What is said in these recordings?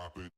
drop it.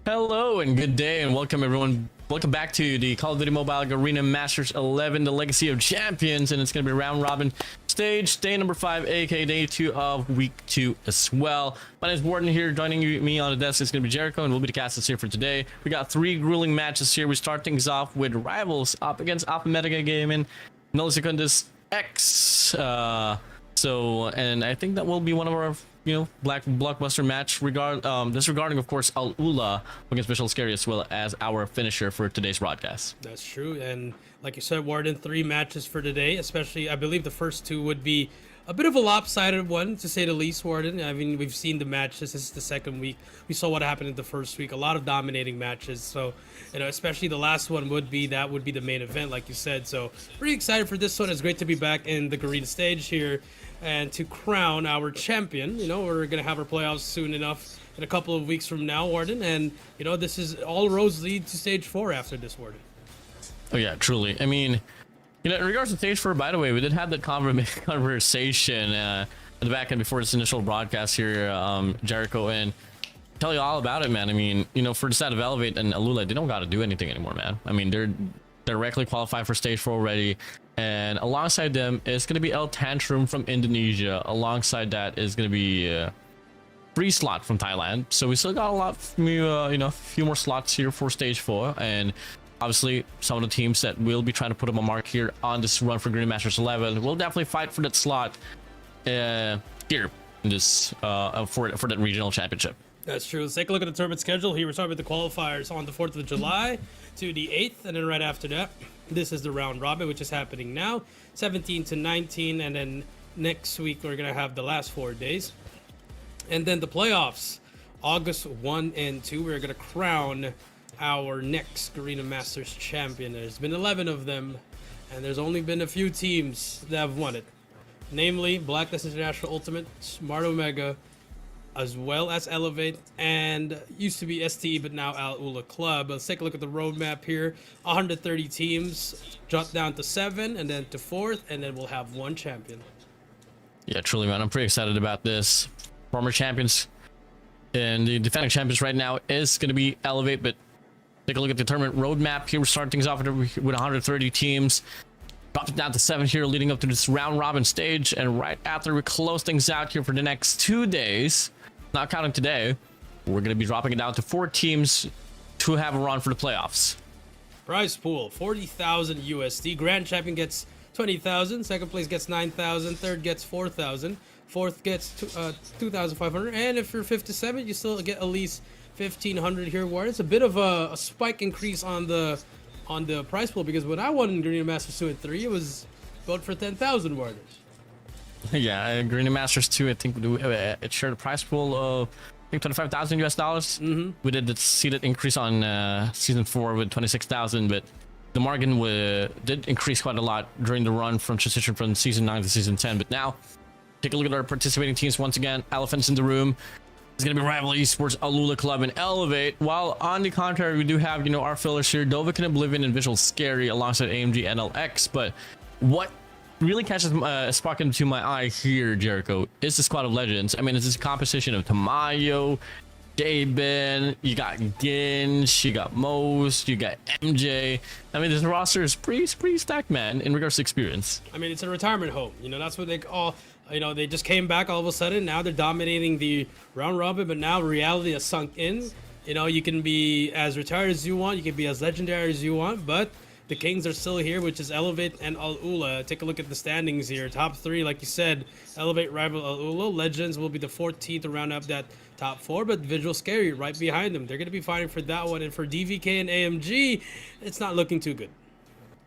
Hello and good day and welcome everyone. Welcome back to the Call of Duty Mobile Garena Masters XI, the Legacy of Champions, and it's going to be round robin stage, day number 5, aka day 2 of week 2 as well. My name is Warden here. Joining me on the desk is going to be Jericho, and we'll be the casters here for today. We got 3 grueling matches here. We start things off with Rivals up against Optimedica Gaming, Millisecundus X. And I think that will be one of our black blockbuster match disregarding of course ALUla against Visual SKAERI, as well as our finisher for today's broadcast. That's true, and like you said, Warden, 3 matches for today, especially I believe the first 2 would be a bit of a lopsided one, to say the least, Warden. I mean, we've seen the matches. This is the second week. We saw what happened in the first week. A lot of dominating matches. So, especially the last one would be the main event, like you said. So, pretty excited for this one. It's great to be back in the Garena stage here and to crown our champion. We're going to have our playoffs soon enough in a couple of weeks from now, Warden. And, this is all roads lead to stage 4 after this, Warden. Oh, yeah, truly. I mean, in regards to stage 4, by the way, we did have that conversation at the back end before this initial broadcast here, Jericho, and tell you all about it, man. I mean, for the side of Elevate and ALUla, they don't got to do anything anymore, man. I mean, they're directly qualified for stage 4 already, and alongside them is going to be El Tantrum from Indonesia. Alongside that is going to be Free Slot from Thailand. So we still got a lot, a few more slots here for stage 4, and obviously, some of the teams that will be trying to put up a mark here on this run for Garena Masters 11 will definitely fight for that slot here in this for that regional championship. That's true. Let's take a look at the tournament schedule. Here we're starting with the qualifiers on the 4th of July to the 8th, and then right after that, this is the round robin, which is happening now, 17 to 19, and then next week we're gonna have the last 4 days, and then the playoffs, August 1 and 2. We're gonna crown our next Garena Masters champion. There's been 11 of them, and there's only been a few teams that have won it, namely Blacklist International Ultimate, Smart Omega, as well as Elevate, and used to be STE but now ALUla Club. Let's take a look at the roadmap here. 130 teams, drop down to 7, and then to 4th, and then we'll have 1 champion. Yeah, truly, man. I'm pretty excited about this. Former champions and the defending champions right now is going to be Elevate, but take a look at the tournament roadmap here. We're starting things off with 130 teams. Drop it down to 7 here, leading up to this round robin stage. And right after we close things out here for the next 2 days, not counting today, we're going to be dropping it down to 4 teams to have a run for the playoffs. Prize pool, 40,000 USD. Grand champion gets 20,000. Second place gets 9,000. Third gets 4,000. Fourth gets 2,500. And if you're 5th to 7th, you still get at least 1,500 here. Ward. It's a bit of a spike increase on the prize pool, because when I won in Garena Masters 2 and 3, it was about for 10,000 Warders. Yeah, Garena Masters 2, I think it shared a prize pool of I think 25,000 US dollars. We did see that increase on season 4 with 26,000, but the margin did increase quite a lot during the run from transition from season 9 to season 10. But now, take a look at our participating teams once again. Elephants in the room. It's going to be Rival Esports, ALUla Club, and Elevate. While on the contrary, we do have, our fillers here, Dovahkiin and Oblivion and VİZUALZ SKAERI alongside AMG.NL. But what really catches a spark into my eye here, Jericho, is the squad of legends. I mean, it's this composition of Tamayo, Gaben, you got Ginch, you got Most, you got MJ. I mean, this roster is pretty stacked, man, in regards to experience. I mean, it's a retirement home. That's what they call. They just came back all of a sudden. Now they're dominating the round robin, but now reality has sunk in. You can be as retired as you want, you can be as legendary as you want, but the Kings are still here, which is Elevate and ALUla. Take a look at the standings here. Top 3, like you said, Elevate, Rival, ALUla. Legends will be the 14th to round up that top 4, but VİZUALZ SKAERI right behind them. They're going to be fighting for that one, and for DVK and AMG, it's not looking too good.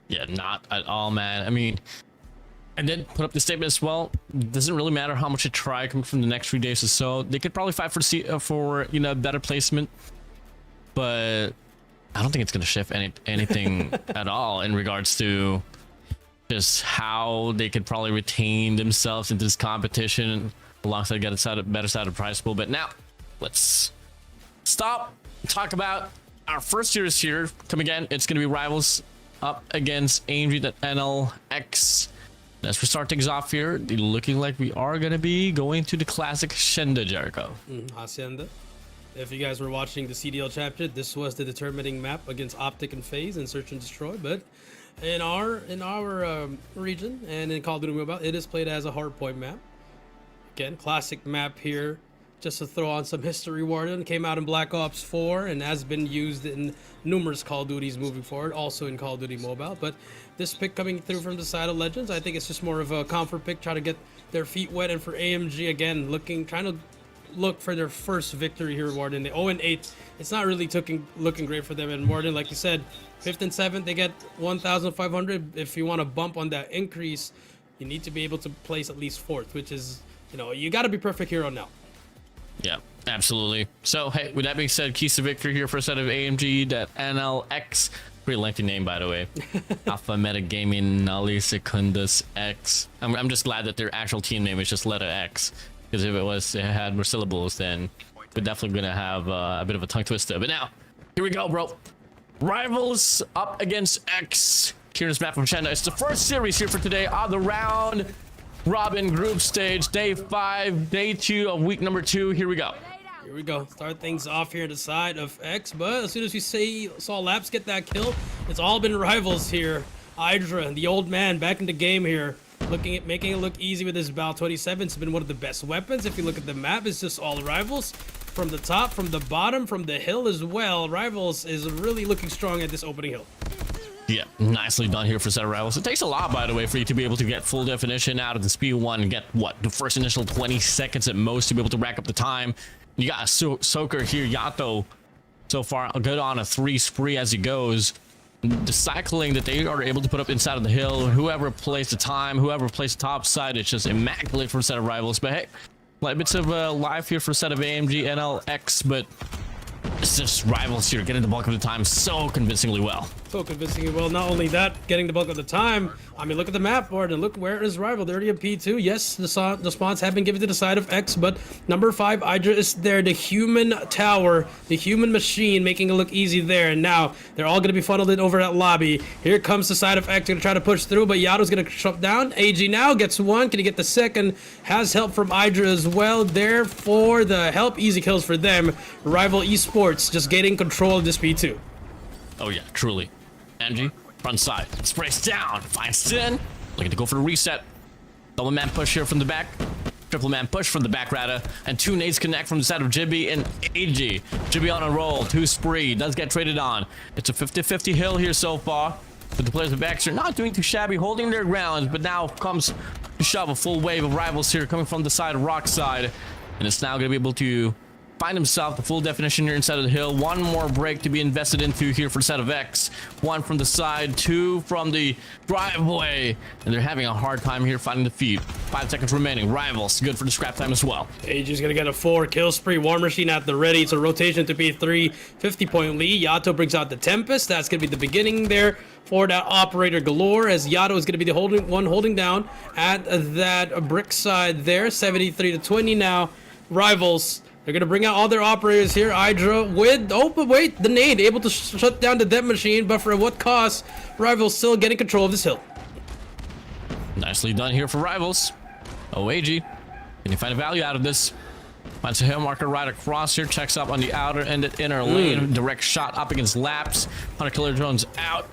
Yeah, not at all, man. I mean, I did put up the statement as well. Doesn't really matter how much you try coming from the next 3 days or so. They could probably fight for better placement, but I don't think it's going to shift anything at all in regards to just how they could probably retain themselves into this competition alongside get a better side of the prize pool. But now let's stop and talk about our first series here. Come again, it's going to be Rivals up against AMG.NL X. As we start things off here, looking like we are going to be going to the classic Hacienda, Jericho. Hacienda. If you guys were watching the CDL chapter, this was the determining map against Optic and FaZe and Search and Destroy. But in our region and in Call of Duty Mobile, it is played as a hardpoint map. Again, classic map here. Just to throw on some history, Warden came out in Black Ops 4 and has been used in numerous Call of Duties moving forward, also in Call of Duty Mobile. But this pick coming through from the side of Legends, I think it's just more of a comfort pick, try to get their feet wet. And for AMG, again, trying to look for their first victory here, Warden. They 0-8. It's not really looking great for them. And Warden, like you said, 5th and 7th, they get 1,500. If you want to bump on that increase, you need to be able to place at least 4th, which is, you got to be perfect here on now. Yeah, absolutely. So, hey, with that being said, keys to victory here for a set of AMG.NL X. Pretty lengthy name, by the way. Alpha Meta Gaming Nali Secundus X. I'm just glad that their actual team name is just letter X. Because if it had more syllables, then we're definitely going to have a bit of a tongue twister. But now, here we go, bro. Rivals up against X. Here's map from Hacienda. It's the first series here for today on the round robin group stage, day 5, day 2 of week number 2. Here we go. Here we go. Start things off here to the side of X, but as soon as we saw Laps get that kill, it's all been Rivals here. Hydra, the old man, back in the game here, making it look easy with his Bal 27. It's been one of the best weapons. If you look at the map, it's just all Rivals. From the top, from the bottom, from the hill as well. Rivals is really looking strong at this opening hill. Yeah, nicely done here for set of Rivals. It takes a lot, by the way, for you to be able to get full definition out of the speed 1 and get, the first initial 20 seconds at most to be able to rack up the time. You got a soaker here, Yato, so far good on a 3 spree as he goes. the cycling that they are able to put up inside of the hill, whoever plays the time, whoever plays the top side, it's just immaculate for a set of rivals. But hey, like bits of life here for a set of AMG.NL X, but it's just rivals here getting the bulk of the time so convincingly well. So convincingly well. Not only that, getting the bulk of the time. I mean, look at the map board and look where is rival. They're already in P2. Yes, the spawns have been given to the side of X, but number 5 Hydra is there. The human tower, the human machine, making it look easy there. And now they're all going to be funneled in over that lobby. Here comes the side of X, going to try to push through, but Yato's going to shut down. AG now gets one. Can he get the second? Has help from Hydra as well. Therefore, the help, easy kills for them. Rival Esports just getting control of this P2. Oh yeah, truly. AMG, front side, sprays down, finds Sin, looking to go for the reset. Double man push here from the back, triple man push from the back rather, and 2 nades connect from the side of Jibby and AG. Jibby on a roll, 2 spree, does get traded on. It's a 50-50 hill here so far, but the players of X are not doing too shabby, holding their ground, but now comes to shove a full wave of rivals here coming from the side of Rock side, and it's now going to be able to find himself the full definition here inside of the hill. One more break to be invested into here for the set of X. 1 from the side, 2 from the driveway. And they're having a hard time here finding the feed. 5 seconds remaining. Rivals, good for the scrap time as well. AG's gonna get a 4 kill spree. War Machine at the ready. It's a rotation to P3. 50-point lead. Yato brings out the Tempest. That's gonna be the beginning there for that operator galore, as Yato is gonna be the holding down at that brick side there. 73-20 now. Rivals, they're going to bring out all their operators here. Hydra with, oh, but wait, the nade able to shut down the death machine, but for what cost? Rivals still getting control of this hill. Nicely done here for Rivals. OAG, can you find a value out of this? Finds a hill marker right across here, checks up on the outer and the inner lane. Direct shot up against Laps. 100 killer drones out.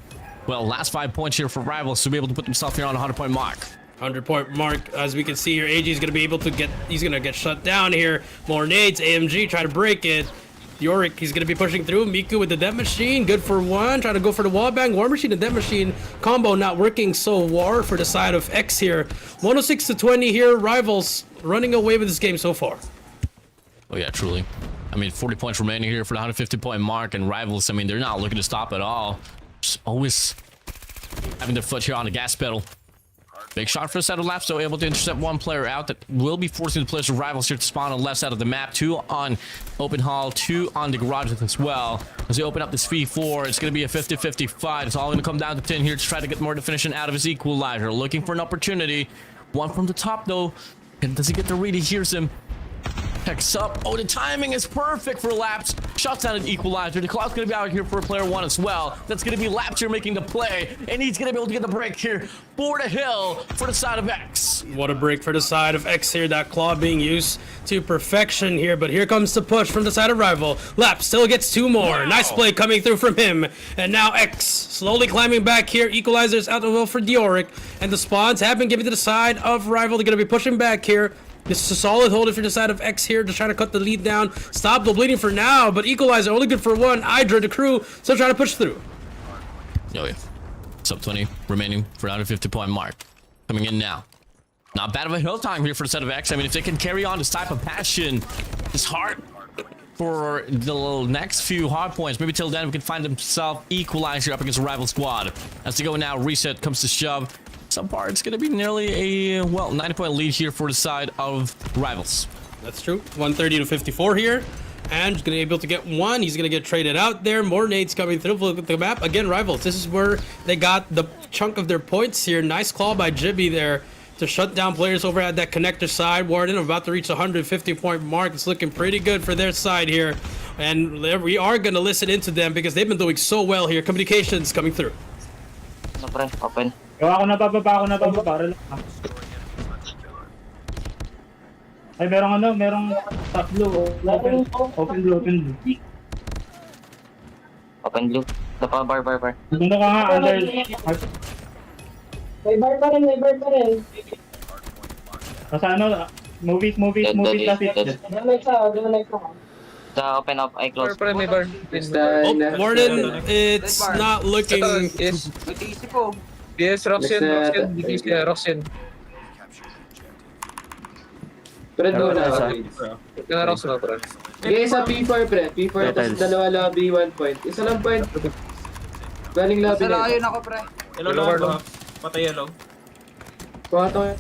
Well, last 5 points here for Rivals to be able to put themselves here on a 100-point mark. 100-point mark, as we can see here. AG is going to be able to get, he's going to get shut down here. More nades. AMG try to break it. Yorick, he's going to be pushing through. Miku with the death machine, good for 1. Trying to go for the wall bang. War Machine and death machine combo not working so war for the side of X here. 106-20 here. Rivals running away with this game so far. Oh yeah, truly. I mean, 40 points remaining here for the 150-point mark, and Rivals, I mean, they're not looking to stop at all. Just always having their foot here on the gas pedal. Big shot for a set of laps, so able to intercept 1 player out. That will be forcing the players of Rivals here to spawn on the left side of the map. 2 on open hall, 2 on the garages as well. As they open up this V4, it's going to be a 50-50 fight. It's all going to come down to 10 here to try to get more definition out of his equalizer. Looking for an opportunity. 1 from the top though. And does he get the read? He hears him. Picks up. Oh, the timing is perfect for Laps. Shuts down an equalizer. The clock's going to be out here for player 1 as well. That's going to be Laps here making the play. And he's going to be able to get the break here for the hill for the side of X. What a break for the side of X here. That claw being used to perfection here. But here comes the push from the side of Rival. Laps still gets 2 more. Wow. Nice play coming through from him. And now X slowly climbing back here. Equalizers out the will for Dioric. And the spawns have been given to the side of Rival. They're going to be pushing back here. This is a solid hold for the side of X here to try to cut the lead down. Stop the bleeding for now, but equalizer only good for 1. Hydra, the crew, still trying to push through. Oh yeah. Sub 20 remaining for 150-point mark. Coming in now. Not bad of a hill time here for the set of X. I mean, if they can carry on this type of passion, this heart for the next few hard points, maybe till then we can find themselves equalizer up against a rival squad. As they go now, reset comes to shove. Some part, it's going to be nearly a, well, 90-point lead here for the side of Rivals. That's true. 130-54 here. And he's going to be able to get 1. He's going to get traded out there. More nades coming through. Look at the map. Again, Rivals. This is where they got the chunk of their points here. Nice claw by Jibby there to shut down players over at that connector side. Warden about to reach the 150-point mark. It's looking pretty good for their side here. And we are going to listen into them because they've been doing so well here. Communications coming through. Open. Gawa ko na bababa. Ay, merong top blue. Open blue. Open blue. Tapa bar. Punta ka nga, under. May bar pa rin. Kasi ano, movies kasi. Doon na The open up, I close. May bar. Oh, Warden, it's not looking... Yes, Roxen. Pre, doon na. Kaya Roxen, pre. Okay, sa P4, pre. P4, tapos dalawa lobby, 1 point. Isa lang point. Galing lobby na ito. ako, pre. Yellow lang. Patay yellow. Kuha to.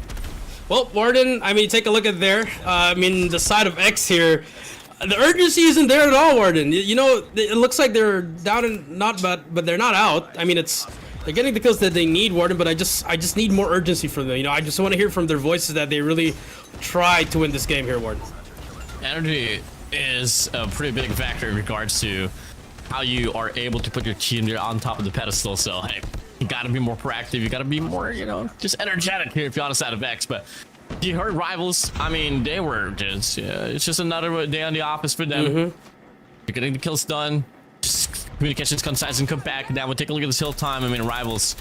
Well, Warden, I mean, take a look at there. I mean, the side of X here. The urgency isn't there at all, Warden. You know, it looks like they're down and not, but they're not out. I mean, they're getting the kills that they need, Warden. But I just need more urgency from them. You know, I just want to hear from their voices that they really tried to win this game here, Warden. Energy is a pretty big factor in regards to how you are able to put your team there on top of the pedestal. So hey, you gotta be more proactive. You gotta be more, you know, just energetic here if you're on the side of X. But you heard Rivals. I mean, they were just, it's just another day on the office for them. You're getting the kills done. Just communications concise and come back. Now we'll take a look at this hill time. I mean, Rivals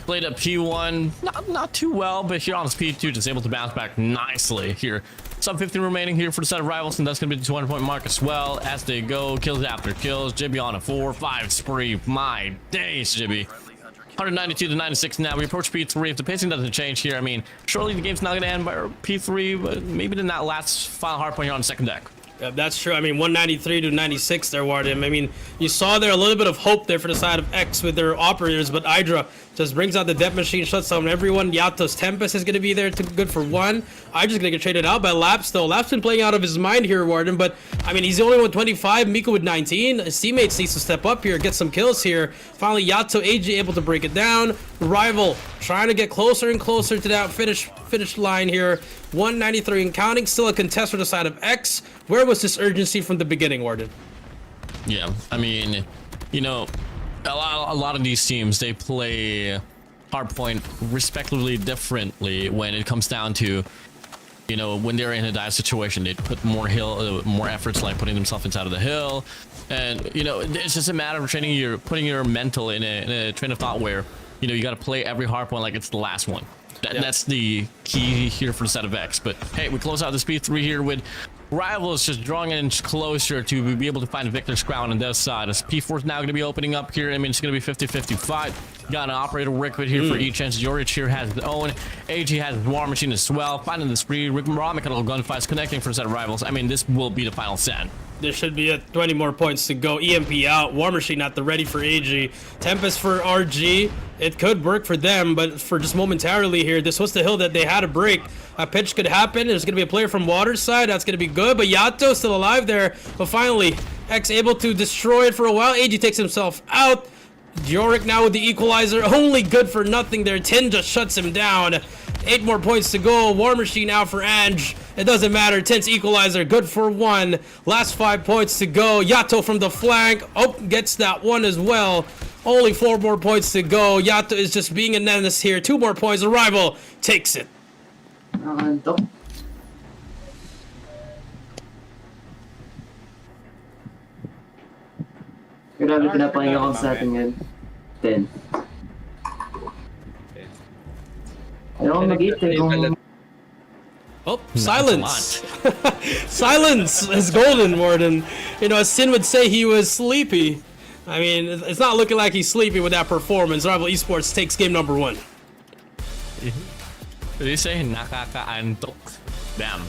played up P1, not too well, but here on his P2, just able to bounce back nicely here. Sub 15 remaining here for the side of Rivals, and that's going to be the 200-point mark as well as they go. Kills after kills. Jibby on a 4-5 spree. My days, Jibby. 192 to 96 now. We approach P3. If the pacing doesn't change here, I mean, surely the game's not going to end by P3, but maybe then that last final hard point here on the second deck. Yeah, that's true. I mean, 193 to 96 there, Warden. I mean, you saw there a little bit of hope there for the side of X with their operators, but Hydra just brings out the death machine, shuts down everyone. Yato's Tempest is going to be there, good for one. Hydra's going to get traded out by Laps, though. Laps been playing out of his mind here, Warden, but, I mean, he's the only one 25, Miko with 19. His teammates needs to step up here, get some kills here. Finally, Yato, AG able to break it down. Rival trying to get closer and closer to that finish line here. 193 and counting, still a contest for the side of X. Where was this urgency from the beginning, Warden? Yeah, I mean, you know, a lot of these teams, they play hardpoint respectively differently when it comes down to, you know, when they're in a dire situation. They put more efforts like putting themselves inside of the hill, and you know, it's just a matter of putting your mental in a train of thought where, you know, you got to play every hardpoint like it's the last one. That's the key here for the set of X. But hey, we close out this P3 here with Rivals just drawing an inch closer to be able to find Victor's crown on their side. As P4 is now going to be opening up here. I mean, it's going to be 50-50 fight. Got an operator Rickwood here for each chance. Jorich here has his own. AG has his War Machine as well. Finding the spree. Raw mechanical gunfights connecting for a set of Rivals. I mean, this will be the final set. There should be 20 more points to go. EMP out. War Machine at the ready for AG. Tempest for RG. It could work for them, but for just momentarily here, this was the hill that they had to break. A pitch could happen. There's going to be a player from Water's side. That's going to be good, but Yato still alive there. But finally, X able to destroy it for a while. AG takes himself out. Jorich now with the equalizer. Only good for nothing there. 10 just shuts him down. 8 more points to go. War Machine out for Ange. It doesn't matter. 10's equalizer. Good for 1. Last 5 points to go. Yato from the flank. Oh, gets that one as well. Only 4 more points to go. Yato is just being a menace here. 2 more points. Rival takes it. Grabe pinapahinga ko sa atin yan. 10. Ayaw ko mag-8 Oh, silence. Silence is golden, Warden. You know, as Sin would say, he was sleepy. I mean, it's not looking like he's sleepy with that performance. Rival Esports takes game number 1. Did you say nakakaantok? Damn.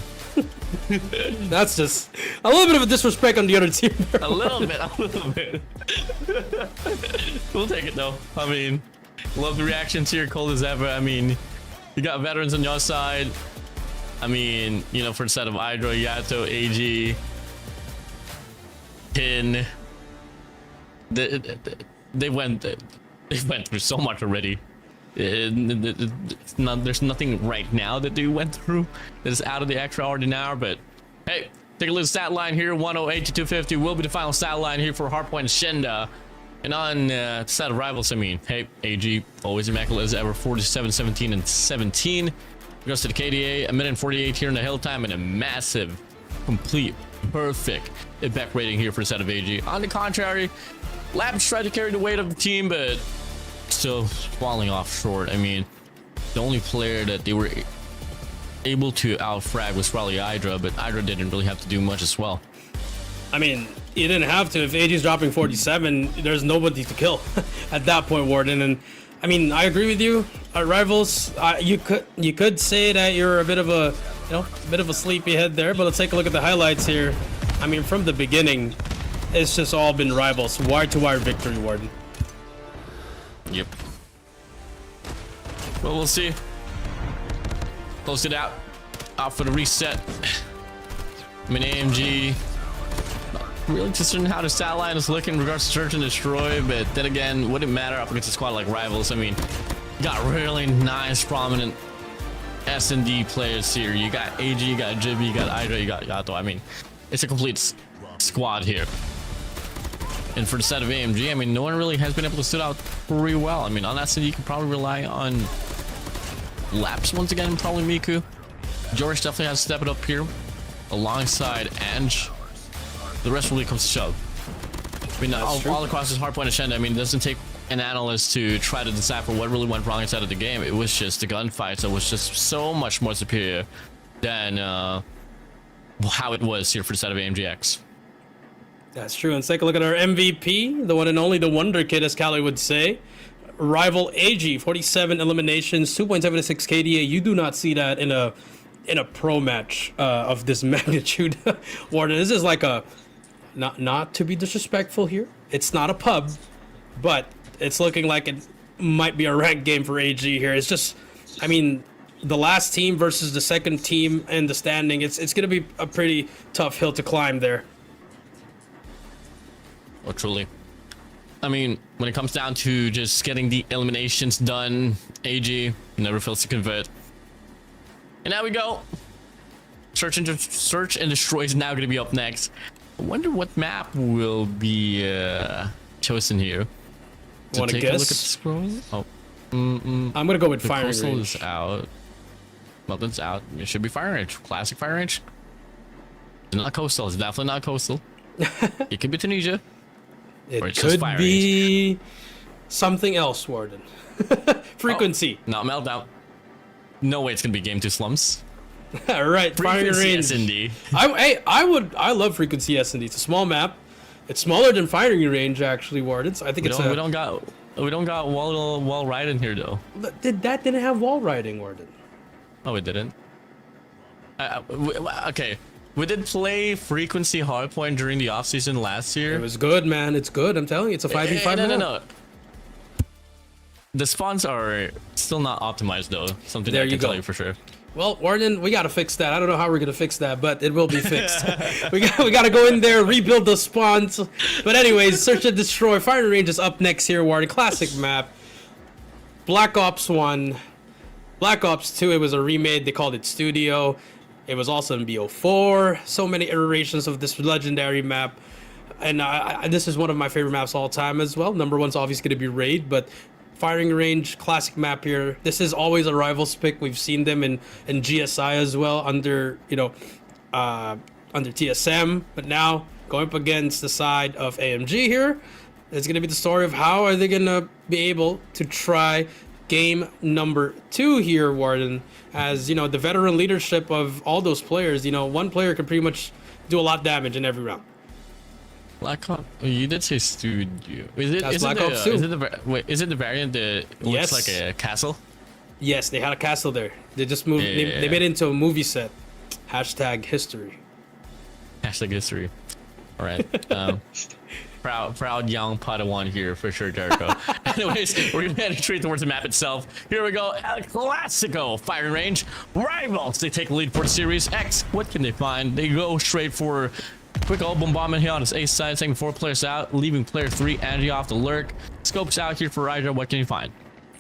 That's just a little bit of a disrespect on the other team. A little bit. We'll take it though. I mean, love the reactions here, cold as ever. I mean, you got veterans on your side. I mean, you know, for the set of Hydro, Yato, AG, Pin, they went through so much already. There's nothing right now that they went through that is out of the extraordinary. But hey, take a look at the stat line here. 108 to 250 will be the final stat line here for Hardpoint Shinda. And on the set of Rivals, I mean, hey, AG always immaculate as ever. 47, 17, and 17. Goes to the KDA, a minute and 48 here in the hill time, and a massive, complete, perfect back rating here for the set of AG. On the contrary, Labs tried to carry the weight of the team, but still falling off short. I mean, the only player that they were able to out-frag was probably Hydra, but Hydra didn't really have to do much as well. I mean, you didn't have to. If AG's dropping 47, there's nobody to kill at that point, Warden. And I mean, I agree with you. Rivals, you could say that you're a bit of a, you know, a bit of a sleepyhead there, but let's take a look at the highlights here. I mean, from the beginning, it's just all been Rivals. Wire-to-wire victory, Warden. Yep. Well, we'll see. Close it out. Off for the reset. I mean, AMG. Not really too certain how the stat line is looking in regards to search and destroy, but then again, wouldn't matter up against a squad like Rivals. I mean, got really nice, prominent S&D players here. You got AG, you got Jibby, you got Hydra, you got Yato. I mean, it's a complete squad here. And for the set of AMG, I mean, no one really has been able to sit out pretty well. I mean, on that side, you can probably rely on Laps once again, and probably Miku. George definitely has to step it up here alongside Ange. The rest really comes to shove. I mean, all across this hardpoint agenda, I mean, it doesn't take an analyst to try to decipher what really went wrong inside of the game. It was just the gunfight that was just so much more superior than how it was here for the set of AMGX. That's true. And let's take a look at our MVP, the one and only, the Wonder Kid, as Callie would say. Rival AG, 47 eliminations, 2.76 KDA. You do not see that in a pro match of this magnitude. Warden, this is like a, not to be disrespectful here, it's not a pub, but it's looking like it might be a ranked game for AG here. It's just, I mean, the last team versus the second team in the standing, it's going to be a pretty tough hill to climb there. Oh, truly. I mean, when it comes down to just getting the eliminations done, AG never fails to convert. And now we go. Search and Destroy is now going to be up next. I wonder what map will be chosen here. Want to take guess? a look at the scroll? Oh, I'm going to go with the Firing coastal Range. is out. Melton's out. It should be Fire Range. Classic Fire Range. It's not coastal. It's definitely not coastal. It could be Tunisia. It it's just could Fire be something else, Warden. Frequency. Oh, not Meltdown. No way it's gonna be Game 2 Slums. All right, Firing Frequency Range. S&D. I love Frequency S&D. It's a small map. It's smaller than Firing Range, actually, Warden. So I think We don't got wall ride in here though. That didn't have wall riding, Warden. Oh, it didn't. Okay, we did play Frequency Hardpoint during the off season last year. It was good, man. It's good. I'm telling you, it's a 5v5 map. No. The spawns are still not optimized though. Something There I you can go. tell you for sure. Well, Warden, we gotta fix that. I don't know how we're gonna fix that, but it will be fixed. we gotta go in there, rebuild the spawns. But anyways, Search and Destroy. Firing Range is up next here, Warden. Classic map. Black Ops 1. Black Ops 2, it was a remade. They called it Studio. It was also in BO4. So many iterations of this legendary map. And this is one of my favorite maps all time as well. Number one's obviously going to be Raid, but Firing Range, classic map here. This is always a Rivals pick. We've seen them in GSI as well under, under TSM. But now, going up against the side of AMG here, it's going to be the story of how are they going to be able to try game number 2 here, Warden. As, the veteran leadership of all those players, one player can pretty much do a lot of damage in every round. Black Ops. You did say Studio. That's Is Black it Ops 2. Is it the variant that looks Yes. like a castle? Yes, they had a castle there. They just moved. Yeah. They made it into a movie set. Hashtag history. Hashtag history. All right. Proud young Padawan here for sure, Jericho. Anyways, we're gonna head straight towards the map itself. Here we go. El Clasico Firing Range. Rivals. They take the lead for the Series X. What can they find? They go straight for quick old bombardment here on his ace side, taking 4 players out, leaving player 3 Angie off the lurk. Scopes out here for Ryder. What can you find?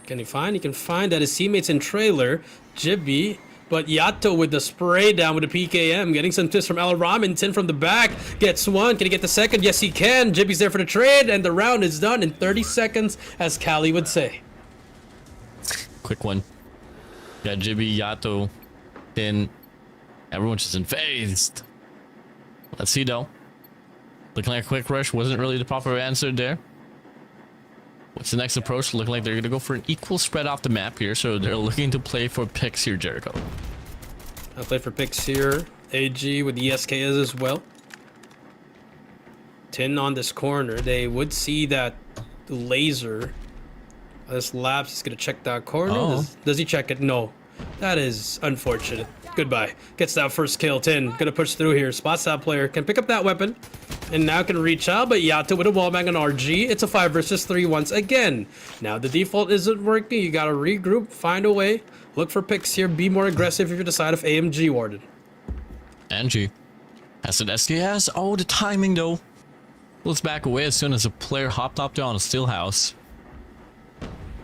Can he find? He can find that his teammates in trailer, Jibby, but Yato with the spray down with the PKM, getting some tips from El Raminton from the back. Gets one. Can he get the second? Yes, he can. Jibby's there for the trade, and the round is done in 30 seconds, as Callie would say. Quick one. Got Jibby, Yato, then everyone's just unfazed. Let's see though. Looking like a quick rush wasn't really the proper answer there. What's the next approach? Looking like they're going to go for an equal spread off the map here, so they're looking to play for picks here, Jericho. I play for picks here. AG with the ESKs as well. 10 on this corner. They would see that laser. This Labs is going to check that corner. Oh. Does he check it? No. That is unfortunate. Goodbye. Gets that first kill. 10. Going to push through here. Spots that player. Can pick up that weapon. and now can reach out, but Yato with a wallbang on RG. It's a 5 versus 3 once again. Now the default isn't working. You gotta regroup, find a way, look for picks here, be more aggressive if you decide of AMG, Warden. Angie has an SKS. Oh, the timing though. Let's back away as soon as a player hopped up there on a steel house.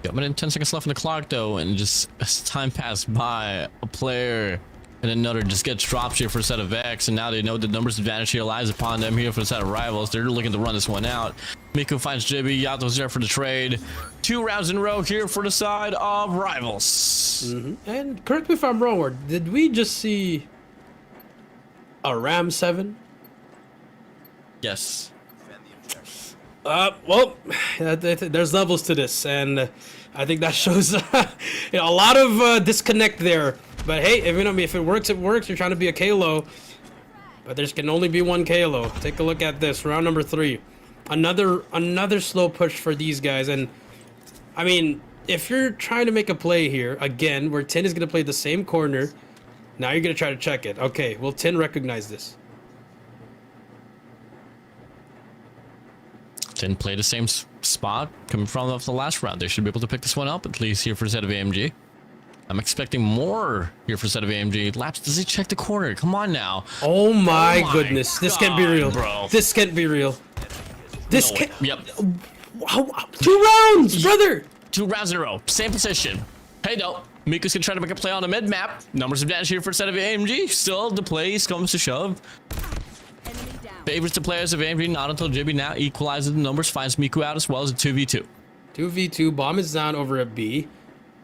Got 1 minute and 10 seconds left on the clock though, and just as time passed by, a player and another just gets dropped here for a set of X, and now they know the numbers advantage here lies upon them here for a set of rivals. They're looking to run this one out. Miku finds Jibby, Yato's there for the trade. 2 rounds in a row here for the side of rivals. And correct me if I'm wrong, Ward, did we just see a Ram 7? Yes. Well, there's levels to this, and I think that shows a lot of disconnect there. But hey, if it works, it works. You're trying to be a Kalo, but there can only be one Kalo. Take a look at this, round number 3. Another slow push for these guys, and I mean, if you're trying to make a play here, again, where 10 is going to play the same corner, now you're going to try to check it. Okay, will 10 recognize this? Didn't play the same spot coming from the last round. They should be able to pick this one up, at least here for a set of AMG. I'm expecting more here for a set of AMG. Laps, does he check the corner? Come on now. Oh my goodness. This can't be real. Bro. This can't be real. This can't... Yep. 2 rounds, brother! 2 rounds in a row. Same position. Hey, no. Miku's gonna try to make a play on the mid map. Numbers advantage here for a set of AMG. Still, the plays comes to shove. Favors the players of AMG, not until Jibby now equalizes the numbers, finds Miku out as well as a 2v2. 2v2, bomb is down over at B.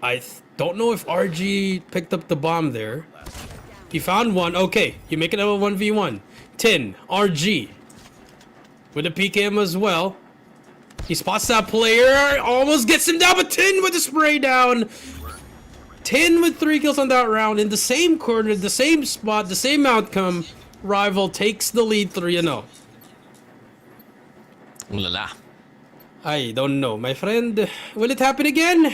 I don't know if RG picked up the bomb there. He found one. Okay, you make it a 1v1. 10, RG. With a PKM as well. He spots that player, almost gets him down, but 10 with the spray down. 10 with 3 kills on that round in the same corner, the same spot, the same outcome. Rival takes the lead 3-0. Ulala. I don't know, my friend. Will it happen again?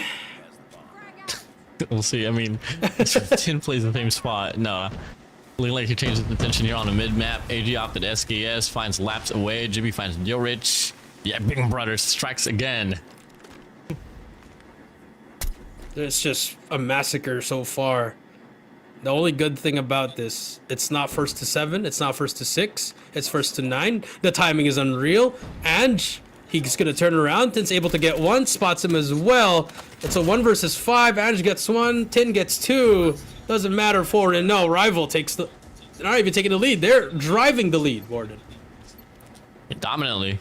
We'll see. I mean, 10 plays the same spot. No. Looking like he changes the attention here on the mid map. AG opted SKS, finds Laps away. Jibby finds Yorich. Yeah, Big Brother strikes again. It's just a massacre so far. The only good thing about this, it's not 1st to 7, it's not 1st to 6, it's 1st to 9. The timing is unreal, and he's gonna turn around. 10's able to get 1, spots him as well. It's a 1 versus 5. Ange gets 1, 10 gets 2. Doesn't matter, 4-0. Rival takes the... They're not even taking the lead. They're driving the lead, Warden. Dominantly.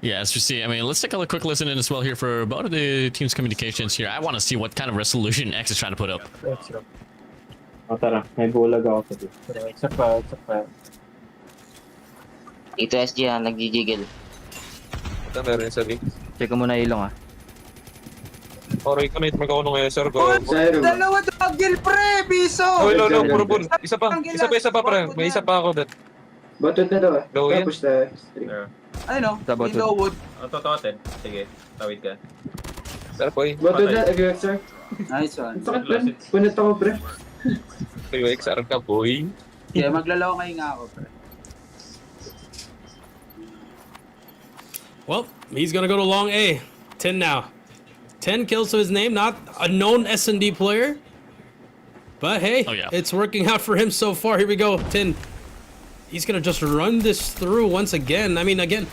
Yeah, as you see, I mean, let's take a quick listen in as well here for both of the team's communications here. I want to see what kind of resolution X is trying to put up. O tara, may bulag ako sa dito. Isa pa. Ito SG nagjijigil. Ito meron sa link. Check ko muna ilong Oray, connect mag ako nung SR ko. Dalawa dogil pre, piso! Oh, no, puro. Isa pa, pre. May isa pa ako dito. Batot na daw ah. Low yan. Tapos na. Sa Ano? batot. Window wood. Totoo, Ted. Sige, tawid ka. Pero po, Batot na, aggressor. Nice one. Sakit lang. Punit ako pre. Kayo, XR ka, boy. Yeah, maglalaw kayo nga ako, pre. Well, he's gonna go to long A. 10 now. 10 kills to his name, not a known S&D player. But hey, It's working out for him so far. Here we go, 10. He's gonna just run this through once again. I mean, again,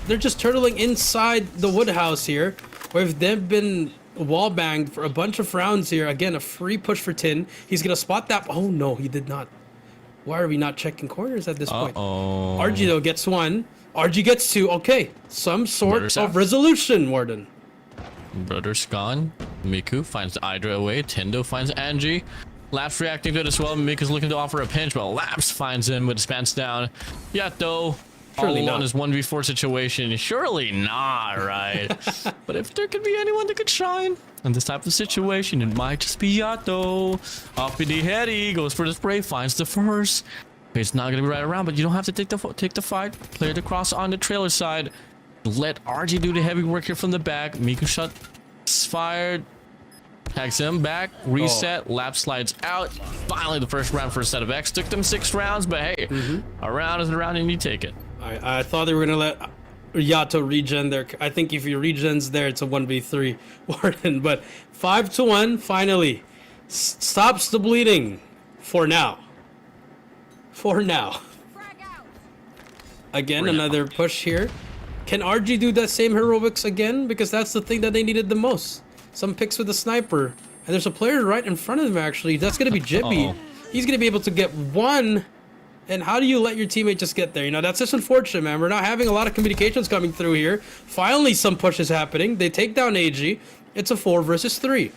they're just turtling inside the wood house here, where they've been wall banged for a bunch of rounds here. Again, a free push for 10. He's gonna spot that. Oh no, he did not. Why are we not checking corners at this point? RG though gets 1. RG gets 2. Okay, some sort of resolution, Warden. Brother's gone. Miku finds Hydra away. Tendo finds Angie. Laps reacting to it as well. Miku's looking to offer a pinch, but Laps finds him with his pants down. Yato. Surely all not. on his 1v4 situation. Surely not, right? But if there could be anyone that could shine in this type of situation, it might just be Yato. Off with the head, he goes for the spray, finds the first. It's not gonna be right around, but you don't have to take the fight. Play the cross on the trailer side. Let RG do the heavy work here from the back. Miku shot fired. Tags him back, reset, Lap slides out. Finally, the first round for a set of X. Took them 6 rounds, but hey, a round is a round and you take it. I thought they were gonna let Yato regen there. I think if he regens there, it's a 1v3 Warden. But 5-1 finally stops the bleeding for now. For now. Again, another push here. Can RG do that same heroics again? Because that's the thing that they needed the most. Some picks with a sniper. And there's a player right in front of them, actually. That's going to be Jibby. He's going to be able to get one. And how do you let your teammate just get there? You know, that's just unfortunate, man. We're not having a lot of communications coming through here. Finally, some push is happening. They take down AG. It's a 4 versus 3.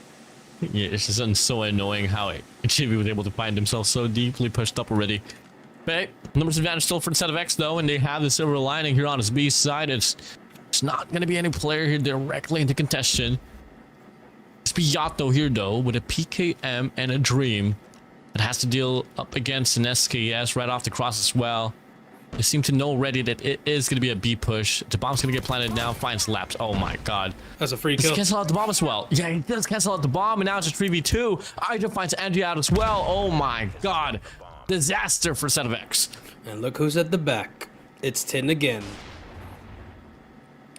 Yeah, it's just so annoying how Jibby was able to find himself so deeply pushed up already. Okay, numbers advantage still for the set of X though, and they have the silver lining here on his B side. It's not going to be any player here directly into contention. It's Yato here though, with a PKM and a Dream that has to deal up against an SKS right off the cross as well. They seem to know already that it is going to be a B push. The bomb's going to get planted now, finds Laps. Oh my god. That's a free Does kill. he cancel out the bomb as well? Yeah, he does cancel out the bomb, and now it's just 3v2. Hydra finds Angie out as well. Oh my god. Disaster for set of X. And look who's at the back. It's Tin again.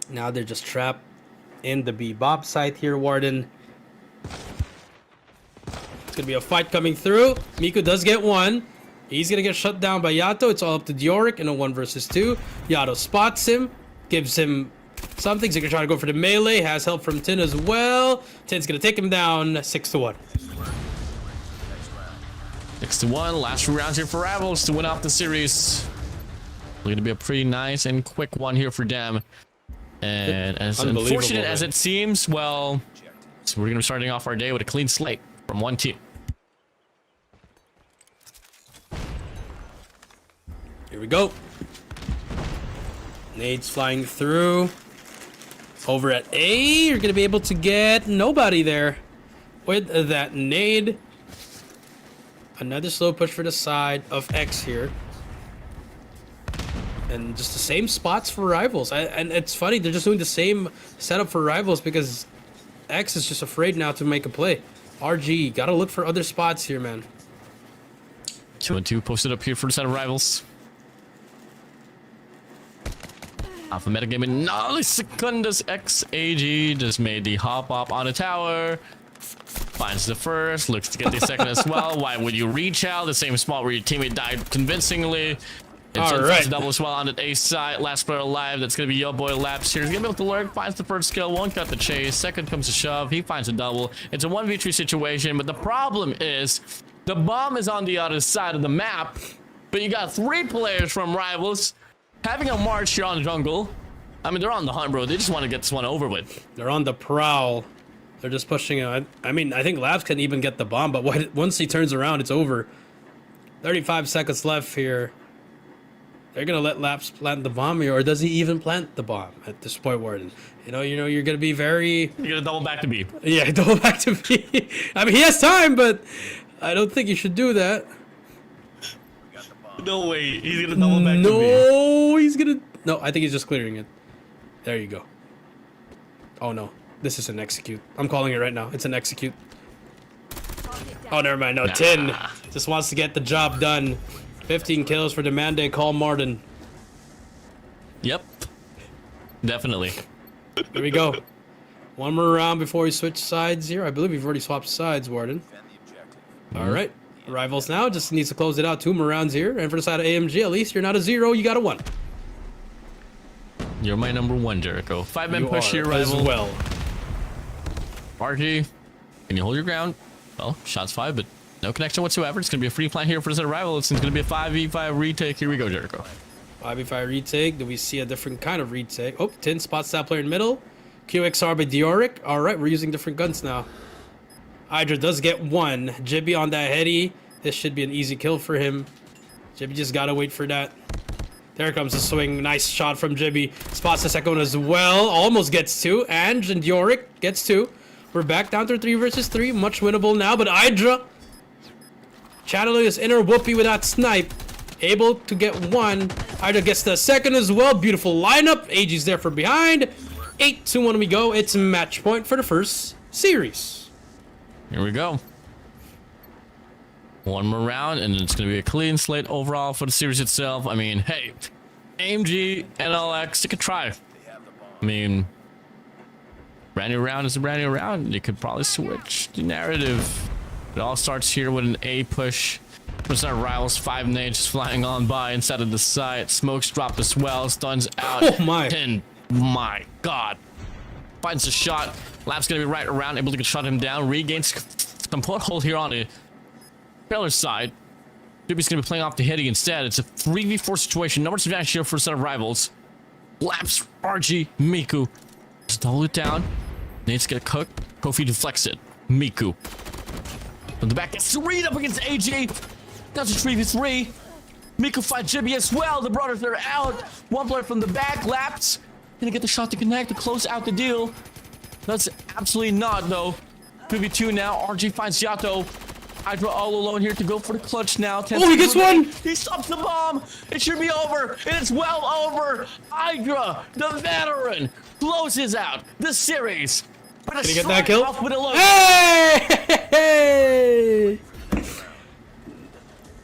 Now they're just trapped in the B Bob site here, Warden. It's gonna be a fight coming through. Miku does get one. He's gonna get shut down by Yato. It's all up to Dioric in a 1 versus 2. Yato spots him, gives him something. He's gonna try to go for the melee. Has help from Tin as well. Tin's gonna take him down 6-1. 6-1, last 2 rounds here for Rivals to win off the series. Going to be a pretty nice and quick one here for them. And as unfortunate as it seems, well, so we're going to be starting off our day with a clean slate from one team. Here we go. Nades flying through. Over at A, you're going to be able to get nobody there with that nade. Another slow push for the side of X here. And just the same spots for Rivals. And it's funny, they're just doing the same setup for Rivals because X is just afraid now to make a play. RG, gotta look for other spots here, man. 2-2 posted up here for the set of Rivals. Alpha metagame in 9 seconds. XAG just made the hop up on a tower. Finds the first, looks to get the second as well. Why would you reach out the same spot where your teammate died convincingly? It's a double as well on the A side. Last player alive, that's going to be Yo Boy Laps here. He's going to be able to lurk, finds the first kill, won't cut the chase. Second comes to shove, he finds a double. It's a 1v3 situation, but the problem is the bomb is on the other side of the map, but you got 3 players from Rivals having a march here on jungle. I mean, they're on the hunt, bro. They just want to get this one over with. They're on the prowl. They're just pushing it. I mean, I think Labs can even get the bomb, but once he turns around, it's over. 35 seconds left here. They're gonna let Labs plant the bomb here, or does he even plant the bomb at this point, Warden? You know, you're gonna be very. You're gonna double back to B. Yeah, double back to B. I mean, he has time, but I don't think you should do that. No way, he's gonna double back to B. No, he's gonna. No, I think he's just clearing it. There you go. Oh no. This is an execute. I'm calling it right now. It's an execute. Oh, never mind. No, Tin just wants to get the job done. 15 kills for the man they call Martin. Yep. Definitely. There we go. One more round before we switch sides here. I believe we've already swapped sides, Warden. All right. Rivals now just needs to close it out. 2 more rounds here. And for the side of AMG, at least you're not a 0. You got a 1. You're my number 1, Jericho. 5-man push here, as Rival. well. RG, can you hold your ground? Well, shots 5, but no connection whatsoever. It's going to be a free plant here for the Rival. It's going to be a 5v5 retake. Here we go, Jericho. 5v5 retake. Do we see a different kind of retake? Oh, Tin spots that player in middle. QXR by Dioric. All right, we're using different guns now. Hydra does get 1. Jibby on that heady. This should be an easy kill for him. Jibby just got to wait for that. There comes the swing. Nice shot from Jibby. Spots the second one as well. Almost gets 2. And Dioric gets 2. We're back down to 3 versus 3. Much winnable now, but Hydra channeling his inner Whoopi with that snipe. Able to get 1. Hydra gets the second as well. Beautiful lineup. AG's there from behind. 8-2-1 we go. It's match point for the first series. Here we go. One more round, and it's going to be a clean slate overall for the series itself. I mean, hey, AMG.NL, take a try. I mean, brand new round is a brand new round. You could probably switch the narrative. It all starts here with an A push. There's our rivals, 5 nades just flying on by inside of the site. Smokes dropped as well, stuns out. Oh my. And my god. Finds a shot. Lap's gonna be right around, able to shut him down. Regains some foothold here on the trailer side. Doobie's gonna be playing off the hitting instead. It's a 3v4 situation. Numbers advantage here for a set of rivals. Laps, RG, Miku. Just hold it down. Nate's gonna cook. Kofi deflects it. Miku. From the back, gets read up against AG. That's a 3v3. Miku fights Jibby as well. The brothers are out. One player from the back. Laps. Gonna get the shot to connect to close out the deal. That's absolutely not, though. 2v2 now. RG finds Yato. Hydra all alone here to go for the clutch now. Oh, he gets one! He stops the bomb. It should be over. And it's well over. Hydra, the veteran, closes out the series. Did he get that kill? With a low. Hey!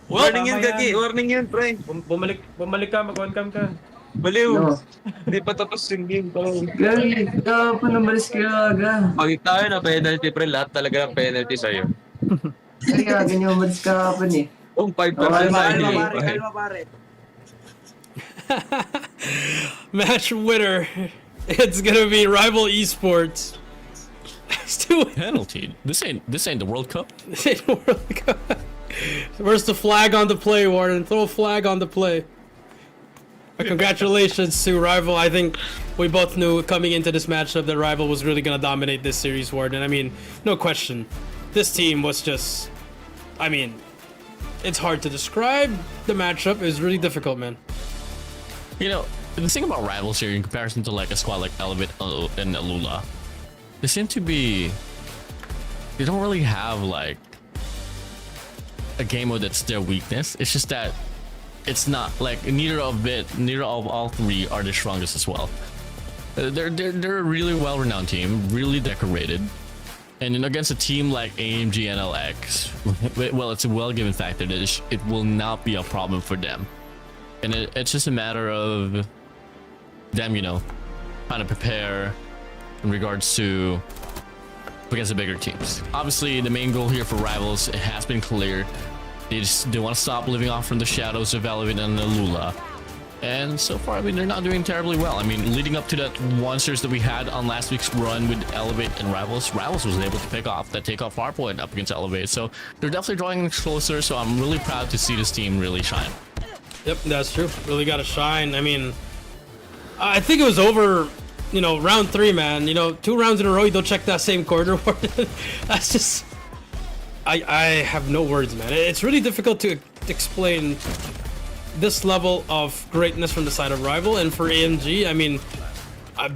Warning yun, Gagi. Warning yun, pre. Bumalik ka, mag-one cam ka. Baliw. No. Hindi pa tapos yung game, pre. Gagi, pa namalis kayo aga. Pag tayo na penalty, pre, lahat talaga ng penalty sa'yo. Kaya ganyan umalis ka kapon eh. Oh, 5 Kalma pare. Match winner. It's gonna be Rival Esports. Penalty. This ain't the World Cup. This ain't the World Cup. Where's the flag on the play, Warden? Throw a flag on the play. Congratulations to Rival. I think we both knew coming into this matchup that Rival was really gonna dominate this series, Warden. I mean, no question. This team was just... I mean, it's hard to describe. The matchup is really difficult, man. You know, the thing about rivals here in comparison to like a squad like Elevate and ALUla, they seem to be... They don't really have like a game mode that's their weakness. It's just that it's not like neither of all three are the strongest as well. They're a really well-renowned team, really decorated, and then against a team like AMG.NL, well, it's a well-given fact that it will not be a problem for them, and it's just a matter of them, you know, trying to prepare in regards to against the bigger teams. Obviously, the main goal here for Rivals, it has been clear. They want to stop living off from the shadows of Elevate and ALUla. And so far, I mean, they're not doing terribly well. I mean, leading up to that one series that we had on last week's run with Elevate and Rivals was able to pick off that takeoff hardpoint up against Elevate. So they're definitely drawing closer. So I'm really proud to see this team really shine. Yep, that's true. Really got to shine. I mean, I think it was over, you know, round 3, man. You know, 2 rounds in a row, you don't check that same corner. That's just... I have no words, man. It's really difficult to explain this level of greatness from the side of Rival. And for AMG, I mean,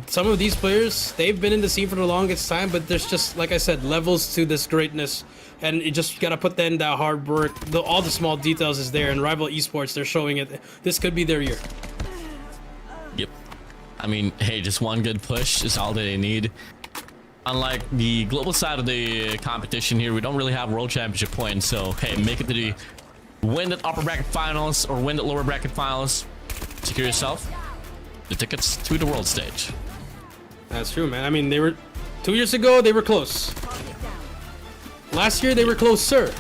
some of these players, they've been in the scene for the longest time, but there's just, like I said, levels to this greatness. And you just gotta put in that hard work. All the small details is there. And Rival Esports, they're showing it. This could be their year. Yep. I mean, hey, just one good push is all that they need. Unlike the global side of the competition here, we don't really have world championship points. So, hey, make it to the win the upper bracket finals or win the lower bracket finals. Secure yourself the tickets to the world stage. That's true, man. I mean, they were 2 years ago, they were close. Last year, they were close, sir.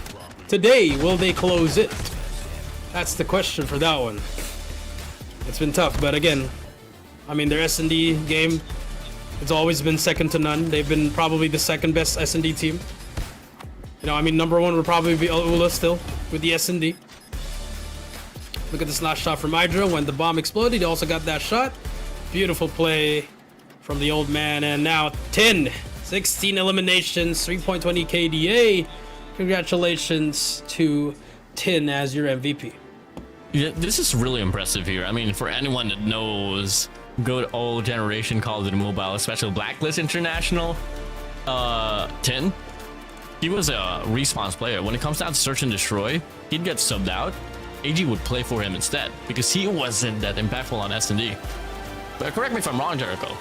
Today, will they close it? That's the question for that one. It's been tough, but again, I mean, their S&D game, it's always been second to none. They've been probably the second best S&D team. You know, I mean, number 1 would probably be ALUla still with the S&D. Look at this last shot from Hydra when the bomb exploded. He also got that shot. Beautiful play from the old man. And now 16 eliminations, 3.20 KDA. Congratulations to Tin as your MVP. Yeah, this is really impressive here. I mean, for anyone that knows good old generation Call of Duty Mobile, especially Blacklist International, Tin, he was a response player. When it comes down to search and destroy, he'd get subbed out. AG would play for him instead because he wasn't that impactful on S&D. But correct me if I'm wrong, Jericho.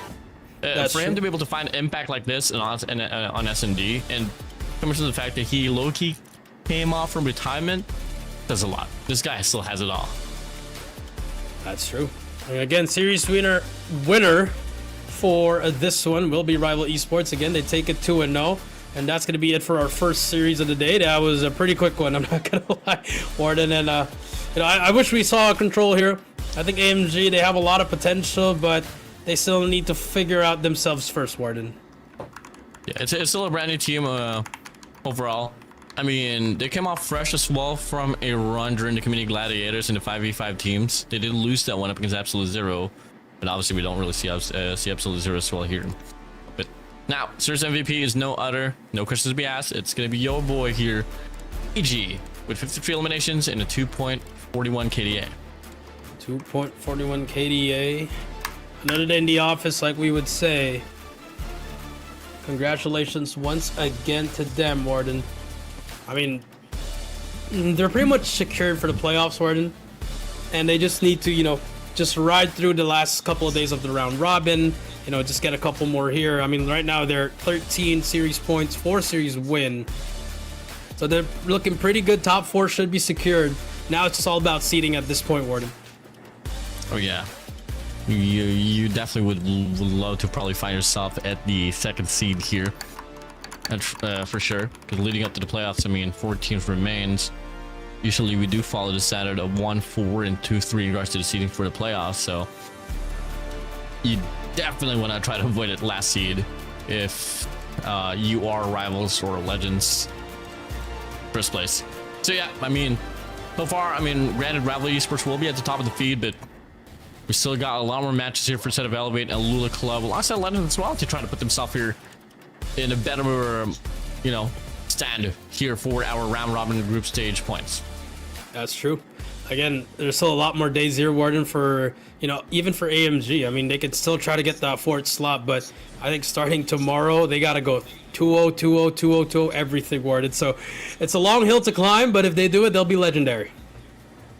For him to be able to find impact like this on S&D, and coming to the fact that he low-key came off from retirement, does a lot. This guy still has it all. That's true. Again, series winner for this one will be Rival Esports. Again, they take it 2-0. And that's going to be it for our first series of the day. That was a pretty quick one, I'm not going to lie, Warden. And, I wish we saw Control here. I think AMG, they have a lot of potential, but they still need to figure out themselves first, Warden. Yeah, it's still a brand new team overall. I mean, they came off fresh as well from a run during the Community Gladiators in the 5v5 teams. They did lose that one up against Absolute Zero, but obviously we don't really see Absolute Zero as well here. But now, Series MVP is no questions to be asked. It's going to be your boy here, EG, with 53 eliminations and a 2.41 KDA. 2.41 KDA. Another day in the office, like we would say. Congratulations once again to them, Warden. I mean, they're pretty much secured for the playoffs, Warden. And they just need to, just ride through the last couple of days of the round robin. Just get a couple more here. I mean, right now they're 13 series points, 4 series win. So they're looking pretty good. Top 4 should be secured. Now it's just all about seeding at this point, Warden. Oh yeah, you definitely would love to probably find yourself at the 2nd seed here, for sure. Because leading up to the playoffs, I mean, 4 teams remains. Usually we do follow the standard of 1-4 and 2-3 in regards to the seeding for the playoffs. So you definitely want to try to avoid it last seed if you are rivals or legends first place. So yeah, I mean, so far, I mean, granted, Rival Esports will be at the top of the feed, but we still got a lot more matches here for Set of Elevate and ALUla Club, alongside Legends as well, to try to put themselves here in a better, stand here for our round robin group stage points. That's true. Again, there's still a lot more days here, Warden, for, even for AMG. I mean, they could still try to get that 4th slot, but I think starting tomorrow, they got to go 2-0, 2-0, 2-0, 2-0, everything, Warden. So it's a long hill to climb, but if they do it, they'll be legendary.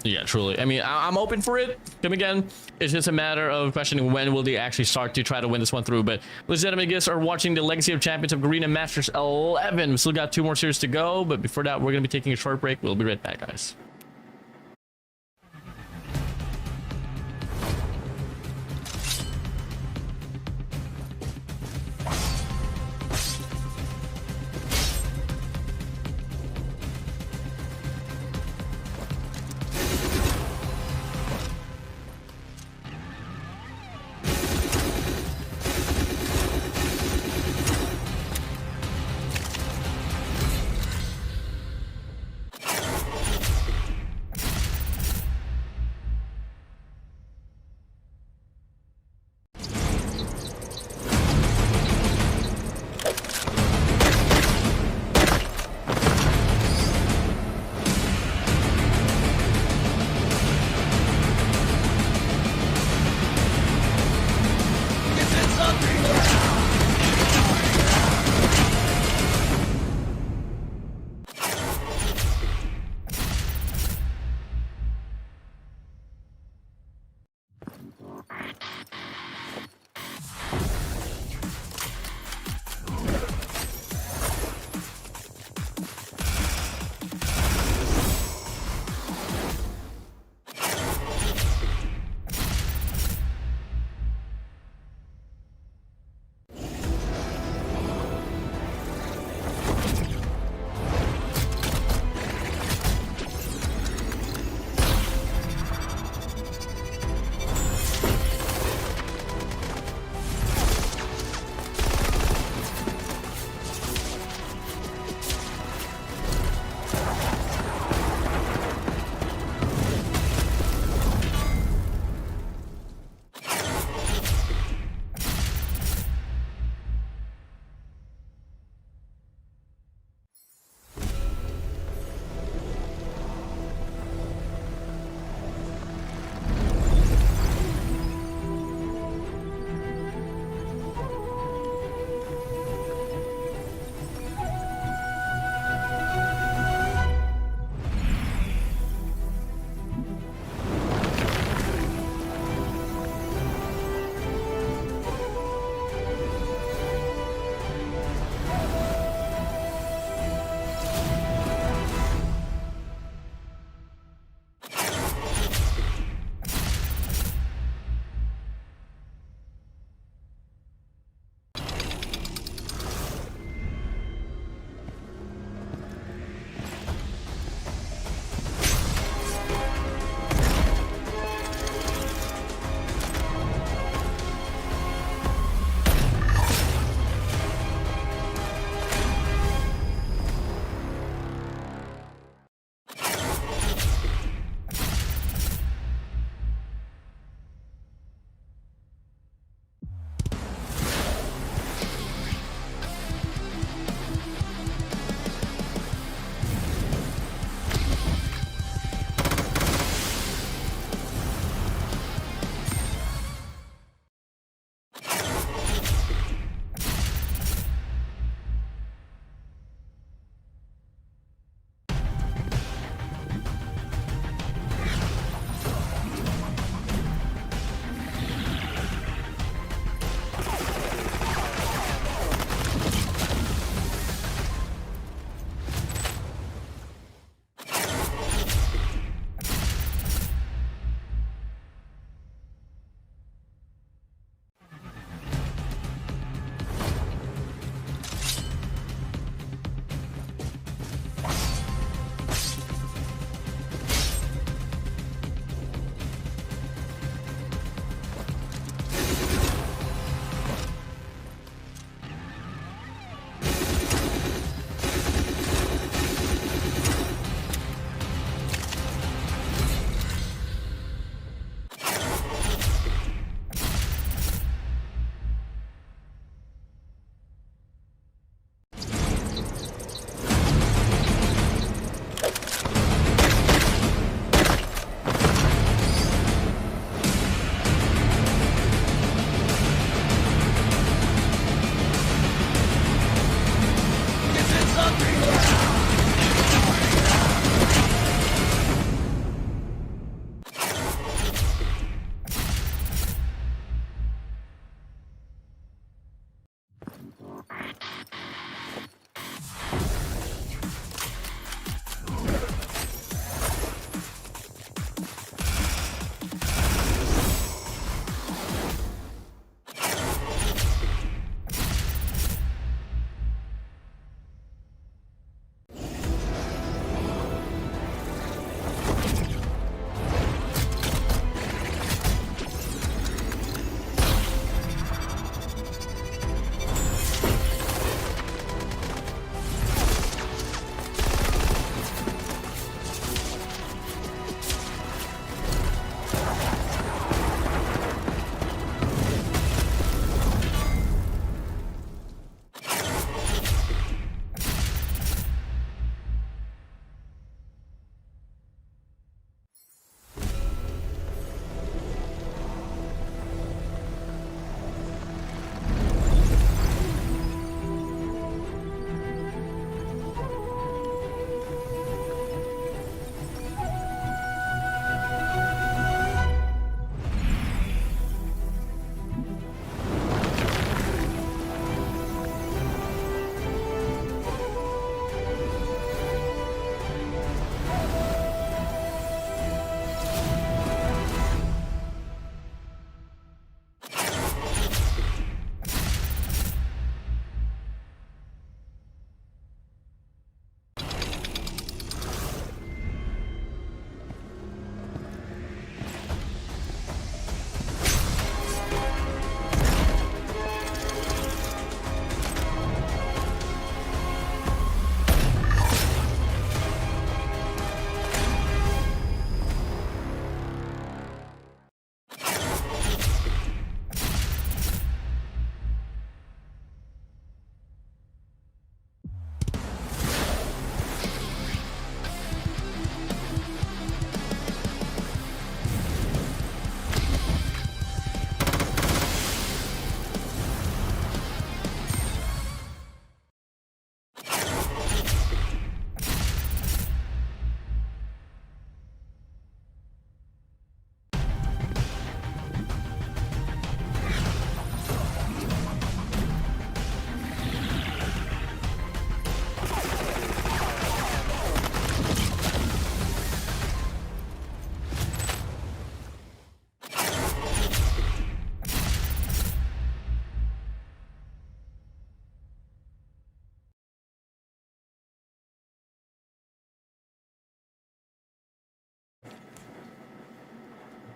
Yeah, truly. I mean, I'm open for it. Come again. It's just a matter of questioning when will they actually start to try to win this one through. But ladies and gentlemen, you guys are watching the Legacy of Champions of Garena Masters 11. We still got 2 more series to go, but before that, we're going to be taking a short break. We'll be right back, guys.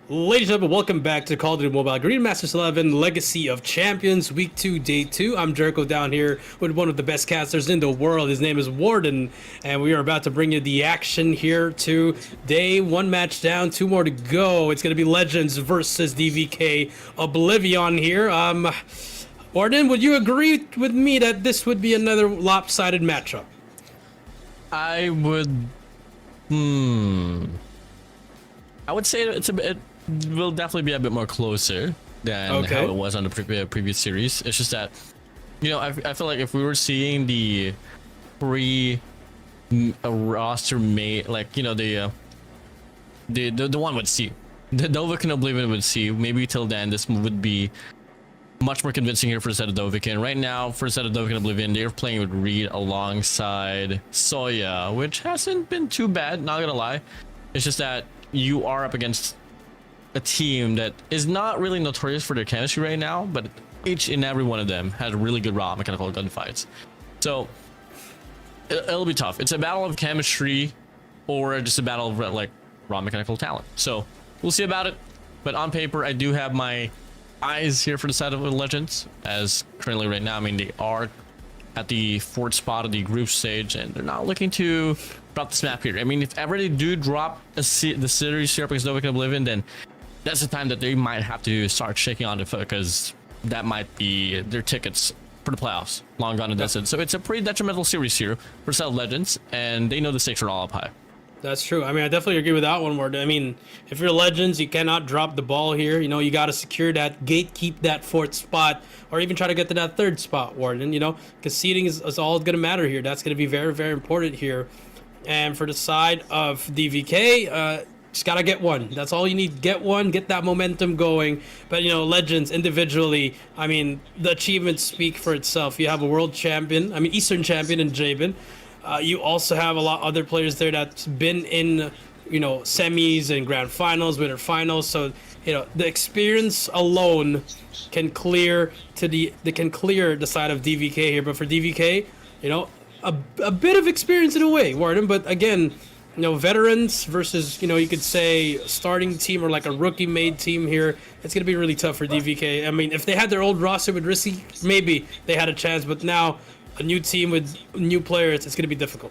Ladies and gentlemen, welcome back to Call of Duty Mobile Garena Masters XI Legacy of Champions Week 2 Day 2. I'm Jericho down here with one of the best casters in the world. His name is Warden, and we are about to bring you the action here today. One match down, 2 more to go. It's going to be Legends versus DVK Oblivion here. Warden, would you agree with me that this would be another lopsided matchup? I would. I would say it will definitely be a bit more closer than how it was on the previous series. It's just that, you know, I feel like if we were seeing the roster mate, like, you know, the one would see, the Dovahkiin and Oblivion would see, maybe till then this would be much more convincing here for the set of Dovahkiin. Right now, for the set of Dovahkiin and Oblivion, they're playing with Reed alongside Soya, which hasn't been too bad, not gonna lie. It's just that you are up against a team that is not really notorious for their chemistry right now, but each and every one of them has really good raw mechanical gunfights. So it'll be tough. It's a battle of chemistry or just a battle of like raw mechanical talent. So we'll see about it. But on paper, I do have my eyes here for the side of the Legends, as currently right now, I mean, they are at the 4th spot of the group stage, and they're not looking to drop this map here. I mean, if ever they do drop the series here up against Dovahkiin and Oblivion, then that's the time that they might have to start shaking on it, because that might be their tickets for the playoffs. Long gone and dusted. So it's a pretty detrimental series here for South Legends, and they know the stakes are all up high. That's true. I mean, I definitely agree with that one, Ward. I mean, if you're Legends, you cannot drop the ball here. You know, you got to secure that gate, keep that 4th spot, or even try to get to that 3rd spot, Warden. You know, because seeding is all going to matter here. That's going to be very, very important here. And for the side of DVK, just got to get one. That's all you need. Get one, get that momentum going. But, you know, Legends individually, I mean, the achievements speak for itself. You have a world champion, I mean, Eastern champion in Jabin. You also have a lot of other players there that's been in, you know, semis and grand finals, winter finals. So, you know, the experience alone can clear the side of DVK here. But for DVK, you know, a bit of experience in a way, Warden. But again, you know, veterans versus, you know, you could say starting team or like a rookie made team here. It's going to be really tough for DVK. I mean, if they had their old roster with Risky, maybe they had a chance. But now, a new team with new players, it's going to be difficult.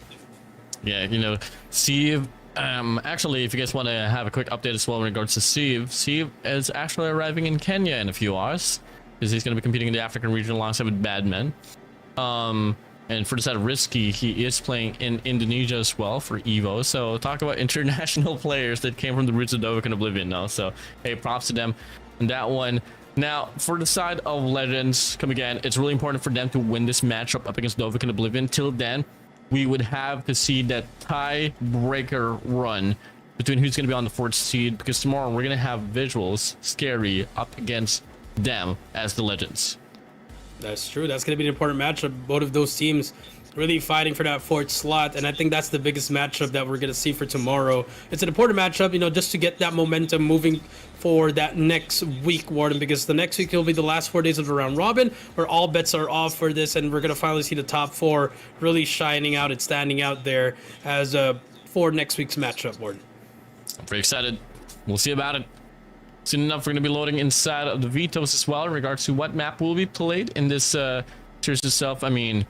Yeah, you know, Steve, actually, if you guys want to have a quick update as well in regards to Steve is actually arriving in Kenya in a few hours, because he's going to be competing in the African region alongside with Badman. And for the side of Risky, he is playing in Indonesia as well for Evo. So talk about international players that came from the roots of Dovahkiin and Oblivion now. So hey, props to them on that one. Now, for the side of Legends, come again, it's really important for them to win this matchup up against Dovahkiin and Oblivion. Till then, we would have to see that tiebreaker run between who's going to be on the 4th seed, because tomorrow we're going to have VİZUALZ, SKAERI, up against them as the Legends. That's true. That's going to be an important matchup. Both of those teams really fighting for that 4th slot, and I think that's the biggest matchup that we're going to see for tomorrow. It's an important matchup, you know, just to get that momentum moving for that next week, Warden, because the next week will be the last 4 days of the round robin, where all bets are off for this, and we're going to finally see the top 4 really shining out and standing out there as for next week's matchup, Warden. I'm pretty excited. We'll see about it. Soon enough, we're going to be loading inside of the Vetoes as well in regards to what map will be played in this series itself. I mean,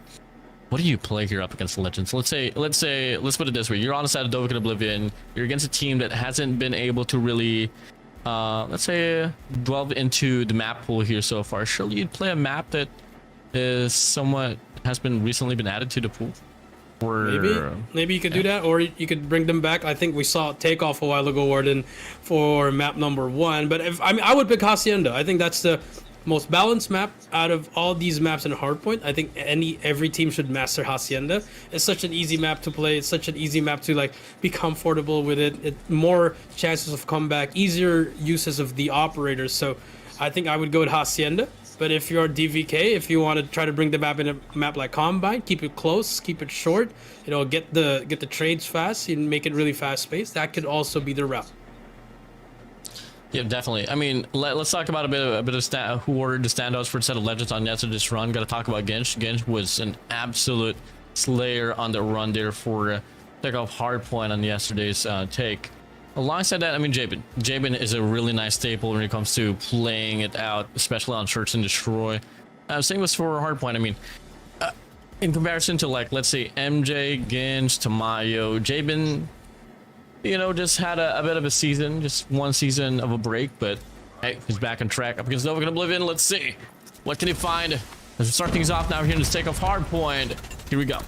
what do you play here up against the Legends? Let's put it this way. You're on the side of Dovahkiin and Oblivion. You're against a team that hasn't been able to really, let's say, delve into the map pool here so far. Surely you'd play a map that is somewhat, has been recently been added to the pool. Or maybe you could do that, or you could bring them back. I think we saw Takeoff a while ago, Warden, for map number 1. But if I would pick Hacienda. I think that's the most balanced map out of all these maps in Hardpoint. I think every team should master Hacienda. It's such an easy map to play. It's such an easy map to like be comfortable with it. More chances of comeback, easier uses of the operators. So I think I would go with Hacienda. But if you're DVK, if you want to try to bring the map in a map like Combine, keep it close, keep it short, you know, get the trades fast and make it really fast paced, that could also be the route. Yeah, definitely. I mean, let's talk about a bit of who were the standouts for a set of Legends on yesterday's run. Got to talk about Gensh. Gensh was an absolute slayer on the run there for Takeoff Hardpoint on yesterday's take. Alongside that, I mean, Jabin is a really nice staple when it comes to playing it out, especially on Search and Destroy. Same was for Hardpoint. I mean, in comparison to, like, let's say MJ, Ginch, Tamayo, Jabin, you know, just had a bit of a season, just one season of a break, but hey, he's back on track up against Nova and Oblivion. Let's see, what can he find as we start things off now here in the stake of Hardpoint. Here we go.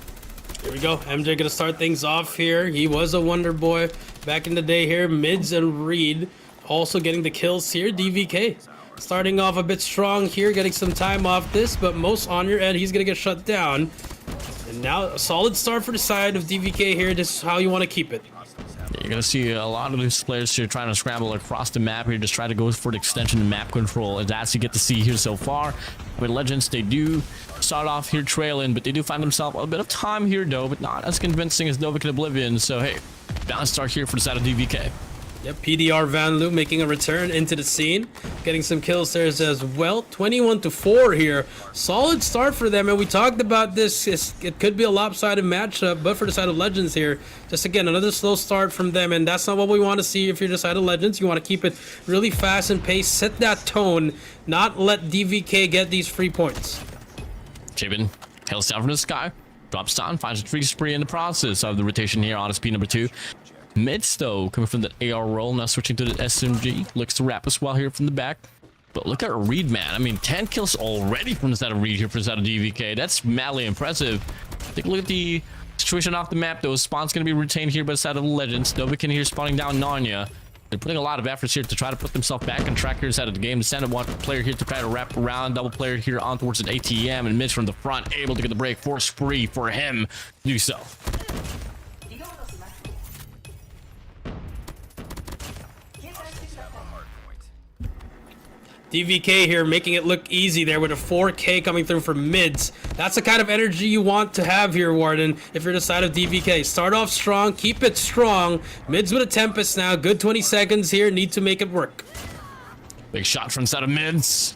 Here we go. MJ gonna start things off here. He was a wonder boy back in the day here. Mids and Reed also getting the kills here. DVK starting off a bit strong here, getting some time off this, but most on your end, he's gonna get shut down. And now a solid start for the side of DVK here. This is how you want to keep it. You're gonna see a lot of these players here trying to scramble across the map here, just try to go for the extension and map control, and that's you get to see here so far. With Legends, they do start off here trailing, but they do find themselves a bit of time here though, but not as convincing as Nova and Oblivion. So hey, balanced start here for the side of DVK. Yep, PDR Vanlu making a return into the scene, getting some kills there as well. 21-4 here. Solid start for them, and we talked about this. It could be a lopsided matchup, but for the side of Legends here, just again, another slow start from them, and that's not what we want to see if you're the side of Legends. You want to keep it really fast and paced, set that tone, not let DVK get these free points. Jabin hails down from the sky, drops down, finds a tree spree in the process of the rotation here on SP number 2. Mids though, coming from the AR roll, now switching to the SMG, looks to wrap us well here from the back. But look at Reed, man. I mean, 10 kills already from the side of Reed here from the side of DVK. That's madly impressive. Take a look at the situation off the map though. Spawn's going to be retained here by the side of the Legends. Nova can here spawning down Narnia. They're putting a lot of efforts here to try to put themselves back on track here inside of the game. The Senate want player here to try to wrap around, double player here on towards an ATM, and Mids from the front able to get the break for spree for him to do so. DVK here making it look easy there with a 4K coming through for Mids. That's the kind of energy you want to have here, Warden, if you're the side of DVK. Start off strong, keep it strong. Mids with a Tempest now, good 20 seconds here, need to make it work. Big shot from the side of Mids.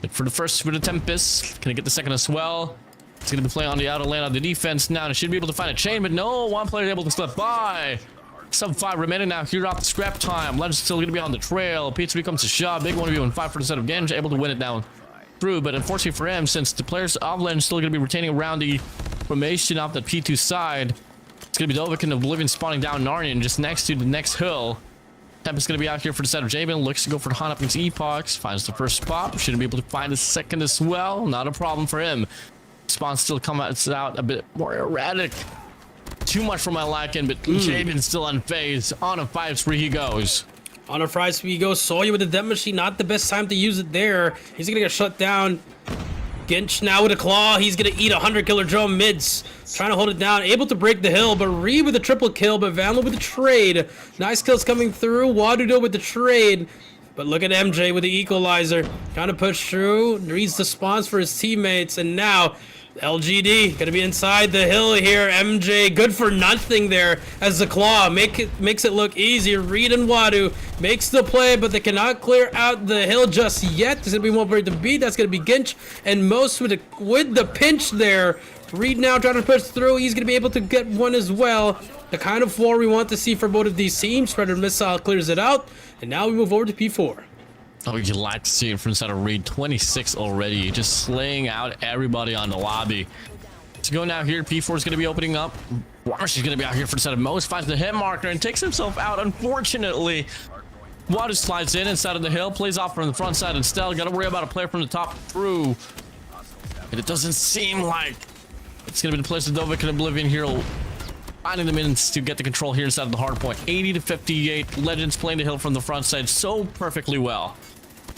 Look for the first with a Tempest. Can he get the second as well? He's going to be playing on the outer lane on the defense now. He should be able to find a chain, but no, one player able to slip by. Sub 5 remaining now here off the scrap time. Legends still going to be on the trail. P3 comes to shove. Big 1v1 for the set of Genj, able to win it down through. But unfortunately for him, since the players of Legends still going to be retaining around the formation off the P2 side, it's going to be Dovik and Oblivion spawning down Narnian just next to the next hill. Tempest going to be out here for the set of Jabin. Looks to go for the hunt up against Epochs. Finds the first spot. Shouldn't be able to find a second as well. Not a problem for him. Spawn still comes out a bit more erratic. Too much for my liking, but Jabin's still unfazed. On a 5 spree he goes. On a 5 spree he goes. Saw you with the death machine. Not the best time to use it there. He's gonna get shut down. Ginch now with a claw. He's gonna eat a 100 killer drone. Mids trying to hold it down. Able to break the hill, but Reed with a triple kill. But Vanlo with the trade. Nice kills coming through. Wadudo with the trade. But look at MJ with the equalizer. Trying to push through. Reads the spawns for his teammates. And now LGD gonna be inside the hill here. MJ good for nothing there as the claw makes it look easier. Reed and Wadu makes the play, but they cannot clear out the hill just yet. There's gonna be one player to beat. That's gonna be Ginch, and Most with the pinch there. Reed now trying to push through. He's gonna be able to get one as well. The kind of war we want to see for both of these teams. Predator Missile clears it out, and now we move over to P4. Oh, you'd like to see it from the side of Reed. 26 already, just slaying out everybody on the lobby. To go now here, P4 is going to be opening up. Warsh is going to be out here for the side of Most. Finds the hit marker and takes himself out, unfortunately. Water slides in inside of the hill, plays off from the front side instead. Got to worry about a player from the top through. And it doesn't seem like it's going to be the place of Dovik and Oblivion here. Finding the minutes to get the control here inside of the hard point. 80-58. Legends playing the hill from the front side so perfectly well.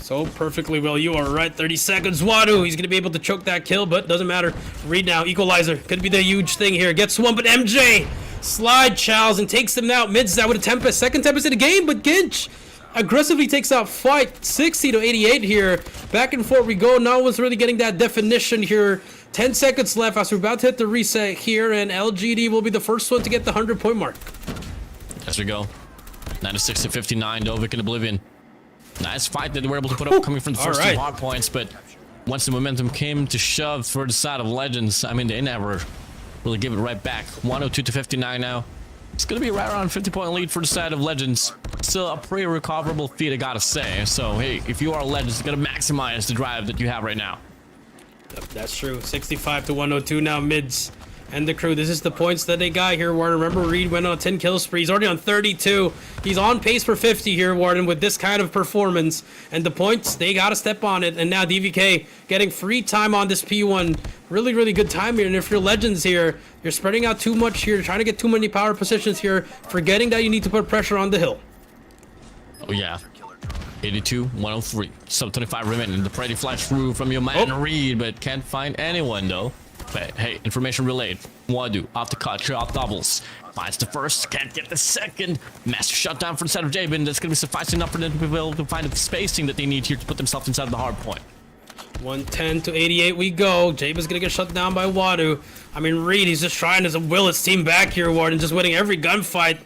So perfectly well, you are right. 30 seconds. Wadu, he's going to be able to choke that kill, but doesn't matter. Reed now, equalizer. Could be the huge thing here. Gets one, but MJ slide chows and takes them out. Mids out with a Tempest. Second Tempest in the game, but Ginch aggressively takes out fight. 60-88 here. Back and forth we go. No one's really getting that definition here. 10 seconds left as we're about to hit the reset here, and LGD will be the first one to get the 100-point mark. As we go. 96-59, Dovik and Oblivion. Nice fight that they were able to put up coming from the first two hard points, but once the momentum came to shove for the side of Legends, I mean, they never really give it right back. 102-59 now. It's going to be right around 50-point lead for the side of Legends. Still a pretty recoverable feat, I gotta say. So, hey, if you are Legends, you got to maximize the drive that you have right now. Yep, that's true. 65 to 102 now, mids and the crew. This is the points that they got here, Warden. Remember, Reed went on a 10 kill spree. He's already on 32. He's on pace for 50 here, Warden, with this kind of performance. And the points, they got to step on it. And now DVK getting free time on this P1. Really, really good time here. And if you're Legends here, you're spreading out too much here, trying to get too many power positions here, forgetting that you need to put pressure on the hill. Oh, yeah. 82, 103. Sub 25 remaining. The pretty flash through from your man Reed, but can't find anyone though. But hey, information relayed. Wadu off the cut, off doubles. Finds the first, can't get the second. Master shutdown for the side of Jabin. That's going to be sufficing enough for them to be able to find the spacing that they need here to put themselves inside of the hard point. 110 to 88 we go. Jabin's gonna get shut down by Wadu. I mean, Reed, he's just trying to will his team back here, Warden, just winning every gunfight.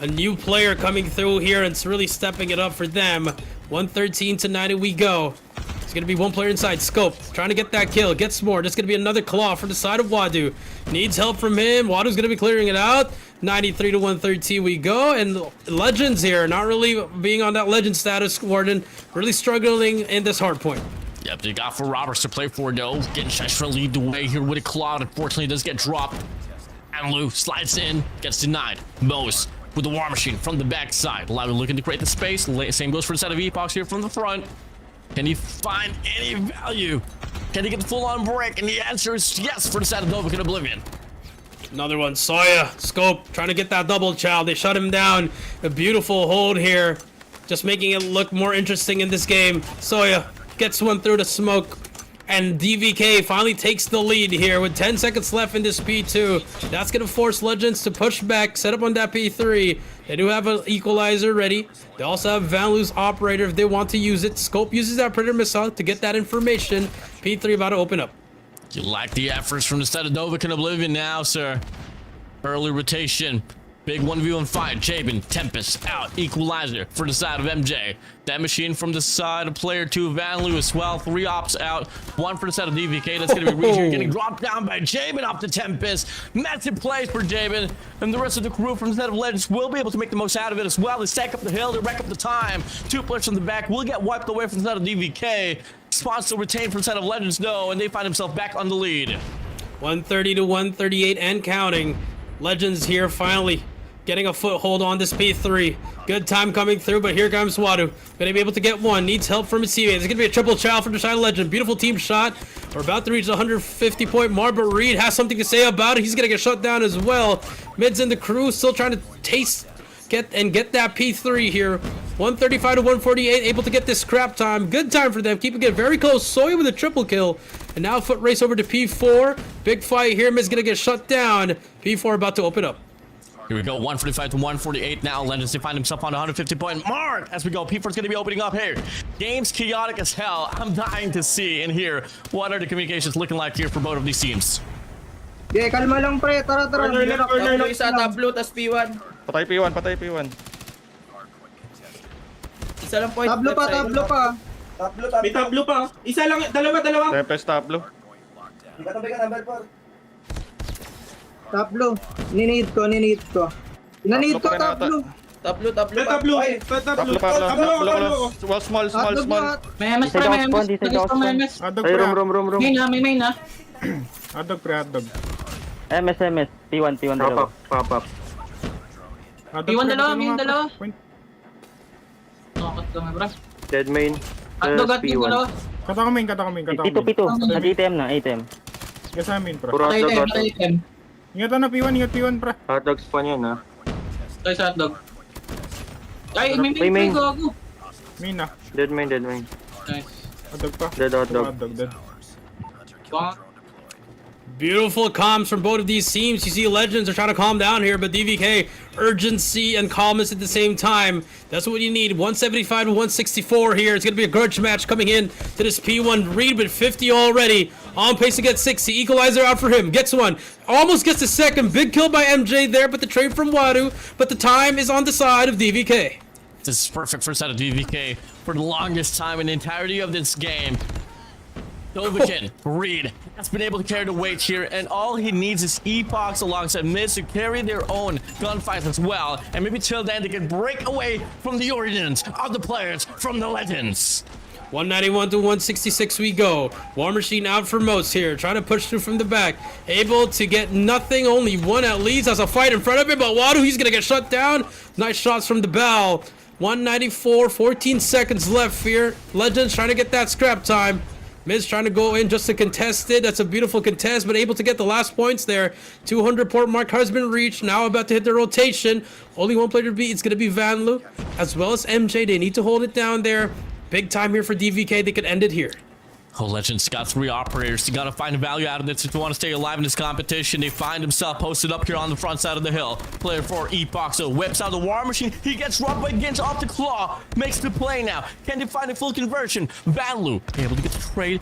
A new player coming through here, and it's really stepping it up for them. 113 to 90 we go. It's gonna be one player inside. Scope trying to get that kill. Gets more. Just gonna be another claw for the side of Wadu. Needs help from him. Wadu's gonna be clearing it out. 93 to 113 we go. And Legends here, not really being on that legend status, Warden. Really struggling in this hard point. Yep, they got for Roberts to play for though. Getting Shashra lead the way here with a claw. Unfortunately, does get dropped. ALUla slides in, gets denied. Mose with the war machine from the backside. Lava looking to create the space. Same goes for the side of Epox here from the front. Can he find any value? Can he get the full-on break? And the answer is yes for the side of Novik and Oblivion. Another one. Soya, Scope, trying to get that double chow. They shut him down. A beautiful hold here. Just making it look more interesting in this game. Soya gets one through the smoke. And DVK finally takes the lead here with 10 seconds left in this P2. That's going to force Legends to push back, set up on that P3. They do have an equalizer ready. They also have Value's operator if they want to use it. Scope uses that Predator missile to get that information. P3 about to open up. You like the efforts from the side of Novik and Oblivion now, sir. Early rotation. Big 1v1 fight. Jabin, Tempest out. Equalizer for the side of MJ. That machine from the side of player 2, Vanlu as well. 3 ops out. 1 for the side of DVK. That's going to be Reed here getting dropped down by Jabin off the Tempest. Massive plays for Jabin. And the rest of the crew from the side of Legends will be able to make the most out of it as well. They stack up the hill. They rack up the time. 2 players from the back will get wiped away from the side of DVK. Spawn still retained from the side of Legends, though, and they find themselves back on the lead. 130 to 138 and counting. Legends here finally getting a foothold on this P3. Good time coming through, but here comes Wadu. Gonna be able to get one. Needs help from his teammates. It's gonna be a triple chow from the Shine Legend. Beautiful team shot. We're about to reach the 150-point mark, but Reed has something to say about it. He's gonna get shut down as well. Mids in the crew still trying to get that P3 here. 135 to 148, able to get this scrap time. Good time for them, keeping it very close. Soya with a triple kill. And now foot race over to P4. Big fight here. Mid's gonna get shut down. P4 about to open up. Here we go, 145 to 148 now. Legends, they find himself on the 150-point mark as we go. P4's going to be opening up here. Game's chaotic as hell. I'm dying to see and hear what are the communications looking like here for both of these teams. Okay, kalma lang pre. Tara. Corner lock, Isa, tablo, tas P1. Patay P1, patay P1. Isa lang point. Tablo pa. May tablo pa. Isa lang, dalawa. Tempest tablo. Tablo. Ninid ko. Nanid ko, tablo. Tablo. Tablo pa. Small. May MS pre, may MS. Nagis pa may MS. Hotdog pre. Room. May main na. Hotdog pre, hotdog. MS. P1 dalawa. Pop. P1 dalawa, main dalawa. Nakakot kami bro. Dead main. Hotdog at yung dalawa. Kata ko main. Pito. Nag-ATM na, ATM. Kaya amin pre. Patay item. Ingat na P1 pre. Hotdog spawn yan ha. Patay sa hotdog. Ay, may main. Gago. Main na. Dead main. Nice. Hotdog pa. Dead hotdog. Dead. Beautiful comms from both of these teams. You see Legends are trying to calm down here, but DVK, urgency and calmness at the same time. That's what you need. 175 to 164 here. It's going to be a grudge match coming in to this P1. Reed with 50 already. On pace to get 60. Equalizer out for him. Gets one. Almost gets a second. Big kill by MJ there, but the trade from Wadu. But the time is on the side of DVK. This is perfect for the side of DVK for the longest time in the entirety of this game. Dovahkiin, Reed has been able to carry the weight here, and all he needs is epochs alongside mids to carry their own gunfights as well, and maybe till then they can break away from the origins of the players from the legends. 191 to 166 we go. War Machine out for most here, trying to push through from the back. Able to get nothing, only one at least. Has a fight in front of him, but Wadu, he's gonna get shut down. Nice shots from the Bell. 194, 14 seconds left here. Legends trying to get that scrap time. Miz trying to go in just to contest it. That's a beautiful contest, but able to get the last points there. 200 port mark has been reached. Now about to hit the rotation. Only one player to beat. It's going to be Vanlu as well as MJ. They need to hold it down there. Big time here for DVK. They could end it here. Oh, Legends got 3 operators. You gotta find a value out of this if you want to stay alive in this competition. They find himself posted up here on the front side of the hill. Player 4, Epoch, so whips out the War Machine. He gets robbed by Gins off the claw. Makes the play now. Can they find a full conversion? Vanlu able to get the trade.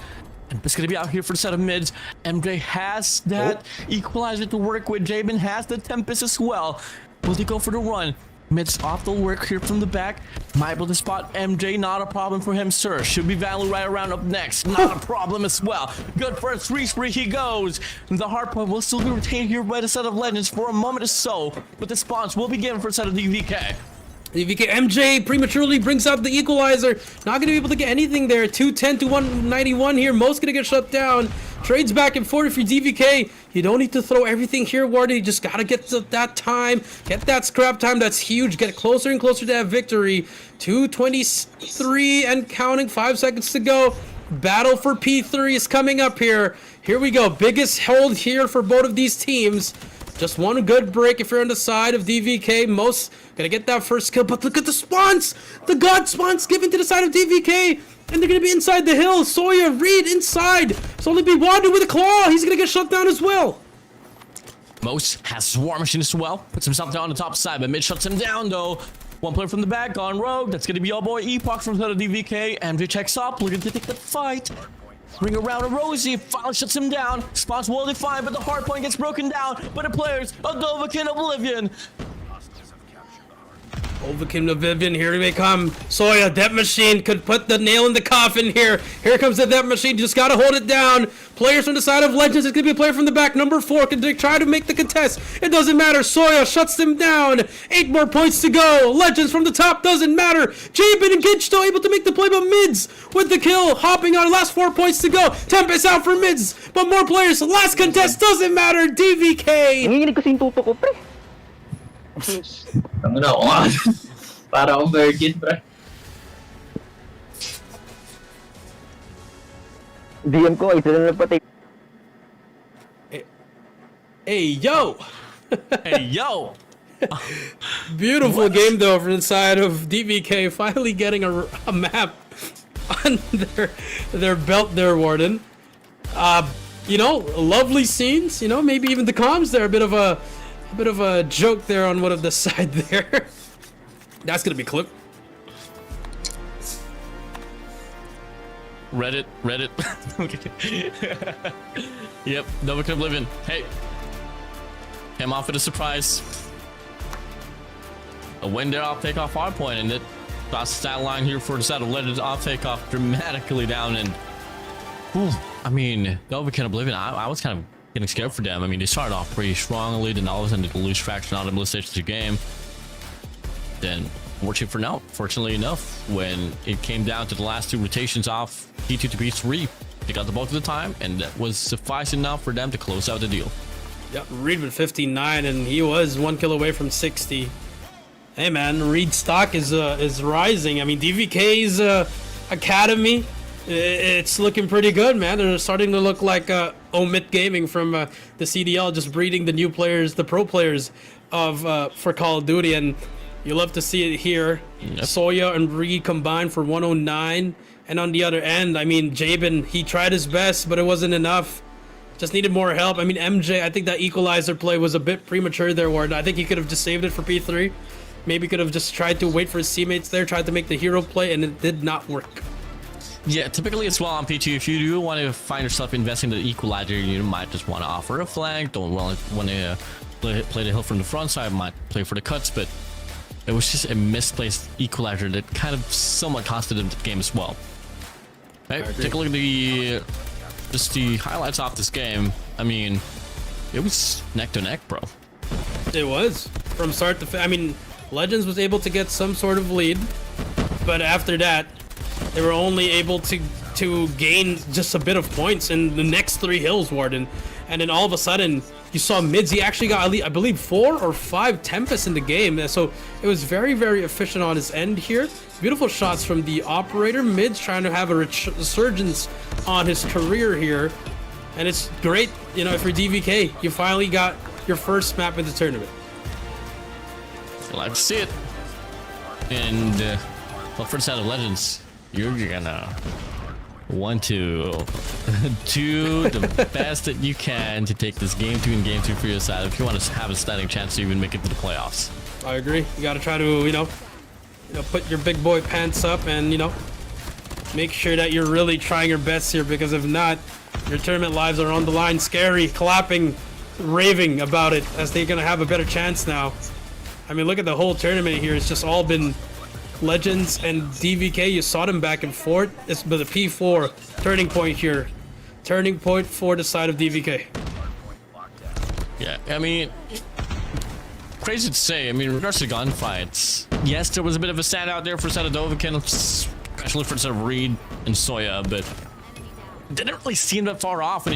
And it's gonna be out here for the set of mids. MJ has that equalizer to work with. Jabin has the Tempest as well. Will they go for the run? Mids off the work here from the back. Might be able to spot MJ, not a problem for him, sir. Should be Vanlu right around up next. Not a problem as well. Good for a 3 spree, he goes. The hard point will still be retained here by the set of Legends for a moment or so, but the spawns will be given for a set of DVK. DVK MJ prematurely brings out the equalizer. Not going to be able to get anything there. 210 to 191 here. Most going to get shut down. Trades back and forth for DVK. You don't need to throw everything here, Warden. You just got to get to that time. Get that scrap time. That's huge. Get closer and closer to that victory. 2:23 and counting. 5 seconds to go. Battle for P3 is coming up here. Here we go. Biggest hold here for both of these teams. Just one good break if you're on the side of DVK. Most gonna get that first kill, but look at the spawns! The God spawns given to the side of DVK, and they're gonna be inside the hill. Soya, Reed inside. It's only be Wandu with a claw. He's gonna get shut down as well. Most has his War Machine as well. Puts himself down on the top side, but mid shuts him down though. One player from the back, gone rogue. That's gonna be your boy Epoch from the side of DVK. MJ checks up, looking to take the fight. Ring around a Rosie, finally shuts him down. Spawns will define, but the hard point gets broken down by the players of Dovahkiin Oblivion. Dovahkiin Oblivion, here they come. Soya, Death Machine could put the nail in the coffin here. Here comes the Death Machine, just gotta hold it down. Players from the side of Legends, it's gonna be a player from the back. Number 4, can they try to make the contest? It doesn't matter, Soya shuts them down. 8 more points to go. Legends from the top, doesn't matter. Jabin and Gidge still able to make the play, but mids with the kill. Hopping on, last 4 points to go. Tempest out for mids, but more players. Last contest, doesn't matter, DVK. Nanginginig kasi yung tuto ko, pre. Tama na ako nga. Para akong virgin, pre. DM ko, isa na napatay. Hey, yo. Hey, yo! Beautiful game though from the side of DVK, finally getting a map on their belt there, Warden. You know, lovely scenes. You know, maybe even the comms there, a bit of a joke there on one of the side there. That's gonna be clipped. Reddit. Okay. Yep, Dovahkiin Oblivion. Hey. Came off with a surprise. A win there off takeoff hard point, and it crossed the stat line here for the side of Legends off takeoff dramatically down. And I mean, Dovahkiin Oblivion, I was kind of getting scared for them. I mean, they started off pretty strongly, then all of a sudden they lose traction on the middle stages of the game. Then, fortunately enough, when it came down to the last 2 rotations off P2 to P3, they got the bulk of the time, and that was suffice enough for them to close out the deal. Yep, Reed with 59, and he was 1 kill away from 60. Hey man, Reed's stock is rising. I mean, DVK's academy, it's looking pretty good, man. They're starting to look like Omit Gaming from the CDL, just breeding the new players, the pro players of for Call of Duty, and you love to see it here. Yep. Soya and Reed combined for 109, and on the other end, I mean, Jabin, he tried his best, but it wasn't enough. Just needed more help. I mean, MJ, I think that equalizer play was a bit premature there, Warden. I think he could have just saved it for P3. Maybe could have just tried to wait for his teammates there, tried to make the hero play, and it did not work. Yeah, typically as well on P2, if you do want to find yourself investing in the equalizer, you might just want to offer a flank, don't want to play the hill from the front side, might play for the cuts, but it was just a misplaced equalizer that kind of somewhat costed him the game as well. Right, take a look at the just the highlights off this game, I mean, it was neck to neck, bro. It was from start to I mean, Legends was able to get some sort of lead, but after that, they were only able to gain just a bit of points in the next 3 hills, Warden. And then all of a sudden, you saw Mids. He actually got, I believe, 4 or 5 Tempests in the game. So it was very, very efficient on his end here. Beautiful shots from the operator. Mids trying to have a resurgence on his career here. And it's great, you know, for DVK. You finally got your first map in the tournament. I like to see it. And, well, first out of Legends, you're gonna want to do the best that you can to take this game 2 and game 2 for your side if you want to have a standing chance to even make it to the playoffs. I agree. You got to try to, you know, put your big boy pants up and, you know, make sure that you're really trying your best here, because if not, your tournament lives are on the line. Scary, clapping, raving about it as they're going to have a better chance now. I mean, look at the whole tournament here. It's just all been Legends and DVK. You saw them back and forth. It's but the P4 turning point here. Turning point for the side of DVK. Yeah, I mean, crazy to say. I mean, in regards to gunfights, yes, there was a bit of a standout there for Dovikin, especially for sort of Reed and Soya, but didn't really seem that far off when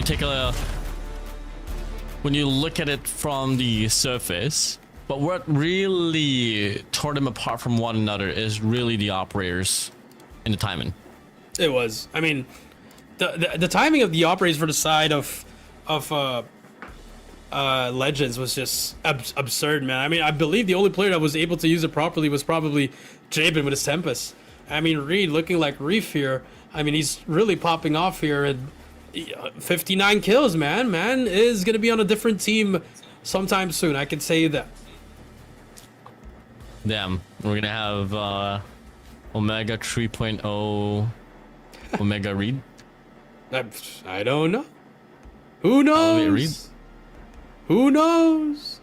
you look at it from the surface. But what really tore them apart from one another is really the operators and the timing. It was. I mean, the timing of the operators for the side of Legends was just absurd, man. I mean, I believe the only player that was able to use it properly was probably Jabin with his Tempest. I mean, Reed looking like Reef here. I mean, he's really popping off here. And 59 kills, man. Man is going to be on a different team sometime soon. I can say that. Damn, we're gonna have Omega 3.0 Omega Reed. I don't know. Who knows? Reed? Who knows?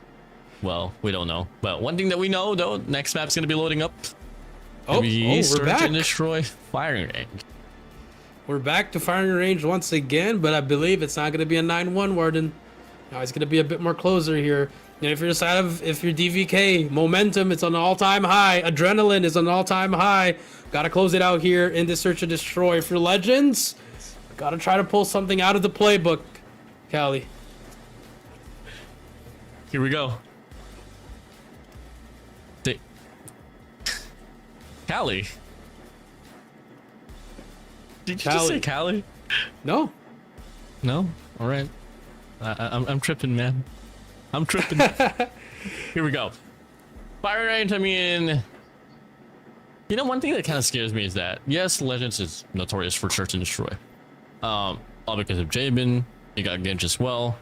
Well, we don't know. But one thing that we know, though, next map's gonna be loading up. We're back. And destroy firing range. We're back to firing range once again, but I believe it's not gonna be a 9-1, Warden. Now it's gonna be a bit more closer here. And if you're DVK, momentum, it's on an all-time high. Adrenaline is on an all-time high. Gotta close it out here in this search and destroy. For Legends, gotta try to pull something out of the playbook, Callie. Here we go. Callie. Did you just say Callie? No. No? All right. I'm tripping, man. I'm tripping. Here we go. Fire range, I mean, you know, one thing that kind of scares me is that, yes, Legends is notorious for search and destroy. All because of Jabin. You got Genji as well.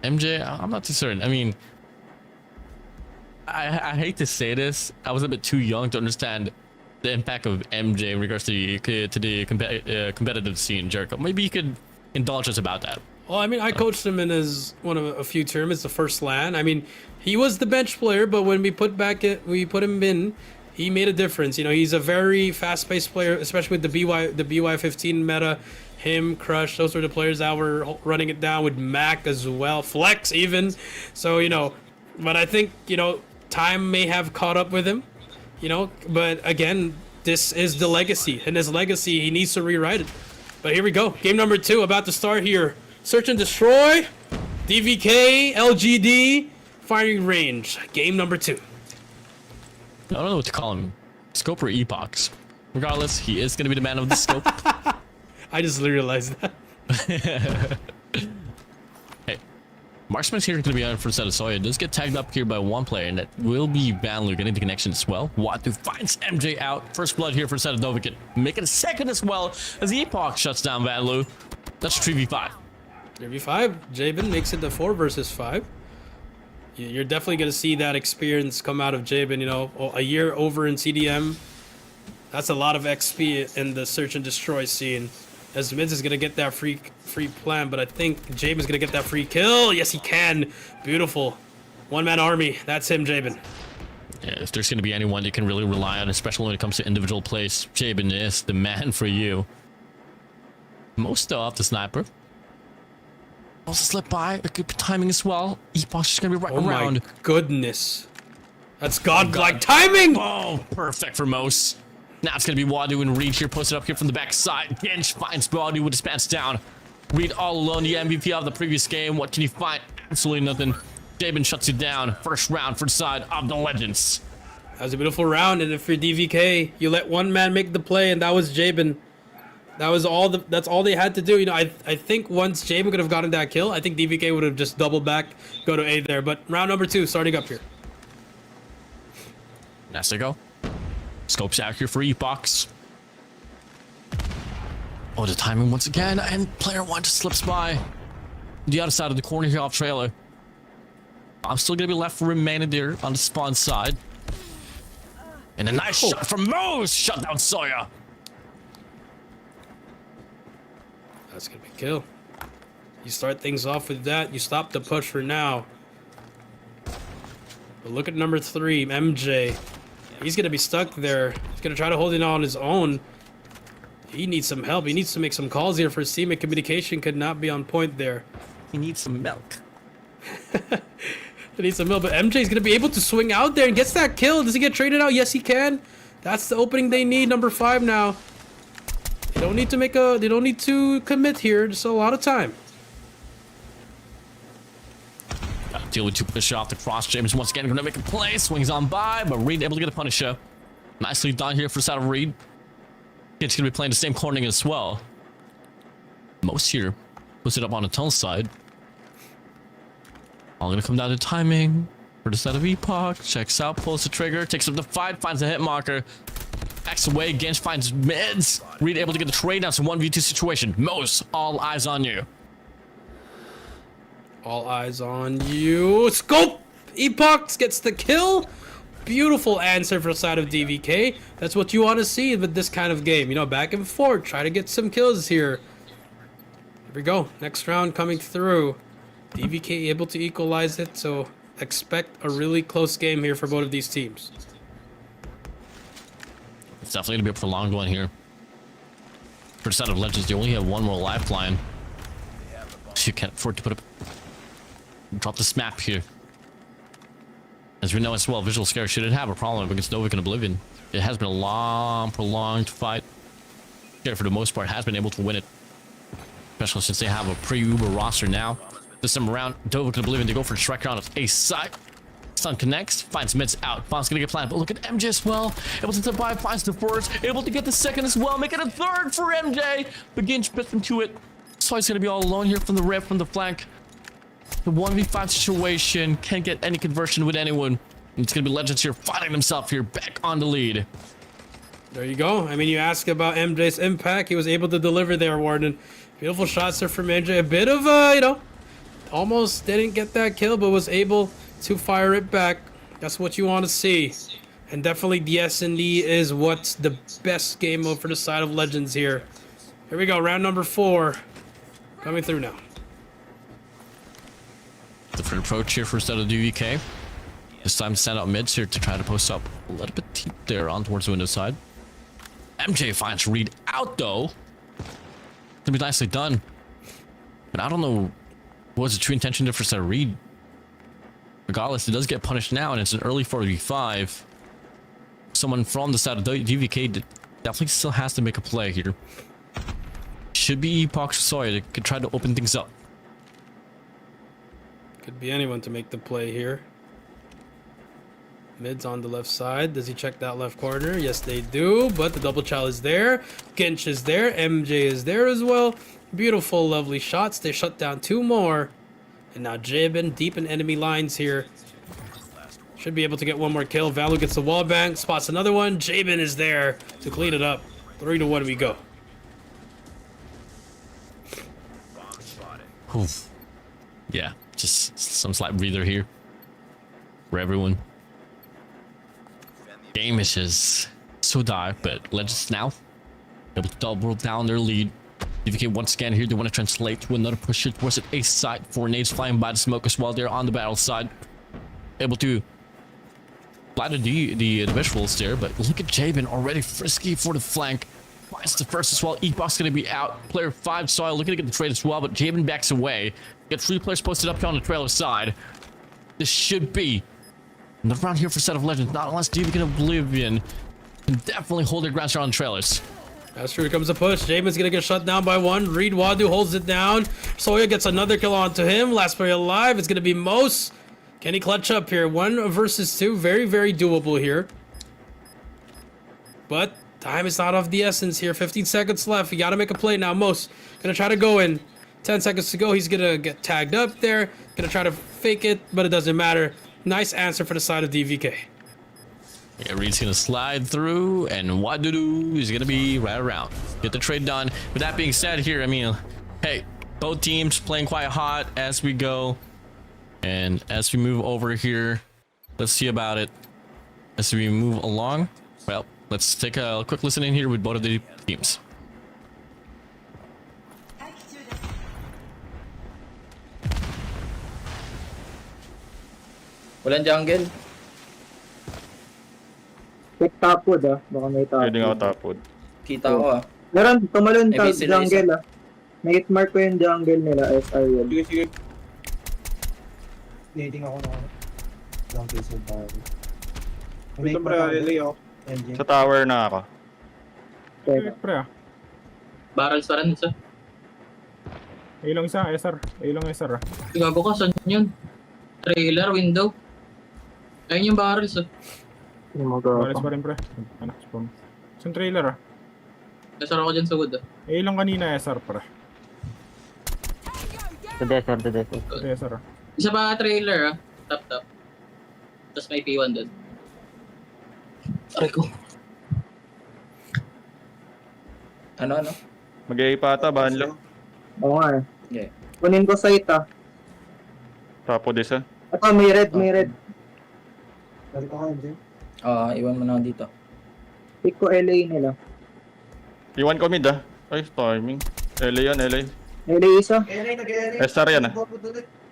MJ, I'm not too certain. I mean, I hate to say this. I was a bit too young to understand the impact of MJ in regards to the competitive scene, Jericho. Maybe you could indulge us about that. Well, I mean, I coached him in one of a few tournaments, the first LAN. I mean, he was the bench player, but when we put him in, he made a difference. You know, he's a very fast-paced player, especially with the BY15 meta. Him, Crush, those were the players that were running it down with Mac as well, Flex even. So, you know, but I think, you know, time may have caught up with him, you know, but again, this is the legacy, and his legacy, he needs to rewrite it. But here we go, game number 2 about to start here. Search and destroy, DVK, LGD, firing range, game number 2. I don't know what to call him, scope or epochs. Regardless, he is going to be the man of the scope. I just realized that. Hey, Marksman's here going to be on for set of Soya. Does get tagged up here by one player, and that will be Vanlu getting the connection as well. Watu finds MJ out. First blood here for set of Dovikin. Make it a second as well as the Epoch shuts down Vanlu. That's 3v5. 3v5. Jabin makes it to 4 versus 5. You're definitely going to see that experience come out of Jabin. You know, a year over in CDM. That's a lot of XP in the search and destroy scene. As Mids is going to get that free plan, but I think Jabin's going to get that free kill. Yes, he can. Beautiful. One-man army. That's him, Jabin. Yeah, if there's going to be anyone you can really rely on, especially when it comes to individual plays, Jabin is the man for you. Most still off the sniper. Also slip by. A good timing as well. Epoch's just gonna be right Oh around. my goodness. That's godlike timing! Oh, perfect for Mos. Now it's gonna be Wadu and Reed here, posted up here from the backside. Gench finds Wadu with his pants down. Reed all alone, the MVP of the previous game. What can you find? Absolutely nothing. Jabin shuts you down. First round for the side of the Legends. That was a beautiful round, and if you're DVK, you let one man make the play, and that was Jabin. That was all. That's all they had to do. You know, I think once Jabin could have gotten that kill, I think DVK would have just doubled back, go to A there. But round number 2 starting up here. That's they go. Scopes out here for Epochs. Oh, the timing once again, and player 1 just slips by the other side of the corner here off trailer. I'm still gonna be left remaining there on the spawn side. And a nice shot from Mose! Shut down Sawyer. That's gonna be a kill. You start things off with that. You stop the push for now. But look at number 3, MJ. He's gonna be stuck there. He's gonna try to hold it on his own. He needs some help. He needs to make some calls here for his team. And communication could not be on point there. He needs some milk. He needs some milk, but MJ's gonna be able to swing out there and gets that kill. Does he get traded out? Yes, he can. That's the opening they need. Number 5 now. They don't need to make a. They don't need to commit here. Just a lot of time. Deal with 2 push off the cross. James once again gonna make a play. Swings on by, but Reed able to get a Punisher. Nicely done here for the side of Reed. It's gonna be playing the same cornering as well. Most here puts it up on the tunnel side. All gonna come down to timing for the side of Epoch. Checks out, pulls the trigger, takes up the fight, finds a hit marker. Backs away, Gench finds mids. Reed able to get the trade down. It's a 1v2 situation. Most, all eyes on you. All eyes on you. Scope! Epoch gets the kill. Beautiful answer for the side of DVK. That's what you want to see with this kind of game. You know, back and forth. Try to get some kills here. Here we go. Next round coming through. DVK able to equalize it, so expect a really close game here for both of these teams. It's definitely gonna be a prolonged one here. For the side of Legends, they only have 1 more lifeline. So you can't afford to put up. Drop this map here. As we know as well, Visual Scare shouldn't have a problem against Novik and Oblivion. It has been a long, prolonged fight. Scare, for the most part, has been able to win it. Especially since they have a pre-Uber roster now. This time around, Dovik and Oblivion to go for a strike round of ace side. Sun connects, finds mids out. Bomb's gonna get planted, but look at MJ as well. Able to survive, finds the first, able to get the second as well, make it a third for MJ. Begins bits into it. So he's gonna be all alone here from the rip, from the flank. The 1v5 situation, can't get any conversion with anyone. It's gonna be Legends here fighting himself here back on the lead. There you go. I mean, you ask about MJ's impact. He was able to deliver there, Warden. Beautiful shots there from MJ. A bit of, you know, almost didn't get that kill, but was able to fire it back. That's what you want to see. And definitely the S&D is what's the best game mode for the side of Legends here. Here we go, round number 4. Coming through now. Different approach here for instead of DVK. This time to stand out mids here to try to post up a little bit deep there on towards the window side. MJ finds Reed out though. Gonna be nicely done. But I don't know what was the true intention there for instead of Reed. Regardless, it does get punished now, and it's an early 4v5. Someone from the side of DVK definitely still has to make a play here. Should be Epoch Soy that could try to open things up. Could be anyone to make the play here. Mid's on the left side. Does he check that left corner? Yes, they do. But the double chow is there. Gench is there. MJ is there as well. Beautiful, lovely shots. They shut down 2 more. And now Jabin deep in enemy lines here. Should be able to get 1 more kill. Valu gets the wall bang. Spots another one. Jabin is there to clean it up. 3-1 we go. Oof. Yeah, just some slight breather here for everyone. Game is just so dire, but Legends now able to double down their lead. DVK once again here, they want to translate to another push here towards the ace side. 4 nades flying by the smoke as well there on the battle side. Able to flatter the visuals there, but look at Jabin already frisky for the flank. Finds the first as well. Epoch's gonna be out. Player 5 Soil looking to get the trade as well, but Javen backs away. Get 3 players posted up here on the trailer side. This should be another round here for Set of Legends, not unless DVK and Oblivion can definitely hold their ground here on the trailers. That's true. Here comes a push. Jamin's gonna get shut down by one. Reed Wadu holds it down. Soya gets another kill onto him. Last player alive. It's gonna be Mos. Can he clutch up here? 1 versus 2. Very, very doable here. But time is not of the essence here. 15 seconds left. You gotta make a play now. Mos gonna try to go in. 10 seconds to go. He's gonna get tagged up there. Gonna try to fake it, but it doesn't matter. Nice answer for the side of DVK. Yeah, Reed's gonna slide through, and Wadudu is gonna be right around. Get the trade done. With that being said here, I mean, hey, both teams playing quite hot as we go. And as we move over here, let's see about it. As we move along, well, let's take a quick listen in here with both of the teams. Walang jungle. Pick top wood baka may top Pwede nga ako top wood. Kita ko Meron, tumalon May top sila jungle May hit mark ko yung jungle nila, SR yun. Sige, sige. Nading ako na jungle sa tower. Ito pre, lilay ako. Sa tower na ako. Teka. Pre Barrels pa rin isa. Ilong isa, SR. Ilong SR. Gago ka, saan yun? Trailer, window. Ayun yung barrels Balis pa rin pre. Anak, spam. Saan trailer Nasara ako dyan sa wood Ilong kanina SR pre. Sa desert, sa desert. SR Isa pa trailer Top. Tapos may P1 doon. Aray ko. Ano? Mag-i pa ata, bahan lang. Oo nga Okay. Kunin ko site Top wood isa. Ito, may red. Balik ako yun, Jay. Iwan mo na dito. Pick ko LA nila. Iwan ko mid Ay, timing. LA yan, LA. LA isa. SR yan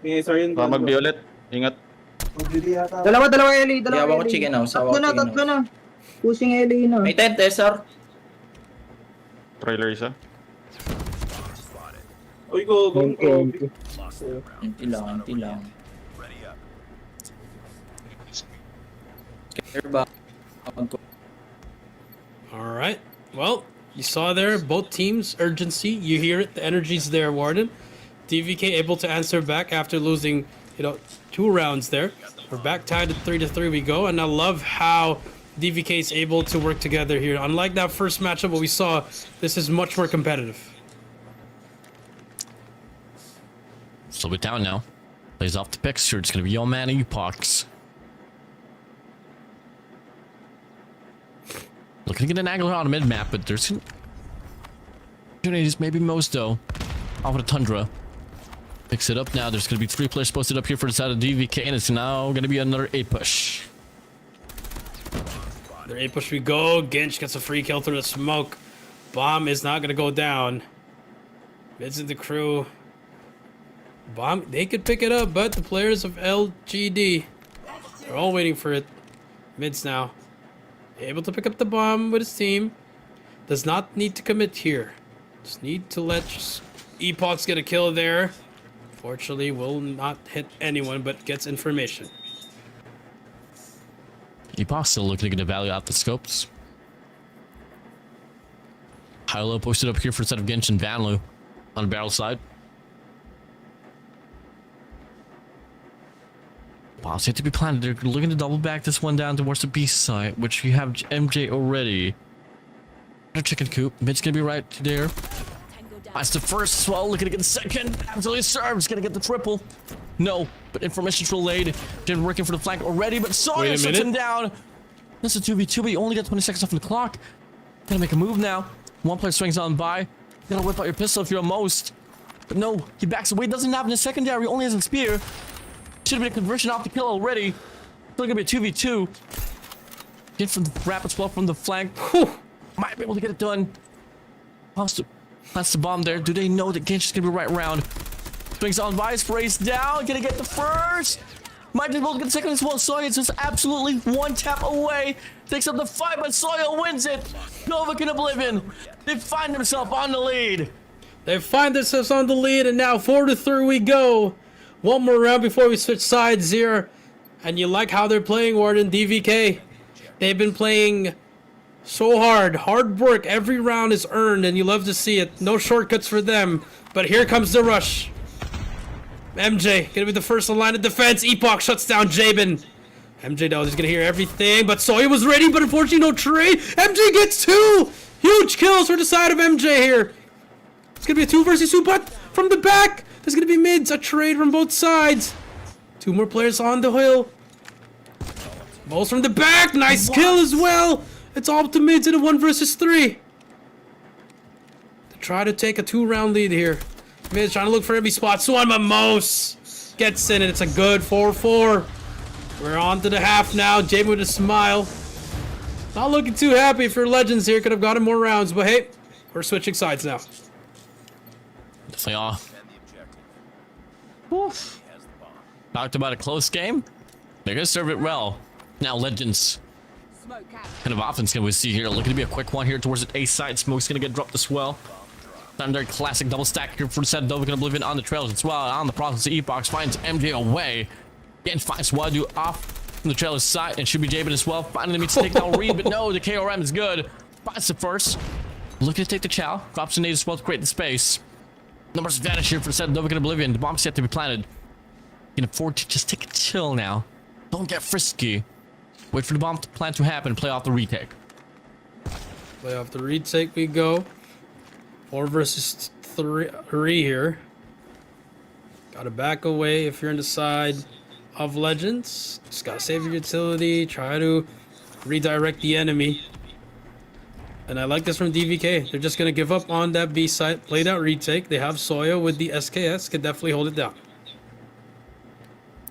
SR yun. mag-B ulit. Ingat. Dalawa LA, Yawa ko chicken house. Tatlo na. Pushing LA na. May tent, SR. Trailer isa. Uy, go. Unti lang. All right. Well, you saw there both teams urgency. You hear it. The energy's there, Warden. DVK able to answer back after losing, 2 rounds there. We're back tied at 3-3 we go, and I love how DVK is able to work together here. Unlike that first matchup, what we saw, this is much more competitive. Slow it down now. Plays off the picture. It's gonna be Yo Man Epochs. Looking to get an angle on a mid map, but there's opportunities. Maybe Mosto off of the Tundra. Picks it up now. There's going to be 3 players posted up here for the side of DVK, and it's now going to be another 8 push. Another 8 push we go. Ginch gets a free kill through the smoke. Bomb is not going to go down. Mids in the crew. Bomb, they could pick it up, but the players of LGD, they're all waiting for it. Mids now. Able to pick up the bomb with his team. Does not need to commit here. Just need to let Epochs get a kill there. Fortunately, will not hit anyone, but gets information. Epoch still looking to get a value out the scopes. ALUla posted up here for a set of Ginch and Vanlu on the barrel side. Wow, so you have to be planted. They're looking to double back this one down towards the B side, which you have MJ already. Another chicken coop. Mid's gonna be right there. That's the first swell. Looking to get the second. Absolutely serves. Gonna get the triple. No, but information's relayed. Been working for the flank already, but Sawyer shuts him down. That's a 2v2, but you only got 20 seconds off the clock. Gotta make a move now. One player swings on by. Gotta whip out your pistol if you're a Most. But no, he backs away. Doesn't have a secondary. He only has a spear. Should have been a conversion off the kill already. Still gonna be a 2v2. Get from the rapid swell from the flank. Whew. Might be able to get it done. That's the bomb there. Do they know that Ginch is gonna be right around? Swings on by, sprays down. Gonna get the first. Might as well get second as well. Soya is just absolutely one tap away. Takes up the fight, but Soya wins it. Novik and Oblivion, they find themselves on the lead. They find themselves on the lead, and now 4-3 we go. One more round before we switch sides here. And you like how they're playing, Warden. DVK. They've been playing so hard. Hard work. Every round is earned, and you love to see it. No shortcuts for them. But here comes the rush. MJ gonna be the first in line of defense. Epoch shuts down Jabin. MJ knows he's gonna hear everything, but Soya was ready, but unfortunately no trade. MJ gets 2 huge kills for the side of MJ here. It's gonna be a 2 versus 2, but from the back, there's gonna be mids, a trade from both sides. 2 more players on the hill. Balls from the back, nice kill as well. It's all up to mids in a 1 versus 3. To try to take a 2-round lead here. Mids trying to look for every spot. Swan Mamos gets in, and it's a good 4-4. We're on to the half now. Jamie with a smile. Not looking too happy for Legends here. Could have gotten more rounds, but hey, we're switching sides now. Definitely off. Oof. Talked about a close game. They're gonna serve it well. Now Legends. Kind of offense can we see here? Looking to be a quick one here towards the A side. Smoke's gonna get dropped as well. Thunder classic double stack here for the set. Novik and Oblivion on the trails as well. On the process, Epoch finds MJ away. Again, finds Wadu off from the trailer's side, and should be Jabin as well. Finally meets to take down Reed, but no, the KORM is good. Finds the first. Looking to take the Chow. Drops the nade as well to create the space. Numbers vanish here for the set. Novik and Oblivion. The bomb's yet to be planted. You can afford to just take a chill now. Don't get frisky. Wait for the bomb to plant to happen. Play off the retake. Play off the retake we go. 4 versus 3 here. Gotta back away if you're in the side of Legends. Just gotta save your utility. Try to redirect the enemy. And I like this from DVK. They're just gonna give up on that B side. Play that retake. They have Soya with the SKS. Can definitely hold it down.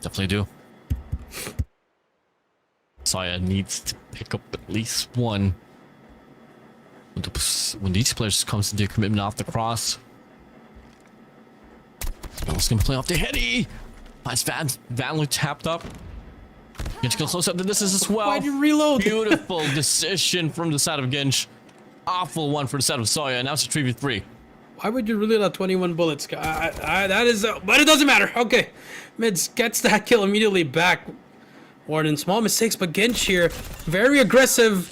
Definitely do. Soya needs to pick up at least one. When these players comes into commitment off the cross. It's gonna play off the heady. Nice Vanlu tapped up. Ginch gonna close up the distance as well. Why'd you reload? Beautiful decision from the side of Ginch. Awful one for the side of Soya. Now it's a 3v3. Why would you reload at 21 bullets? That is, but it doesn't matter. Okay, Mids gets that kill immediately back. Warden, small mistakes, but Ginch here, very aggressive.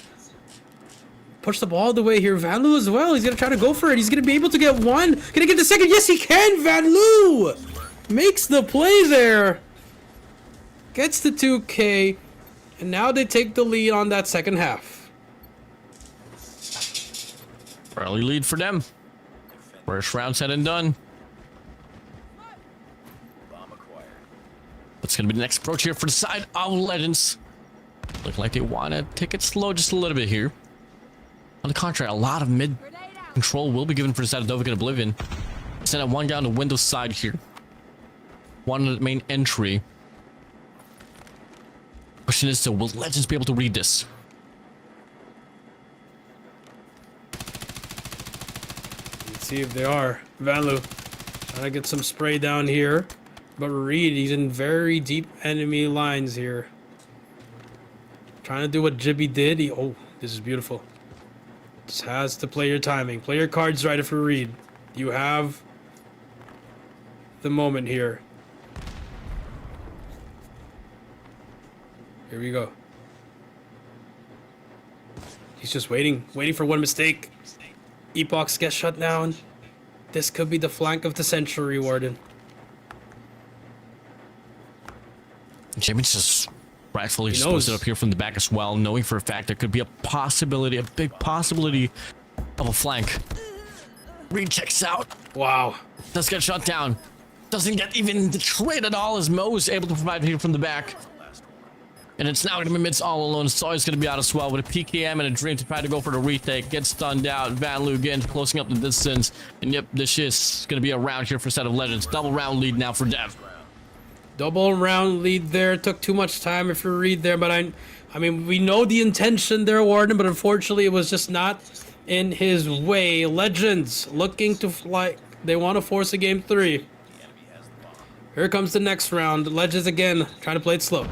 Push the ball all the way here. Vanlu as well. He's gonna try to go for it. He's gonna be able to get 1. Gonna get the second. Yes, he can. Vanlu makes the play there. Gets the 2K, and now they take the lead on that second half. Early lead for them. First round said and done. What's gonna be the next approach here for the side of Legends? Look like they wanna take it slow just a little bit here. On the contrary, a lot of mid control will be given for the side of Novik and Oblivion. Send out one guy on the window side here. One on the main entry. Question is, will Legends be able to read this? Let's see if they are. Vanlu trying to get some spray down here. But Reed, he's in very deep enemy lines here. Trying to do what Jibby did. Oh, this is beautiful. Just has to play your timing. Play your cards right if you read. You have the moment here. Here we go. He's just waiting for one mistake. Epochs gets shut down. This could be the flank of the century, Warden. Jamin's just rightfully exposed it up here from the back as well, knowing for a fact there could be a possibility, a big possibility of a flank. Reed checks out. Wow. Does get shut down. Doesn't get even the trade at all as Mo is able to provide here from the back. And it's now going to be Mids all alone. Sawyer's going to be out as well with a PKM and a dream to try to go for the retake. Gets stunned out. Vanlu again closing up the distance. And yep, this is going to be a round here for Set of Legends. Double round lead now for Dev. Double round lead there. Took too much time if you read there, but I mean, we know the intention there, Warden, but unfortunately it was just not in his way. Legends looking to fly. They want to force a game 3. Here comes the next round. Legends again, trying to play it slow.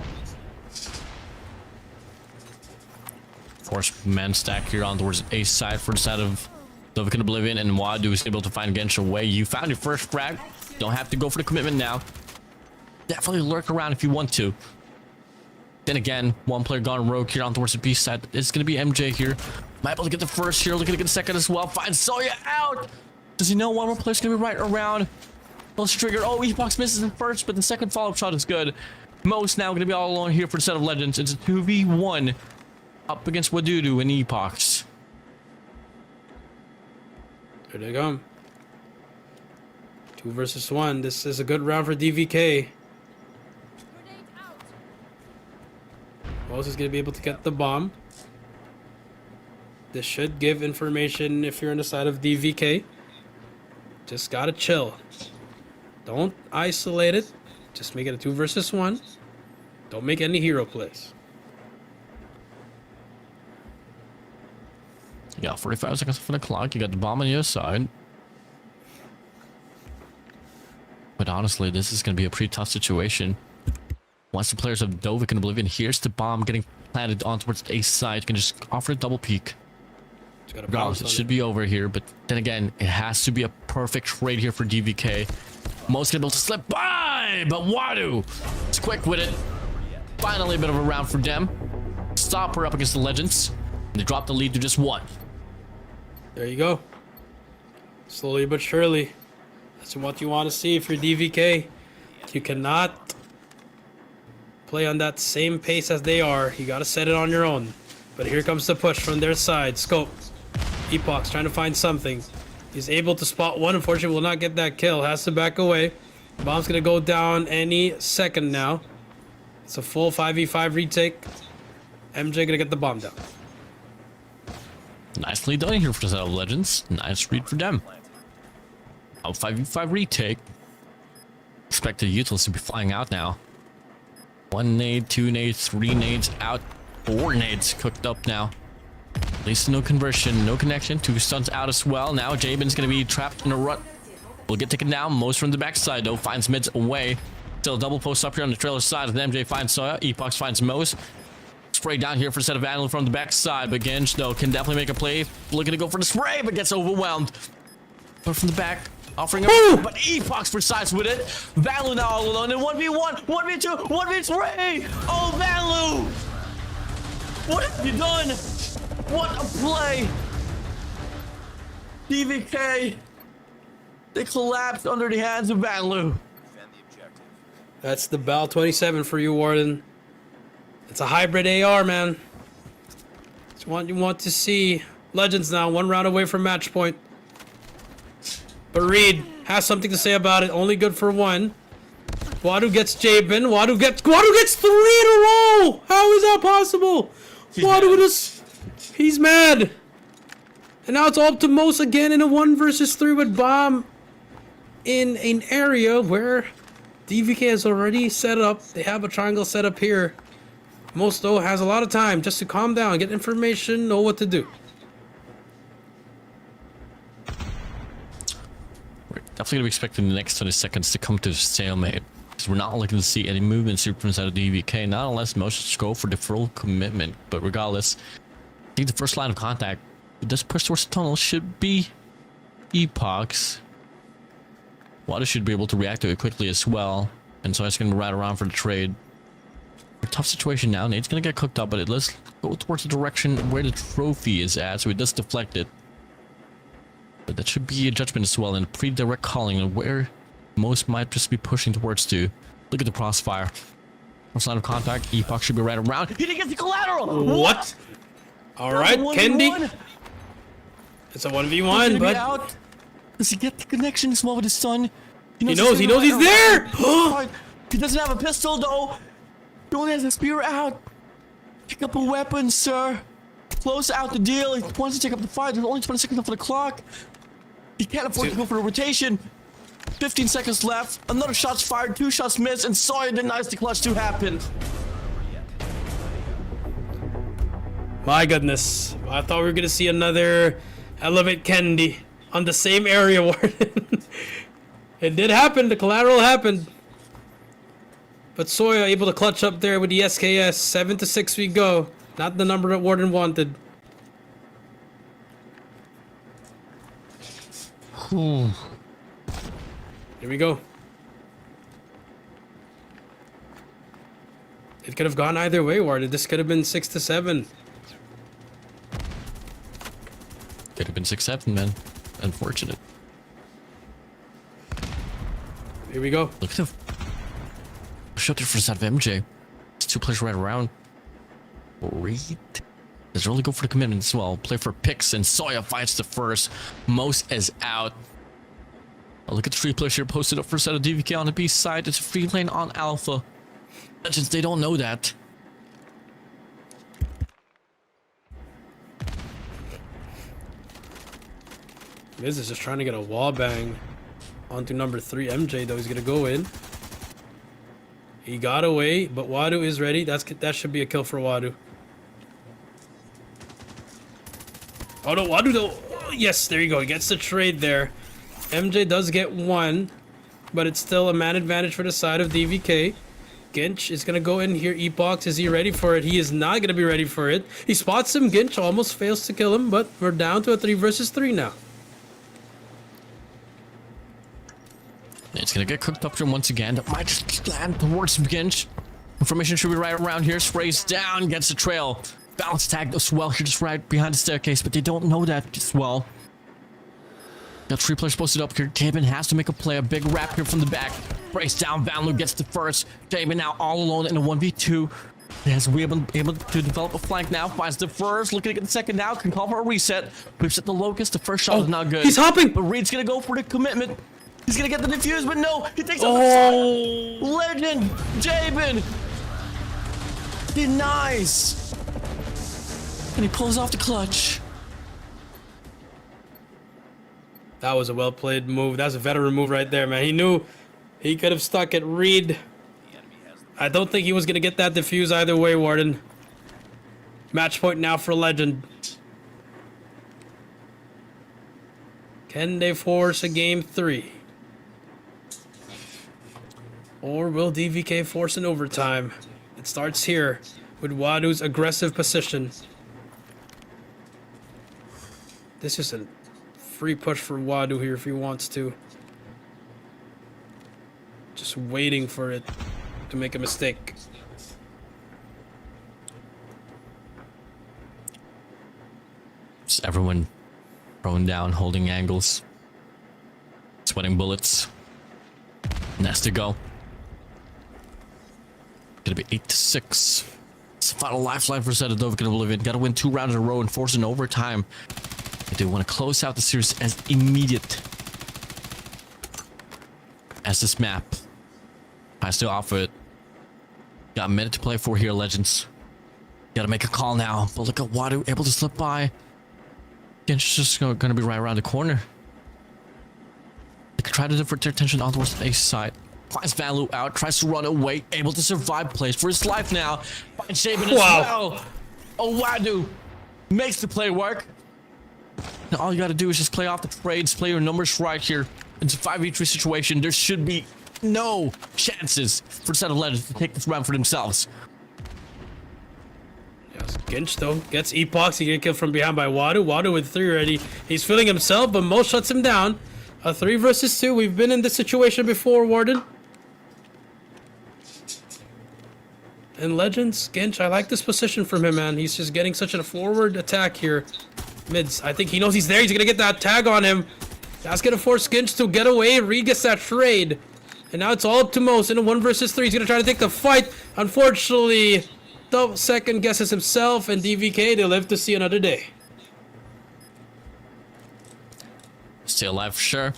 Force man stack here on towards A side for the side of Dovahkiin Oblivion, and Wadu is able to find Genshin away. You found your first frag. Don't have to go for the commitment now. Definitely lurk around if you want to. Then again, one player gone rogue here on towards the B side. It's going to be MJ here. Might be able to get the first here. Looking to get the second as well. Finds Soya out. Does he know one more player's going to be right around? Let's trigger. Oh, Epox misses the first, but the second follow-up shot is good. Most now going to be all alone here for the set of Legends. It's a 2v1 up against Wadudu and Epox. Here they come. 2 versus 1. This is a good round for DVK. Most is going to be able to get the bomb. This should give information if you're on the side of DVK. Just gotta chill. Don't isolate it. Just make it a 2 versus 1. Don't make any hero plays. You got 45 seconds for the clock. You got the bomb on your side. But honestly, this is going to be a pretty tough situation. Once the players of Dovahkiin Oblivion, here's the bomb getting planted on towards the A side. You can just offer a double peek. Regardless, it should be over here, but then again, it has to be a perfect trade here for DVK. Most gonna be able to slip by, but Wadu is quick with it. Finally, a bit of a round for them. Stop her up against the Legends. They drop the lead to just 1. There you go. Slowly but surely. That's what you want to see for DVK. You cannot play on that same pace as they are. You got to set it on your own. But here comes the push from their side. Scope. Epox trying to find something. He's able to spot one. Unfortunately, will not get that kill. Has to back away. Bomb's going to go down any second now. It's a full 5v5 retake. MJ going to get the bomb down. Nicely done here for the set of Legends. Nice read for them. Oh, 5v5 retake. Expect the utils to be flying out now. 1 nade, 2 nades, 3 nades out. 4 nades cooked up now. At least no conversion, no connection. 2 stuns out as well. Now Jabin's gonna be trapped in a rut. Will get taken down. Most from the backside though. Finds mids away. Still double post up here on the trailer side. And MJ finds Soya. Epox finds Most. Spray down here for a set of ALUla from the backside. But Genj though can definitely make a play. Looking to go for the spray, but gets overwhelmed. But from the back, offering up. But Epox precise with it. Valu now all alone in 1v1, 1v2, 1v3. Oh, Valu! What have you done? What a play! DVK. They collapsed under the hands of Valu. That's the Bal 27 for you, Warden. It's a hybrid AR, man. It's what you want to see. Legends now, 1 round away from match point. But Reed has something to say about it. Only good for 1. Wadu gets Jabin. Wadu gets 3 in a row. How is that possible? Wadu just, he's mad. And now it's all up to Most again in a 1 versus 3 with bomb in an area where DVK has already set up. They have a triangle set up here. Most though has a lot of time just to calm down, get information, know what to do. We're definitely gonna be expecting the next 20 seconds to come to a stalemate, because we're not looking to see any movements here from inside of DVK, not unless most go for the full commitment. But regardless, I think the first line of contact with this push towards the tunnel should be Epox. Wadu should be able to react to it quickly as well, and so it's gonna ride around for the trade. A tough situation now. Nate's gonna get cooked up, but let's go towards the direction where the trophy is at, so it does deflect it. But that should be a judgment as well, and a pretty direct calling of where Most might just be pushing towards to. Look at the crossfire. First line of contact. Epoch should be right around. He didn't get the collateral. What? All right, Kendi. It's a 1v1, but out. Does he get the connection as well with his son? he knows he's there. He doesn't have a pistol though. He only has a spear out. Pick up a weapon, sir. Close out the deal. He wants to take up the fight. There's only 20 seconds left on the clock. He can't afford to go for a rotation. 15 seconds left. Another shot's fired. 2 shots missed. And Sawyer denies the clutch to happen. My goodness. I thought we were going to see another Elevate Kendi on the same area, Warden. It did happen. The collateral happened. But Soya able to clutch up there with the SKS. 7-6 we go. Not the number that Warden wanted. Here we go. It could have gone either way, Warden. This could have been 6-7. Could have been 6-7, man. Unfortunate. Here we go. Look at the shot there for the side of MJ. It's 2 players right around. Reed does really go for the commitment as well. Play for picks and Soya fights the first. Most is out. Oh, look at the 3 players here posted up for a set of DVK on the B side. It's a free lane on Alpha. Legends, they don't know that. Miz is just trying to get a wall bang onto number 3 MJ, though. He's gonna go in. He got away, but Wadu is ready. That should be a kill for Wadu. Oh no, Wadu though. Oh, yes, there you go. He gets the trade there. MJ does get 1, but it's still a man advantage for the side of DVK. Ginch is gonna go in here. Epox, is he ready for it? He is not gonna be ready for it. He spots him. Ginch almost fails to kill him, but we're down to a 3 versus 3 now. It's gonna get cooked up here once again. That might just land towards Ginch. Information should be right around here. Sprays down, gets the trail. Bounce tag as well here, just right behind the staircase, but they don't know that as well. Got 3 players posted up here. Jabin has to make a play. A big wrap here from the back. Brace down. Vanlu gets the first. Jabin now all alone in a 1v2. He has able to develop a flank now. Finds the first. Looking to get the second now. Can call for a reset. Whips at the locust. The first shot is not good. He's hopping. But Reed's gonna go for the commitment. He's gonna get the defuse, but no. He takes out the shot. Legend. Jabin denies. And he pulls off the clutch. That was a well-played move. That's a veteran move right there, man. He knew he could have stuck at Reed. I don't think he was going to get that defuse either way, Warden. Match point now for Legend. Can they force a game 3? Or will DVK force an overtime? It starts here with Wadu's aggressive position. This is a free push for Wadu here if he wants to. Just waiting for it to make a mistake. Just everyone prone down, holding angles, sweating bullets. And that's to go. Gonna be 8-6. It's the final lifeline for Zetadovic and Oblivion. Gotta win 2 rounds in a row and force an overtime. They want to close out the series as immediate as this map has to offer it. Got a minute to play for here, Legends. Gotta make a call now. But look at Wadu able to slip by. It's just gonna be right around the corner. They could try to divert their attention on towards the A side. Finds Vanlu out, tries to run away, able to survive, plays for his life now. Finds Shaven as well. Oh, Wadu makes the play work. Now all you gotta do is just play off the trades, play your numbers right here. It's a 5v3 situation. There should be no chances for Set of Legends to take this round for themselves. Yes, Ginch though gets Epox. He get killed from behind by Wadu. Wadu with 3 already. He's feeling himself, but Mo shuts him down. A 3 versus 2. We've been in this situation before, Warden. And Legends, Ginch, I like this position from him, man. He's just getting such a forward attack here. Mids, I think he knows he's there. He's gonna get that tag on him. That's gonna force Ginch to get away. Reed gets that trade. And now it's all up to Most in a 1 versus 3. He's gonna try to take the fight. Unfortunately, the second guesses himself, and DVK, they live to see another day. Stay alive for sure.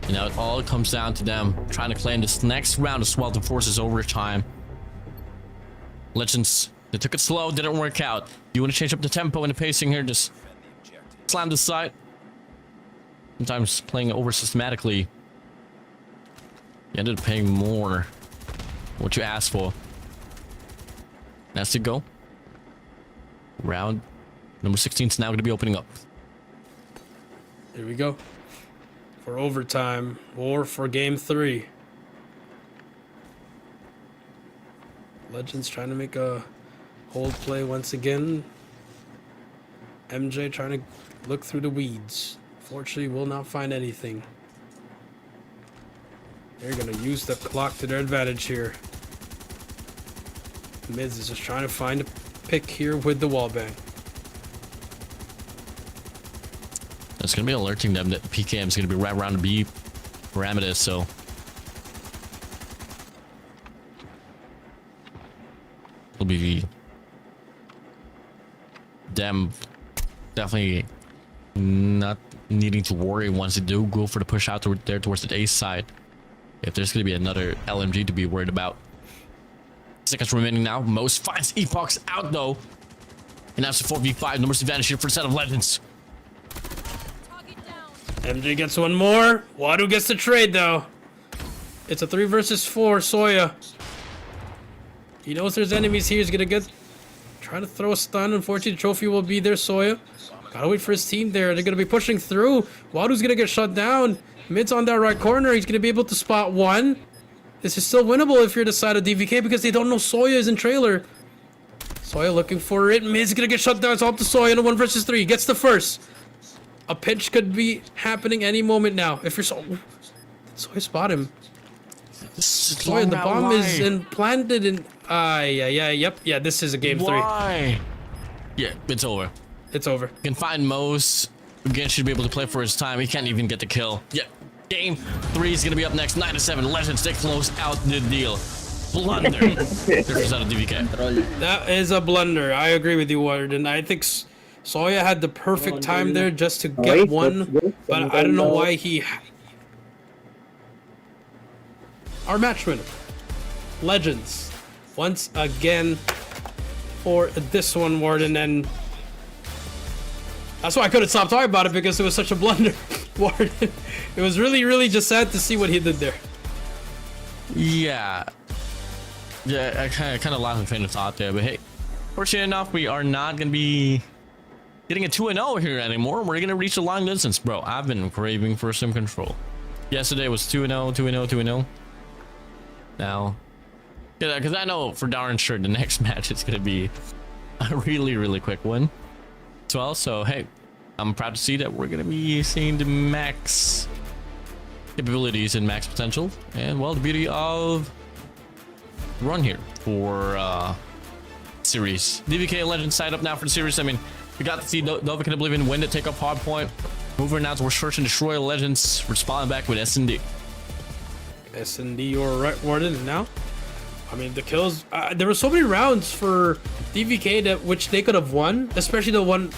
You know, it all comes down to them trying to claim this next round of Swelter Forces overtime. Legends, they took it slow, didn't work out. You want to change up the tempo and the pacing here, just slam the side. Sometimes playing it over systematically, you ended up paying more than what you asked for. That's to go. Round number 16 is now going to be opening up. Here we go. For overtime or for game 3. Legends trying to make a hold play once again. MJ trying to look through the weeds. Fortunately, will not find anything. They're gonna use the clock to their advantage here. Miz is just trying to find a pick here with the wallbang. It's gonna be alerting them that PKM is gonna be right around the B parameters, so it'll be them definitely not needing to worry once they do go for the push out toward there towards the A side. If there's gonna be another LMG to be worried about. Seconds remaining now. Most finds Epochs out though. And that's a 4v5 numbers advantage here for the set of Legends. MJ gets one more. Wadu gets the trade though. It's a 3 versus 4. Soya. He knows there's enemies here. He's gonna get trying to throw a stun. Unfortunately, the trophy will be there. Soya. Gotta wait for his team there. They're gonna be pushing through. Wadu's gonna get shut down. Mid's on that right corner. He's gonna be able to spot one. This is still winnable if you're the side of DVK because they don't know Soya is in trailer. Soya looking for it. Mid's gonna get shut down. It's up to Soya in a 1 versus 3. Gets the first. A pinch could be happening any moment now. If you're Soya spot him. Soya, the bomb is implanted in. Yeah. This is a game 3. Why? Yeah, it's over. It's over. You can find Mose. Again, should be able to play for his time. He can't even get the kill. Yeah. Game 3 is gonna be up next. 9-7. Legends, they close out the deal. Blunder. Difference out of DVK. That is a blunder. I agree with you, Warden. I think Soya had the perfect time there just to get one, but I don't know why he. Our match winner, Legends, once again for this one, Warden, and that's why I couldn't stop talking about it because it was such a blunder, Warden. It was really just sad to see what he did there. Yeah, I kind of lost my train of thought there, but hey, fortunate enough, we are not gonna be getting a 2-0 here anymore. We're gonna reach a long distance, bro. I've been craving for some control. Yesterday was 2-0, 2-0, 2-0. Now, yeah, because I know for darn sure the next match is gonna be a really quick one as well. So hey, I'm proud to see that we're gonna be seeing the max capabilities and max potential, and well, the beauty of run here for series. DVK Legends side up now for the series. I mean, we got to see Dovik and Oblivion win to take up hard point. Moving now towards Search and Destroy. Legends responding back with S&D. S&D or right, Warden. Now, I mean, the kills. There were so many rounds for DVK that which they could have won, especially the 1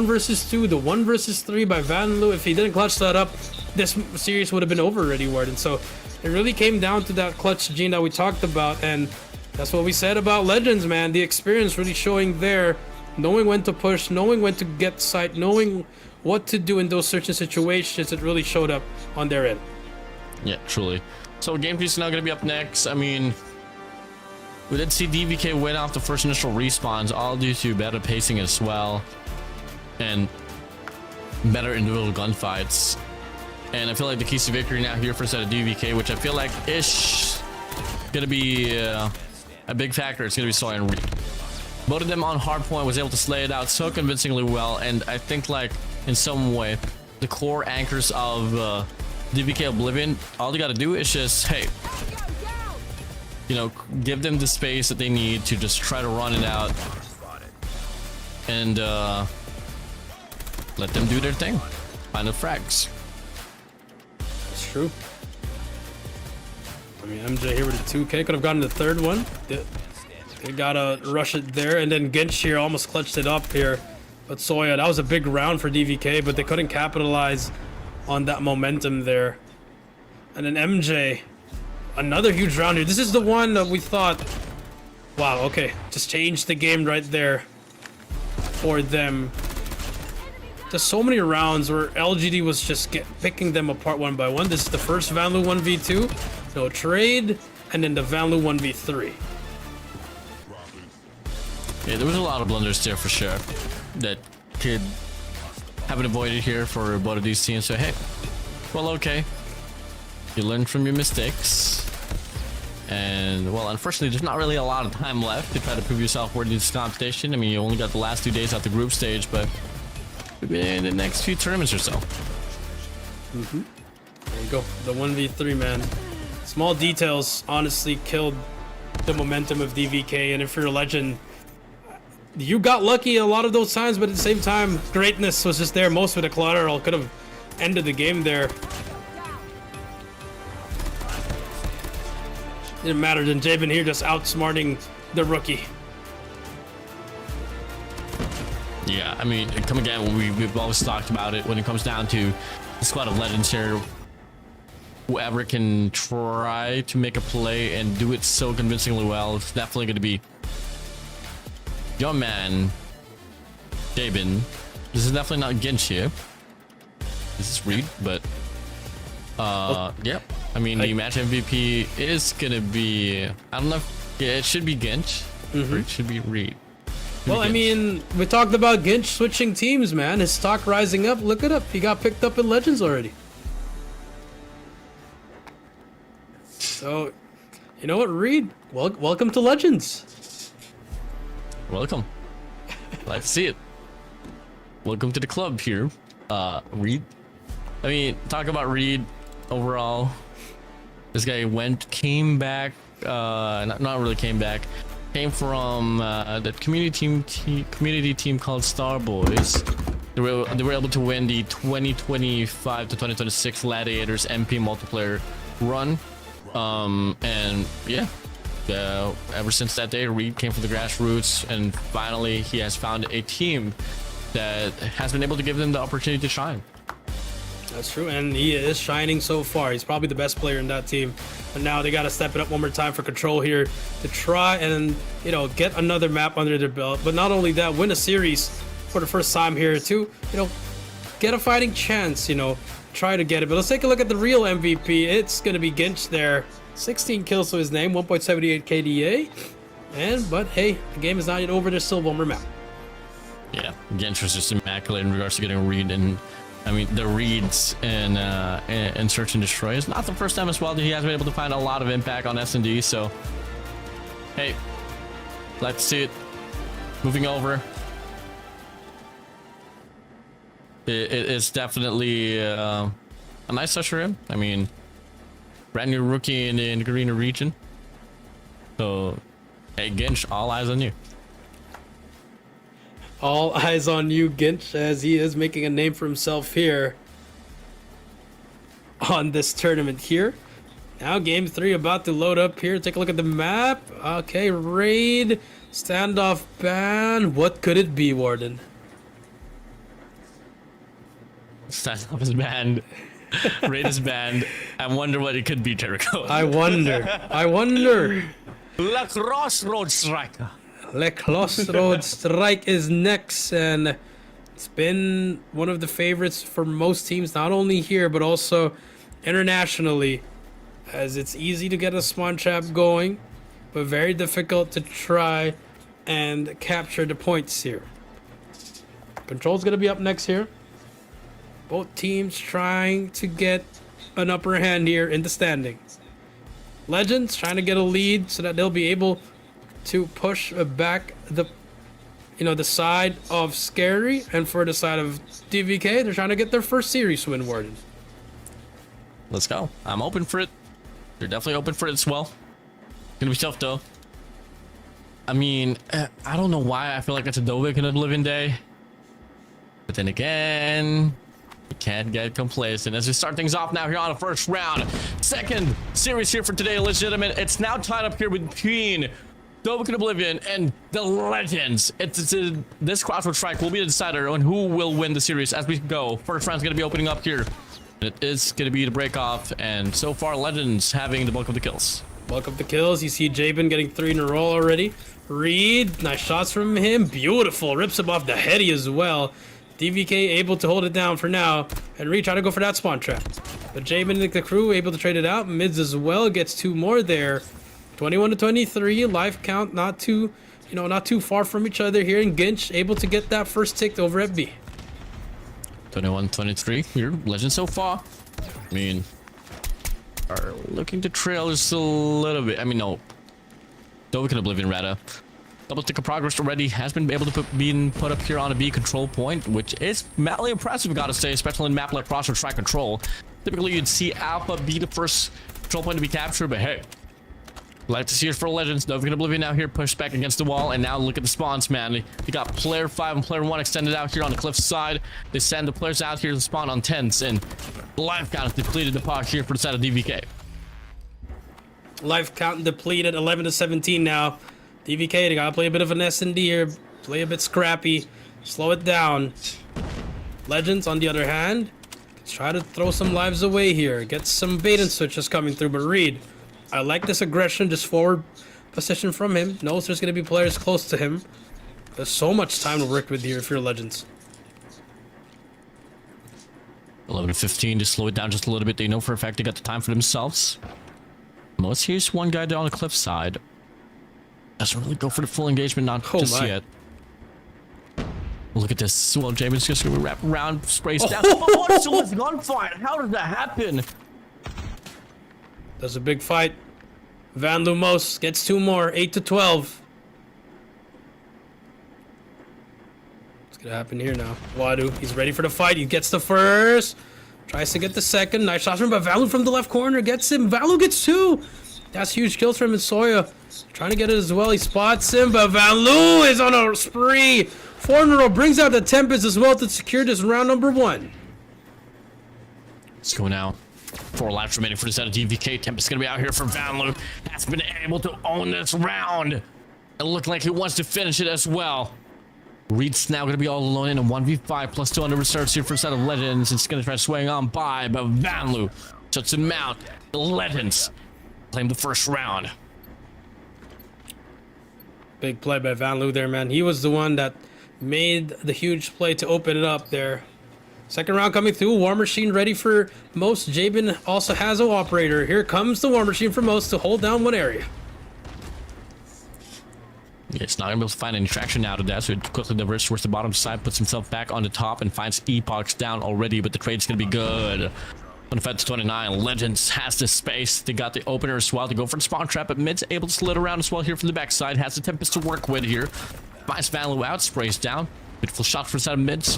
versus 2, the 1 versus 3 by Van Loo. If he didn't clutch that up, this series would have been over already, Warden. So it really came down to that clutch gene that we talked about, and that's what we said about Legends, man. The experience really showing there, knowing when to push, knowing when to get sight, knowing what to do in those certain situations. It really showed up on their end. Yeah, truly. So game 3 is now going to be up next. I mean, we did see DVK win off the first initial respawns, all due to better pacing as well, and better individual gunfights. And I feel like the keys to victory now here for a set of DVK, which I feel like is gonna be a big factor. It's gonna be Soy and Reed. Both of them on hardpoint was able to slay it out so convincingly well, and I think like in some way the core anchors of DVK Oblivion, all they gotta do is just, hey, you know, give them the space that they need to just try to run it out and let them do their thing, find the frags. That's true. I mean, MJ here with the 2K could have gotten the third one. They gotta rush it there, and then Gench here almost clutched it up here. But Soya, that was a big round for DVK, but they couldn't capitalize on that momentum there. And then MJ, another huge round here. This is the one that we thought, wow, okay, just changed the game right there for them. There's so many rounds where LGD was just picking them apart one by one. This is the first Van Loo 1v2, no trade, and then the Van Loo 1v3. Yeah, there was a lot of blunders there for sure that could have been avoided here for both of these teams. So hey, well, okay, you learn from your mistakes, And well, unfortunately, there's not really a lot of time left to try to prove yourself worthy of this competition. I mean, you only got the last 2 days out the group stage, but maybe in the next few tournaments or so. There you go. The 1v3, man. Small details honestly killed the momentum of DVK, and if you're a legend, you got lucky a lot of those times, but at the same time, greatness was just there. Most of the collateral could have ended the game there. Didn't matter. Then Jabin here just outsmarting the rookie. Yeah, I mean, come again, we've always talked about it when it comes down to the squad of legends here. Whoever can try to make a play and do it so convincingly well, it's definitely going to be your man, Jabin. This is definitely not Ginch here. This is Reed, but yeah. I mean, the match MVP is gonna be, I don't know if, yeah, it should be Ginch, or it should be Reed. Well, I mean, we talked about Ginch switching teams, man. His stock rising up. Look it up. He got picked up in Legends already. So, you know what, Reed? Welcome to Legends. Welcome. Like to see it. Welcome to the club here, Reed. I mean, talk about Reed overall. This guy came back, not really came back. Came from the community team called Star Boys. They were able to win the 2025 to 2026 Gladiators MP multiplayer run. And yeah, ever since that day, Reed came from the grassroots, and finally he has found a team that has been able to give them the opportunity to shine. That's true, and he is shining so far. He's probably the best player in that team. And now they got to step it up one more time for Control here to try and, you know, get another map under their belt. But not only that, win a series for the first time here to, you know, get a fighting chance, you know, try to get it. But let's take a look at the real MVP. It's going to be Ginch there. 16 kills to his name, 1.78 KDA. But hey, the game is not yet over. There's still one more map. Yeah, Ginch was just immaculate in regards to getting Reed, and I mean, the reads in Search and Destroy is not the first time as well that he has been able to find a lot of impact on S&D. So, hey, like to see it. Moving over. It's definitely a nice touch for him. I mean, brand new rookie in the Garena region. So, hey, Ginch, all eyes on you. All eyes on you, Ginch, as he is making a name for himself here on this tournament here. Now game 3 about to load up here. Take a look at the map. Okay, raid, standoff ban. What could it be, Warden? Standoff is banned. Raid is banned. I wonder what it could be, Jericho. I wonder. La Crossroad Striker. Le Crossroad Strike is next, and it's been one of the favorites for most teams, not only here but also internationally, as it's easy to get a spawn trap going, but very difficult to try and capture the points here. Control's gonna be up next here. Both teams trying to get an upper hand here in the standings. Legends trying to get a lead so that they'll be able to push back the, you know, the side of SKAERI, and for the side of DVK, they're trying to get their first series win, Warden. Let's go. I'm open for it. They're definitely open for it as well. Gonna be tough though. I mean, I don't know why I feel like it's a Dovik in Oblivion Day, but then again, you can't get complacent. As we start things off now here on the first round, second series here for today, legitimate. It's now tied up here between Dovik and Oblivion and the Legends. This Crossroad Strike will be the decider on who will win the series as we go. First round's going to be opening up here. It is going to be the break off, and so far Legends having the bulk of the kills. Bulk of the kills. You see Jabin getting 3 in a row already. Reed, nice shots from him. Beautiful. Rips him off the heady as well. DVK able to hold it down for now, and Reed trying to go for that spawn trap. But Jabin and the crew able to trade it out. Mids as well, gets 2 more there. 21 to 23, life count not too far from each other here, and Ginch able to get that first tick over at B. 21-23 here, Legend so far. I mean, are looking to trail just a little bit. I mean, no. Dovik and Oblivion, rather. Double tick of progress already has been able to be put up here on a B control point, which is madly impressive, gotta say, especially in map like Cross or Track Control. Typically, you'd see Alpha be the first control point to be captured, but hey. Like to see it for Legends. Dovik and Oblivion now here pushed back against the wall, and now look at the spawns, man. They got player 5 and player 1 extended out here on the cliff side. They send the players out here to spawn on tents, and life count is depleted the park here for the side of DVK. Life count depleted, 11 to 17 now. DVK, they gotta play a bit of an S&D here, play a bit scrappy, slow it down. Legends, on the other hand, try to throw some lives away here, get some bait and switches coming through, but Reed, I like this aggression, just forward position from him. Knows there's gonna be players close to him. There's so much time to work with here if you're Legends. 11 to 15 to slow it down just a little bit. They know for a fact they got the time for themselves. Most here's one guy down on the cliff side. Doesn't really go for the full engagement, not just yet. Look at this. Well, James just gonna wrap around, sprays down. Oh, what? Someone's gunfire. How did that happen? There's a big fight. Van Lumos gets 2 more, 8 to 12. What's gonna happen here now? Wadu, he's ready for the fight. He gets the first. Tries to get the second. Nice shot from him, but Valu from the left corner gets him. Valu gets 2. That's huge kills from him, and Soya trying to get it as well. He spots him, but Valu is on a spree. 4 in a row, brings out the Tempest as well to secure this round number 1. Let's go now. 4 laps remaining for the set of DVK. Tempest gonna be out here for Vanlu. Has been able to own this round. It looked like he wants to finish it as well. Reed's now gonna be all alone in a 1v5 plus 2 on the reserves here for a set of Legends. It's gonna try swaying on by, but Vanlu shuts him out. The Legends claim the first round. Big play by Vanlu there, man. He was the one that made the huge play to open it up there. Second round coming through. War Machine ready for Most. Jabin also has an operator. Here comes the War Machine for Most to hold down one area. Yeah, it's not gonna be able to find any traction now to that, so it quickly diverts towards the bottom side, puts himself back on the top, and finds Epochs down already, but the trade's gonna be good. 25 to 29. Legends has the space. They got the opener as well to go for the spawn trap, but Mid's able to slid around as well here from the backside. Has the Tempest to work with here. Finds Vanlu out, sprays down. Beautiful shot for the side of Mids.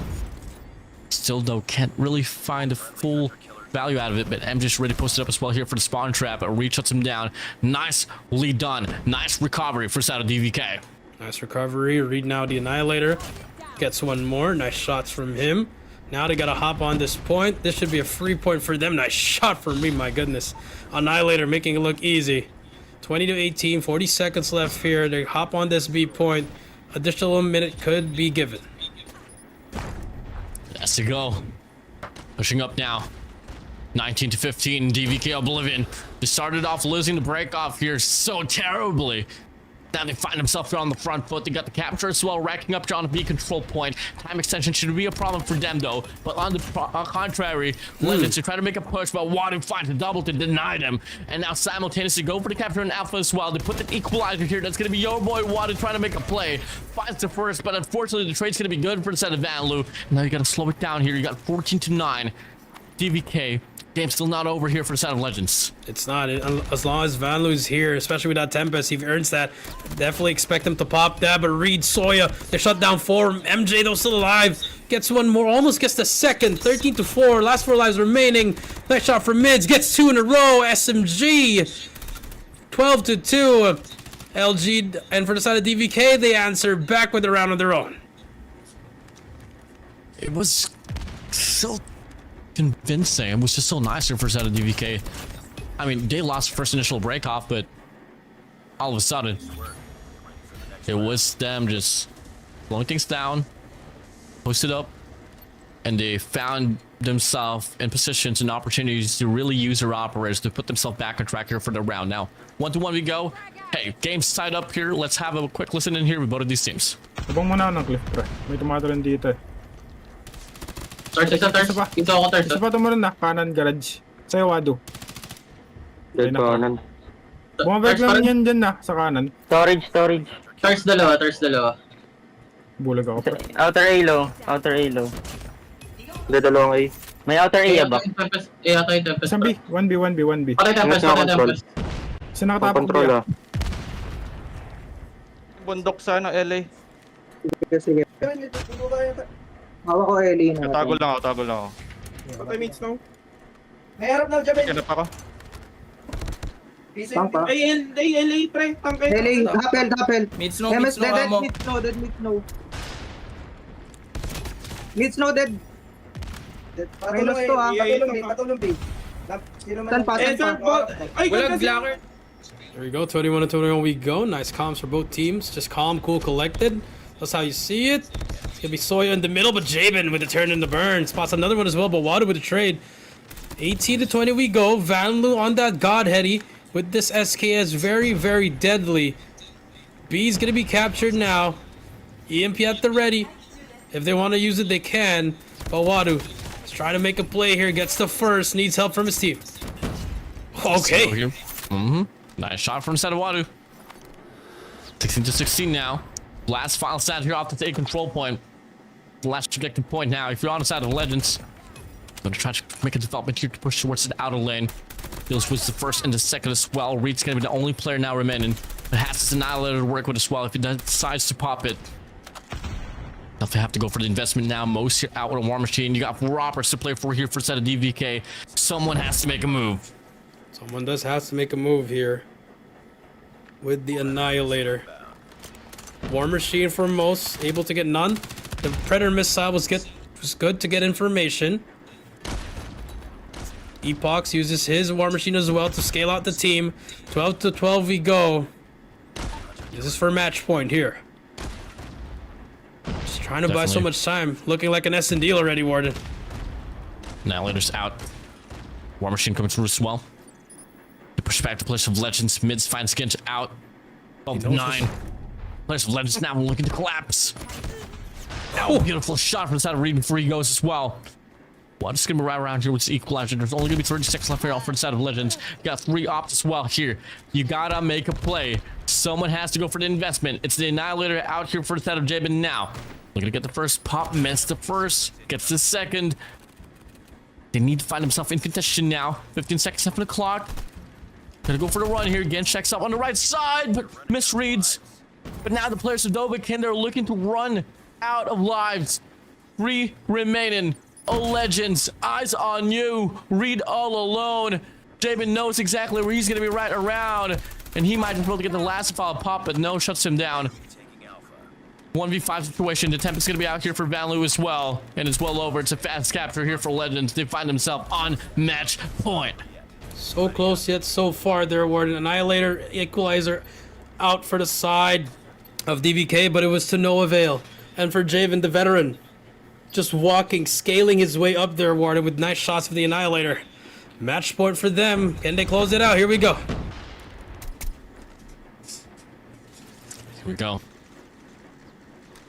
Still, though, can't really find the full value out of it, but M just ready posted up as well here for the spawn trap. Reed shuts him down. Nicely done. Nice recovery for the side of DVK. Nice recovery. Reed now the Annihilator. Gets one more. Nice shots from him. Now they gotta hop on this point. This should be a free point for them. Nice shot from Reed, my goodness. Annihilator making it look easy. 20 to 18, 40 seconds left here. They hop on this B point. Additional minute could be given. That's to go. Pushing up now. 19 to 15, DVK Oblivion. They started off losing the break off here so terribly. Now they find themselves on the front foot. They got the capture as well, racking up John B control point. Time extension should be a problem for them though. But on the contrary, Legends, they try to make a push, but Wadu finds a double to deny them. And now simultaneously go for the capture in Alpha as well. They put the equalizer here. That's going to be your boy Wadu trying to make a play. Finds the first, but unfortunately the trade's going to be good for the set of Vanlu. Now you got to slow it down here. You got 14 to 9. DVK. Game's still not over here for the side of Legends. It's not. As long as Vanlu's here, especially with that Tempest, he earns that. Definitely expect him to pop that, but Reed, Soya, they shut down 4. MJ, though, still alive. Gets one more, almost gets the second. 13 to 4, last 4 lives remaining. Nice shot for Mids, gets 2 in a row. SMG, 12 to 2. LG, and for the side of DVK, they answer back with a round of their own. It was so convincing. It was just so nice for first out of DVK. I mean, they lost first initial break off, but all of a sudden it was them just slowing things down, posted up, and they found themselves in positions and opportunities to really use their operators to put themselves back on track here for the round. Now 1-1 we go. Hey, game's tied up here. Let's have a quick listen in here with both of these teams. Tabang mo na ng cliff, pre. May tumatalan dito. Third. Dito ako third. Isa pa tumaran na, kanan garage. Sa'yo, Wadu. Dead kanan. Bumabalik lang yan dyan na, sa kanan. Storage. Thirds dalawa. Bulag ako, pre. Outer A low. Dead dalawang A. May outer Eh, area ba? yata yung Tempest. Eh, yata yung Tempest. Isang B. 1B, 1B, 1B. Patay Tempest, Ingat na patay control. Tempest. Isa nakatapos Control ah. Bundok sa ano, LA. Sige, sige. Hawak ko Ellie na. Tagol lang ako, tagol lang ako. Patay mates now. Ganap ako. Tank pa. LA, pre. Tangkay. Ellie, hapel. Mid snow, MS dead, ammo. mid snow. Mid snow dead. Minus to ha. Patulong B. Saan pa? Walang blocker. There we go, 21 and 21 we go. Nice comms for both teams. Just calm, cool, collected. That's how you see it. It's gonna be Sawyer in the middle, but Jabin with the turn and the burn. Spots another one as well, but Water with the trade. 18 to 20 we go. Vanlu on that Godheady with this SKS very, very deadly. B's gonna be captured now. EMP at the ready. If they want to use it, they can. But Wadu is trying to make a play here. Gets the first. Needs help from his team. Okay. Nice shot from Sadawadu. 16 to 16 now. Last final stat here off the A control point. The last projected point now. If you're on the side of Legends, gonna try to make a development here to push towards the outer lane. Deals with the first and the second as well. Reed's gonna be the only player now remaining. But has this Annihilator to work with as well if he decides to pop it. They have to go for the investment now. Most here out with a War Machine. You got Robbers to play for here for set of DVK. Someone has to make a move. Someone does have to make a move here with the Annihilator. War Machine for most, able to get none. The Predator missile was good to get information. Epox uses his War Machine as well to scale out the team. 12 to 12 we go. This is for match point here. Just trying to buy so Definitely. much time. Looking like an S&D already, Warden. Annihilator's out. War Machine coming through as well. They push back to place of Legends. Mids finds Skinch out. 12 to 9. Place of Legends now looking to collapse. Oh, beautiful shot from the side of Reed before he goes as well. Well, just gonna be right around here with the equalizer. There's only gonna be 36 left here off for the side of Legends. You got 3 ops as well here. You gotta make a play. Someone has to go for the investment. It's the Annihilator out here for the side of Jabin now. Looking to get the first pop, missed the first, gets the second. They need to find himself in contention now. 15 seconds left on the clock. Gonna go for the run here again. Checks up on the right side, but misreads. But now the players of Dovahkiin, they're looking to run out of lives. 3 remaining. Oh, Legends, eyes on you. Reed all alone. Jabin knows exactly where he's gonna be right around, and he might be able to get the last foul pop, but no, shuts him down. 1v5 situation. The temp is going to be out here for Vanlu as well. And it's well over. It's a fast capture here for Legends. They find themselves on match point. So close yet so far there, Warden. Annihilator, Equalizer out for the side of DVK, but it was to no avail. And for Javen, the veteran, just walking, scaling his way up there, Warden, with nice shots for the Annihilator. Match point for them. Can they close it out? Here we go. Here we go.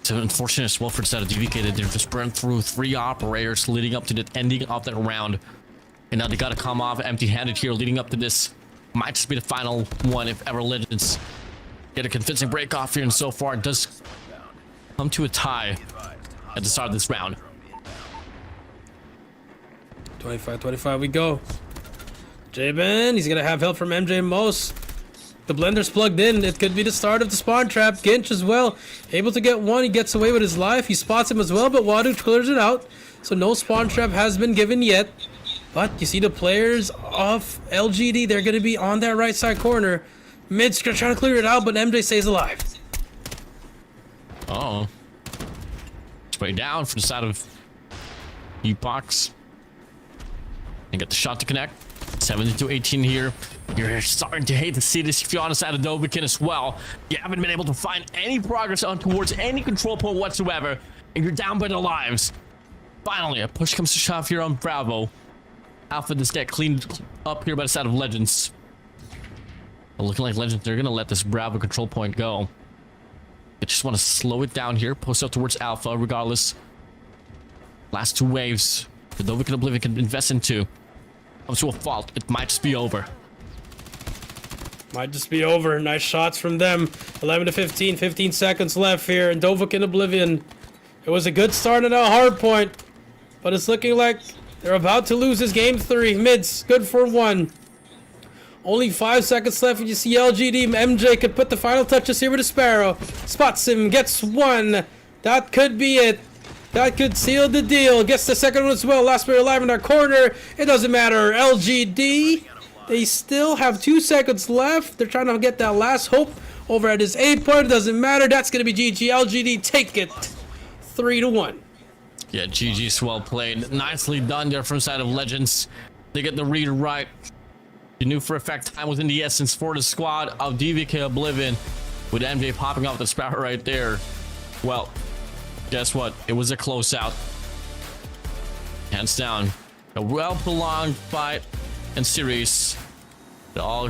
It's unfortunate as well for the side of DVK that they've just burned through 3 operators leading up to the ending of that round. And now they got to come off empty-handed here leading up to this. Might just be the final one if ever Legends get a convincing break off here. And so far it does come to a tie at the start of this round. 25-25 we go. Jabin, he's going to have help from MJ Mos. The blender's plugged in. It could be the start of the spawn trap. Ginch as well. Able to get one. He gets away with his life. He spots him as well, but Wadu clears it out. So no spawn trap has been given yet. But you see the players of LGD. They're going to be on that right side corner. Mid's going to try to clear it out, but MJ stays alive. Uh-oh. It's way down for the side of Epox. And get the shot to connect. 70-18 here. You're starting to hate to see this if you're on the side of Dovahkiin as well. You haven't been able to find any progress on towards any control point whatsoever, and you're down by the lives. Finally, a push comes to shove here on Bravo. Alpha this get cleaned up here by the side of Legends. But looking like Legends, they're gonna let this Bravo control point go. They just want to slow it down here, post up towards Alpha regardless. Last 2 waves. The Dovahkiin Oblivion can invest into. Comes to a fault. It might just be over. Might just be over. Nice shots from them. 11-15. 15 seconds left here. And Dovahkiin Oblivion. It was a good start at a hard point. But it's looking like They're about to lose this game 3. Mids, good for 1. Only 5 seconds left. You see LGD. MJ could put the final touches here with a Sparrow. Spots him, gets 1. That could be it. That could seal the deal. Gets the second one as well. Last player alive in our corner. It doesn't matter. LGD. They still have 2 seconds left. They're trying to get that last hope over at his A point. It doesn't matter. That's going to be GG. LGD take it. 3-1. Yeah, GG's well played. Nicely done there from side of Legends. They get the read right. You knew for a fact time was in the essence for the squad of DVK Oblivion, with MJ popping off the spout right there. Well, guess what? It was a close out. Hands down. A well-prolonged fight and series. It all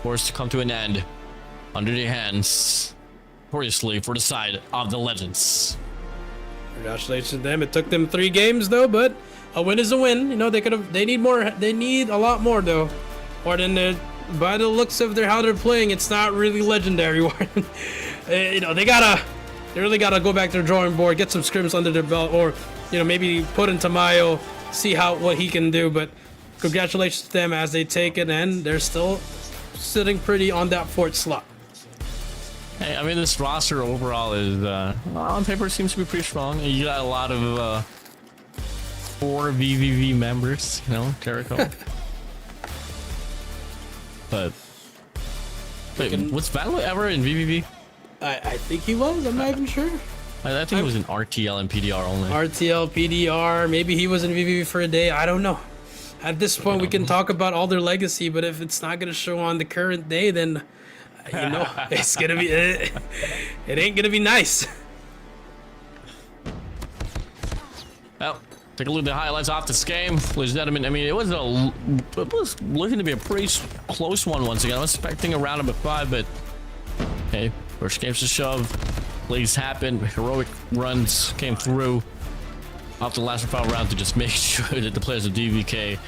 forced to come to an end under the hands, victoriously for the side of the Legends. Congratulations to them. It took them 3 games though, but a win is a win. You know, they could have. They need more. They need a lot more though. Or than by the looks of how they're playing, it's not really legendary. You know, they really gotta go back to the drawing board, get some scrims under their belt, or you know, maybe put into Mayo, see what he can do. But congratulations to them as they take it, and they're still sitting pretty on that 4th slot. Hey, I mean, this roster overall is on paper seems to be pretty strong. You got a lot of 4 VVV members, you know, Jericho. But wait, was Valor ever in VVV? I think he was. I'm not even sure. I think it was in RTL and PDR only. RTL, PDR, maybe he was in VVV for a day. I don't know. At this point, we can talk about all their legacy, but if it's not gonna show on the current day, then you know it's gonna be it ain't gonna be nice. Well, take a look at the highlights off this game, ladies and gentlemen. I mean, it was looking to be a pretty close one once again. I was expecting a round of 5, but hey, first game's to shove. Plays happened. Heroic runs came through off the last final round to just make sure that the players of DVK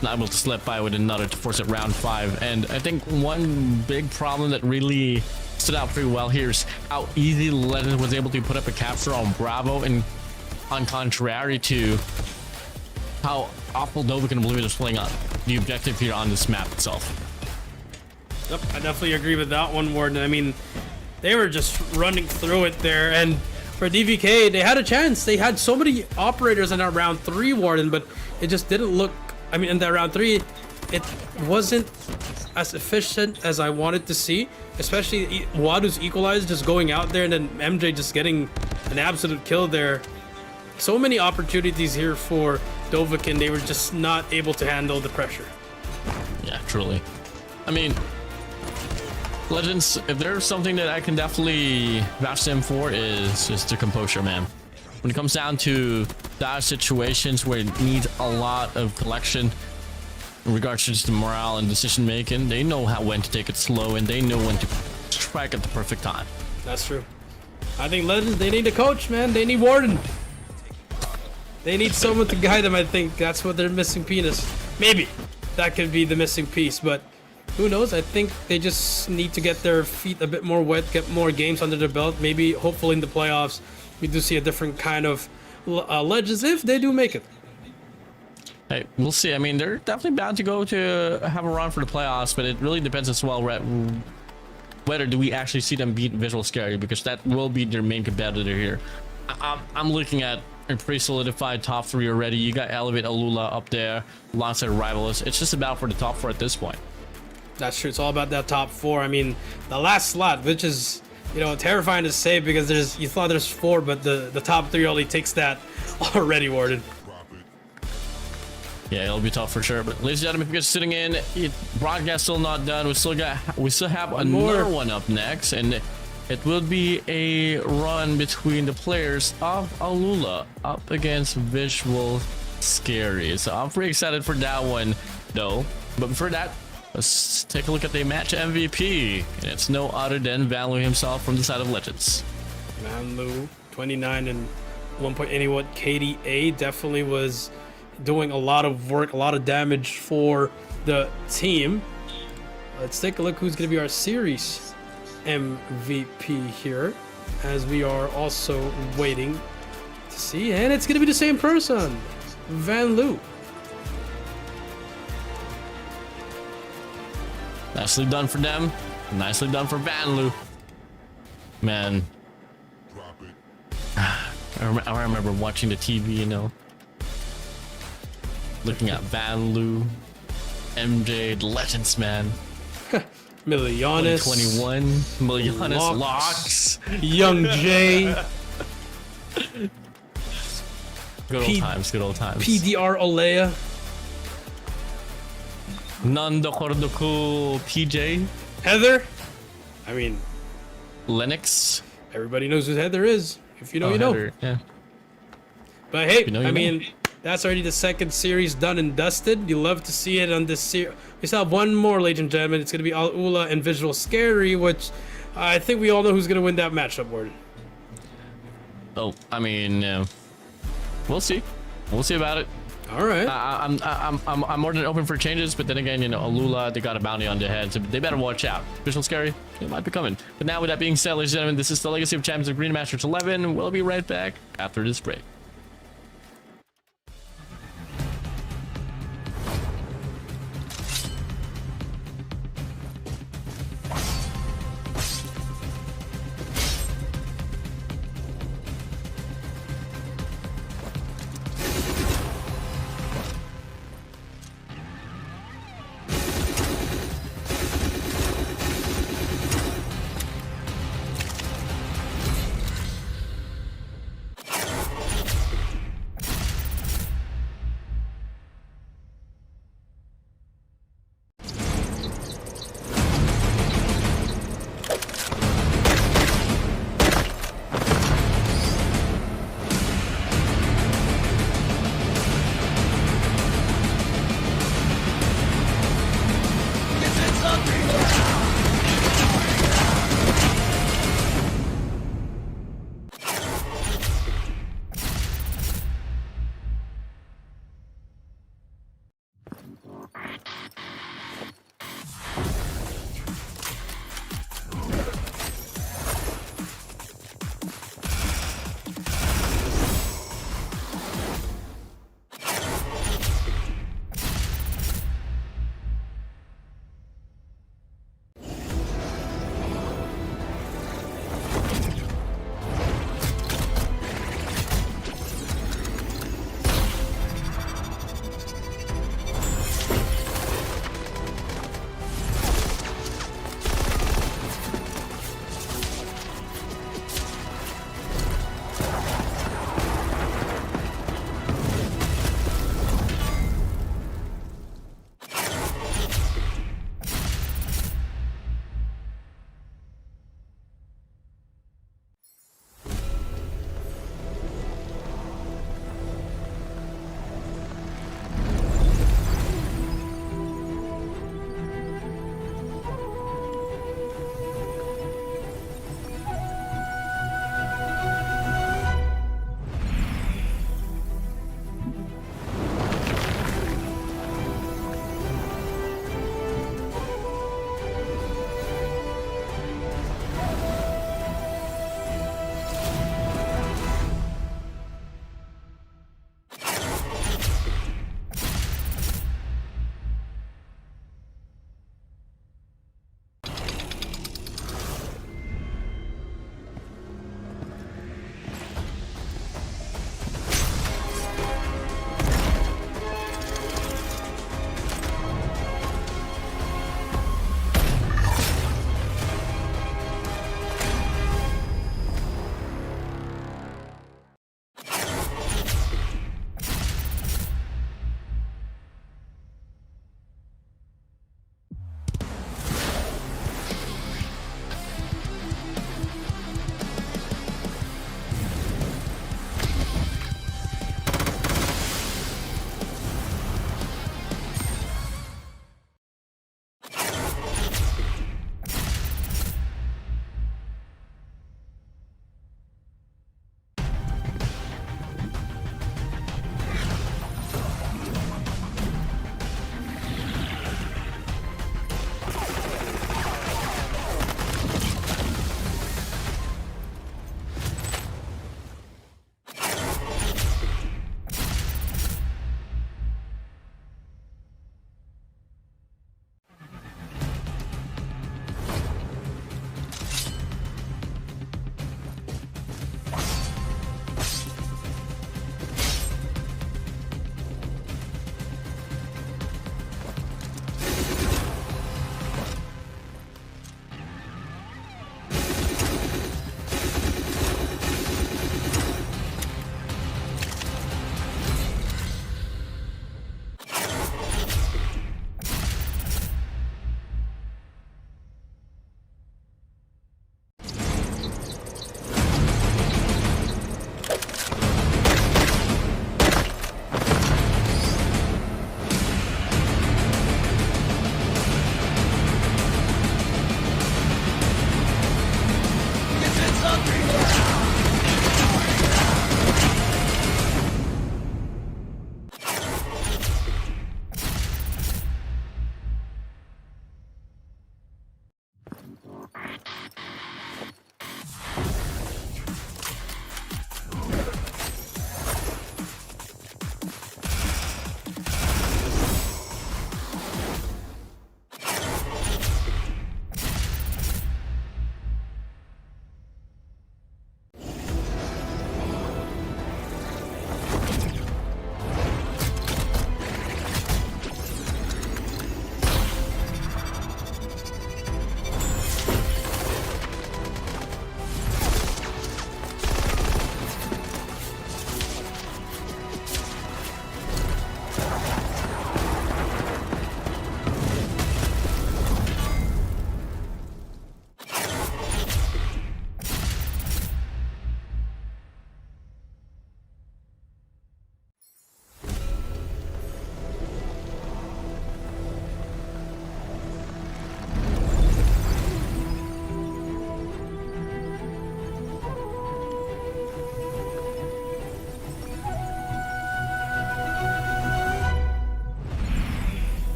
not able to slip by with another to force it round 5. And I think one big problem that really stood out pretty well here is how easy Legend was able to put up a capture on Bravo, and on contrary to how awful Dovik and Oblivion is playing on the objective here on this map itself. Yep, I definitely agree with that one, Warden. I mean, they were just running through it there, and for DVK, they had a chance. They had so many operators in that round 3, Warden, but it just didn't look. I mean, in that round 3, it wasn't as efficient as I wanted to see, especially Wadu's equalized, just going out there, and then MJ just getting an absolute kill there. So many opportunities here for Dovik, and they were just not able to handle the pressure. Yeah, truly. I mean, Legends, if there's something that I can definitely vouch them for, is just their composure, man. When it comes down to dire situations where it needs a lot of collection in regards to just the morale and decision making, they know when to take it slow, and they know when to strike at the perfect time. That's true. I think Legends, they need a coach, man. They need Warden. They need someone to guide them. I think that's what they're missing. Penis. Maybe that could be the missing piece, but who knows? I think they just need to get their feet a bit more wet, get more games under their belt. Maybe, hopefully, in the playoffs, we do see a different kind of Legends if they do make it. Hey, we'll see. I mean, they're definitely bound to go to have a run for the playoffs, but it really depends as well whether do we actually see them beat Visual SKAERI, because that will be their main competitor here. I'm looking at a pretty solidified top 3 already. You got Elevate ALUla up there alongside Rivals. It's just about for the top 4 at this point. That's true. It's all about that top 4. I mean, the last slot, which is, you know, terrifying to say, because you thought there's 4, but the top 3 only takes that already, Warden. Yeah, it'll be tough for sure. But ladies and gentlemen, if you're sitting in, broadcast still not done. We still have another one up next, and it will be a run between the players of ALUla up against Visual SKAERI. So I'm pretty excited for that one, though. But before that, let's take a look at the match MVP, and it's no other than Vanlu himself from the side of Legends. Vanlu, 29 and 1.81 KDA, definitely was doing a lot of work, a lot of damage for the team. Let's take a look who's going to be our series MVP here, as we are also waiting to see, and it's going to be the same person. Van Loo. Nicely done for them. Nicely done for Van Loo. Man. I remember watching the TV, you know. Looking at Van Loo, MJ, the legends, man. Millionis. 21, Millionis, Locks. Locks. Young J. Good old times, good old times. PDR Olea. Nando Cordoku, PJ. Heather. I mean, Lennox. everybody knows who Heather is. If you know, Oh, you know. Heather, yeah. But hey, You know, you I know. mean, that's already the second series done and dusted. You love to see it on this series. We still have one more, ladies and gentlemen. It's going to be ALUla and Visual SKAERI, which I think we all know who's going to win that matchup, Warden. Oh, I mean, we'll see. We'll see about it. All right. I'm more than open for changes, but then again, you know, ALUla, they got a bounty on their head, so they better watch out. Visual SKAERI, it might be coming. But now, with that being said, ladies and gentlemen, this is the Legacy of Champions of Garena Masters 11. We'll be right back after this break.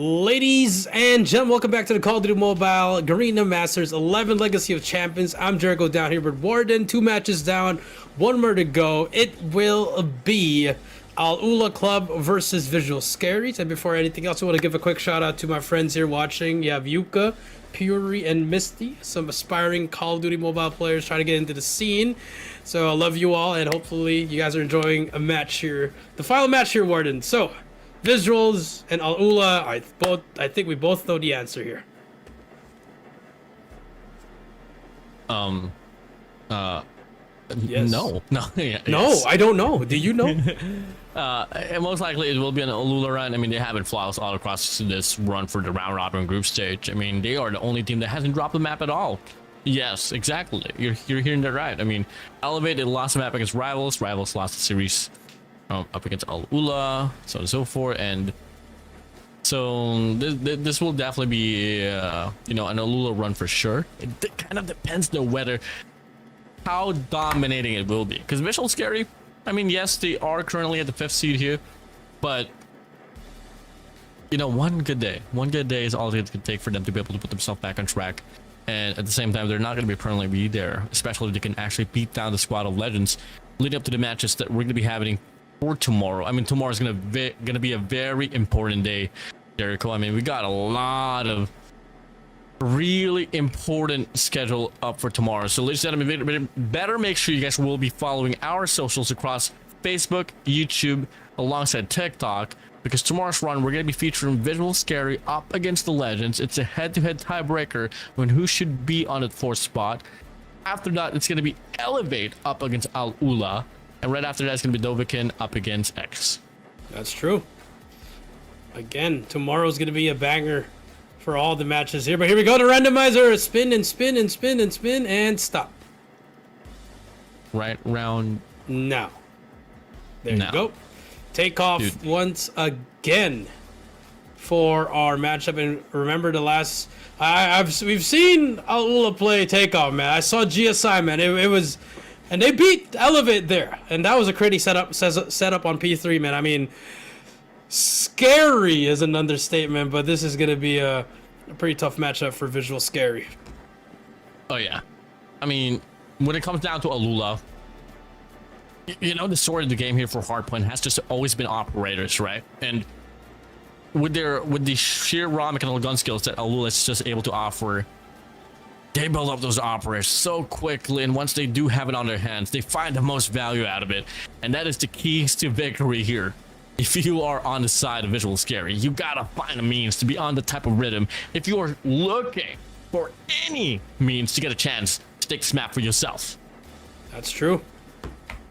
Ladies and gentlemen, welcome back to the Call of Duty Mobile Garena Masters 11 Legacy of Champions. I'm Jericho down here with Warden. 2 matches down, 1 more to go. It will be ALUla Club versus Visual SKAERI. And before anything else, I want to give a quick shout out to my friends here watching. You have Yuka, Puri, and Misty, some aspiring Call of Duty Mobile players trying to get into the scene. So I love you all, and hopefully you guys are enjoying a match here, the final match here, Warden. So VİZUALZ and ALUla, I think we both know the answer here. Yes. No. Yeah, No, yes. I don't know. Do you know? And most likely it will be an ALUla run. I mean, they have been flawless all across this run for the round robin group stage. I mean, they are the only team that hasn't dropped the map at all. Yes, exactly. You're hearing that right. I mean, Elevate, they lost the map against Rivals. Rivals lost the series up against ALUla, so on and so forth. And so this will definitely be you know, an ALUla run for sure. It kind of depends on whether how dominating it will be, because Visual SKAERI, I mean, yes, they are currently at the 5th seed here, but you know, one good day is all it could take for them to be able to put themselves back on track. And at the same time, they're not going to be permanently be there, especially if they can actually beat down the squad of legends leading up to the matches that we're going to be having for tomorrow. I mean, tomorrow is going to be a very important day, Jericho. I mean, we got a lot of really important schedule up for tomorrow. So ladies and gentlemen, better make sure you guys will be following our socials across Facebook, YouTube, alongside TikTok, because tomorrow's run we're going to be featuring Visual SKAERI up against the legends. It's a head-to-head tiebreaker when who should be on the 4th spot. After that, it's going to be Elevate up against ALUla, and right after that it's going to be Dovahkiin up against X. That's true. Again, tomorrow's going to be a banger for all the matches here. But here we go, the randomizer. Spin and spin and spin and spin and stop. Right round now. There now. you go. Take off once again for our matchup. And remember the last we've seen ALUla play takeoff, man. I saw GSI, man. It was, and they beat Elevate there, and that was a crazy setup on P3, man. I mean, scary is an understatement, but this is gonna be a pretty tough matchup for Visual SKAERI. Oh yeah, I mean, when it comes down to ALUla, you know, the story of the game here for Hardpoint has just always been operators, right? And with the sheer raw mechanical gun skills that ALUla is just able to offer, they build up those operators so quickly, and once they do have it on their hands, they find the most value out of it, and that is the keys to victory here. If you are on the side of Visual SKAERI, you gotta find a means to be on the type of rhythm. If you are looking for any means to get a chance to take this map for yourself. That's true.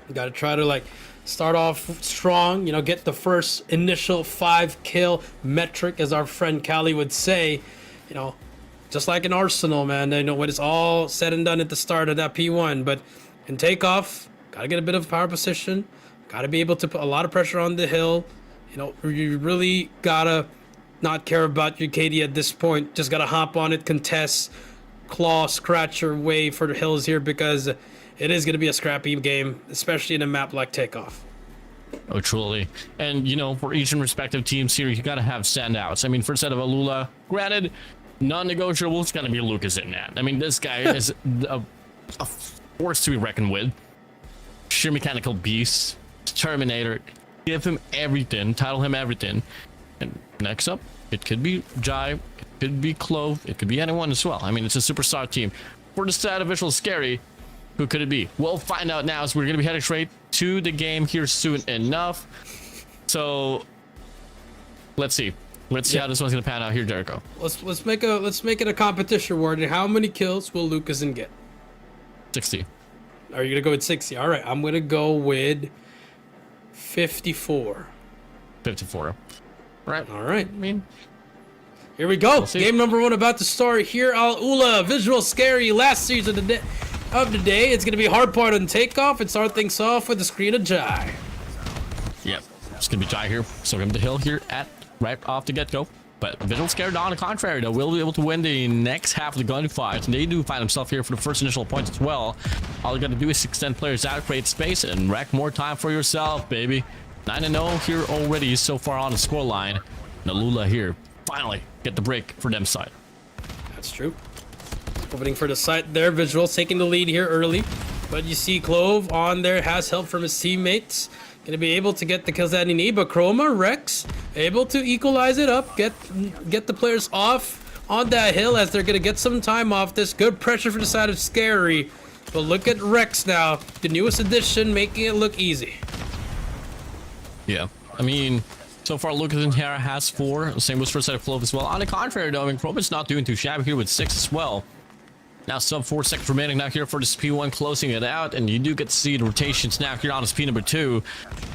You gotta try to like start off strong, you know, get the first initial 5 kill metric, as our friend Callie would say. You know, just like an Arsenal, man. They know when it's all said and done at the start of that P1, but in takeoff, gotta get a bit of power position. Gotta be able to put a lot of pressure on the hill. You know, you really gotta not care about your KD at this point. Just gotta hop on it, contest, claw, scratch your way for the hills here, because it is gonna be a scrappy game, especially in a map like Takeoff. Oh, truly. And, you know, for each and respective teams here, you gotta have standouts. I mean, for a set of ALUla, granted, non-negotiable, it's gonna be Lucas in that. I mean, this guy is a force to be reckoned with. Sheer mechanical beast, Terminator. Give him everything, title him everything. And next up, it could be Jai, it could be Clove, it could be anyone as well. I mean, it's a superstar team. For the side of Visual SKAERI, who could it be? We'll find out now, as we're gonna be heading straight to the game here soon enough. So let's see how this one's gonna pan out here, Jericho. Let's make it a competition, Warden. How many kills will Lucasen get? 60. Are you gonna go with 60? All right, I'm gonna go with 54. 54. Right. All right. I mean, here we go. We'll see. Game number 1 about to start here. ALUla, Visual SKAERI, last season of the day. It's gonna be hard part on Takeoff, and start things off with the screen of Jai. yep. It's gonna be Jai here. So him to hill here at right off the get-go. But Visual SKAERI, on the contrary, though, will be able to win the next half of the gunfight. And they do find themselves here for the first initial points as well. All you gotta do is extend players out, create space, and wreck more time for yourself, baby. 9-0 here already so far on the scoreline. ALUla here finally get the break for them side. That's true. Opening for the site there. Visuals taking the lead here early. But you see Clove on there, has help from his teammates. Gonna be able to get the kills that he needs. But Chroma, Rex, able to equalize it up. Get the players off on that hill as they're gonna get some time off this. Good pressure for the side of SKAERI. But look at Rex now. The newest addition, making it look easy. Yeah, I mean, so far Lucas and Hera has 4. Same was for side of Clove as well. On the contrary though, I mean, Chroma's not doing too shabby here with 6 as well. Now sub 4 seconds remaining now here for this P1, closing it out, and you do get to see the rotations now here on this P number 2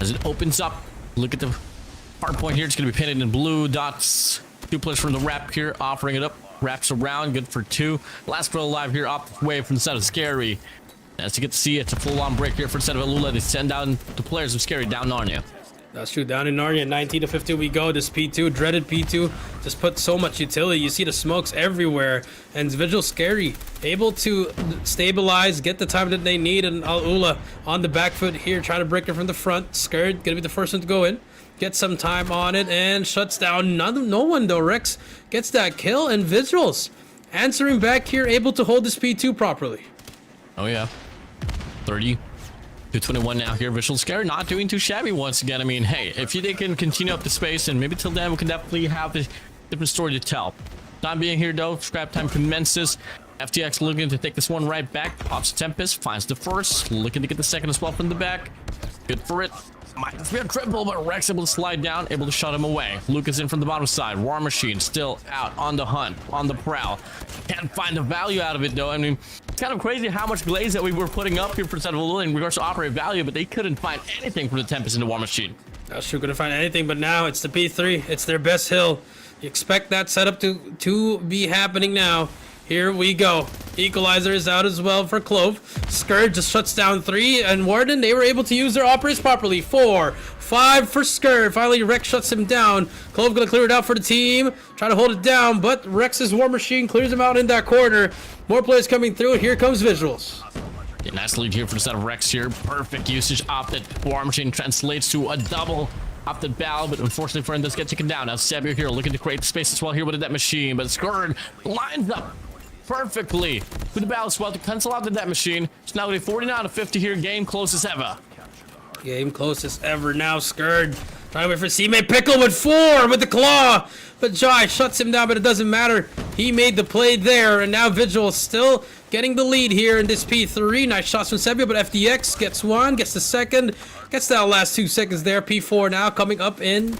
as it opens up. Look at the hard point here. It's going to be painted in blue dots. 2 players from the wrap here, offering it up. Wraps around, good for 2. Last player alive here, off the way from the side of SKAERI. As you get to see, it's a full-on break here for the side of ALUla. They send down the players of SKAERI down Narnia. That's true. Down in Narnia, 19-15 we go. This P2, dreaded P2, just put so much utility. You see the smokes everywhere. And Visual SKAERI able to stabilize, get the time that they need. And ALUla on the back foot here, trying to break it from the front. Scared, gonna be the first one to go in. Get some time on it and shuts down no one though. Rex gets that kill, and Visuals answering back here, able to hold this P2 properly. Oh yeah. 30 to 21 now here. Visual SKAERI not doing too shabby once again. I mean, hey, if they can continue up the space, and maybe till then we can definitely have a different story to tell. Time being here though, scrap time commences. FTX looking to take this one right back. Pops Tempest, finds the first, looking to get the second as well from the back. Good for it. Might be a triple, but Rex able to slide down, able to shut him away. Lucas in from the bottom side. War Machine still out on the hunt, on the prowl. Can't find the value out of it though. I mean, it's kind of crazy how much glaze that we were putting up here for the side of ALUla in regards to operate value, but they couldn't find anything from the Tempest in the War Machine. Not sure couldn't find anything, but now it's the P3. It's their best hill. You expect that setup to be happening now. Here we go. Equalizer is out as well for Clove. Scourge just shuts down 3, and Warden, they were able to use their operators properly. 4, 5 for Scourge. Finally, Rex shuts him down. Clove gonna clear it out for the team. Try to hold it down, but Rex's War Machine clears him out in that corner. More players coming through, and here comes Visuals. Yeah, nice lead here for the side of Rex here. Perfect usage off that War Machine translates to a double off the bow, but unfortunately for him, this gets taken down. Now Sabio here looking to create space as well here with that machine, but Scourge lines up perfectly with the battle as well to cancel out that machine. It's now going to be 49-50 here. Game close as ever. Game closest ever now. Scourge trying to wait for C-Mate Pickle with 4 with the claw, but Jai shuts him down, but it doesn't matter. He made the play there, and now Vigil still getting the lead here in this P3. Nice shots from Sebio, but FDX gets 1, gets the second, gets that last 2 seconds there. P4 now coming up in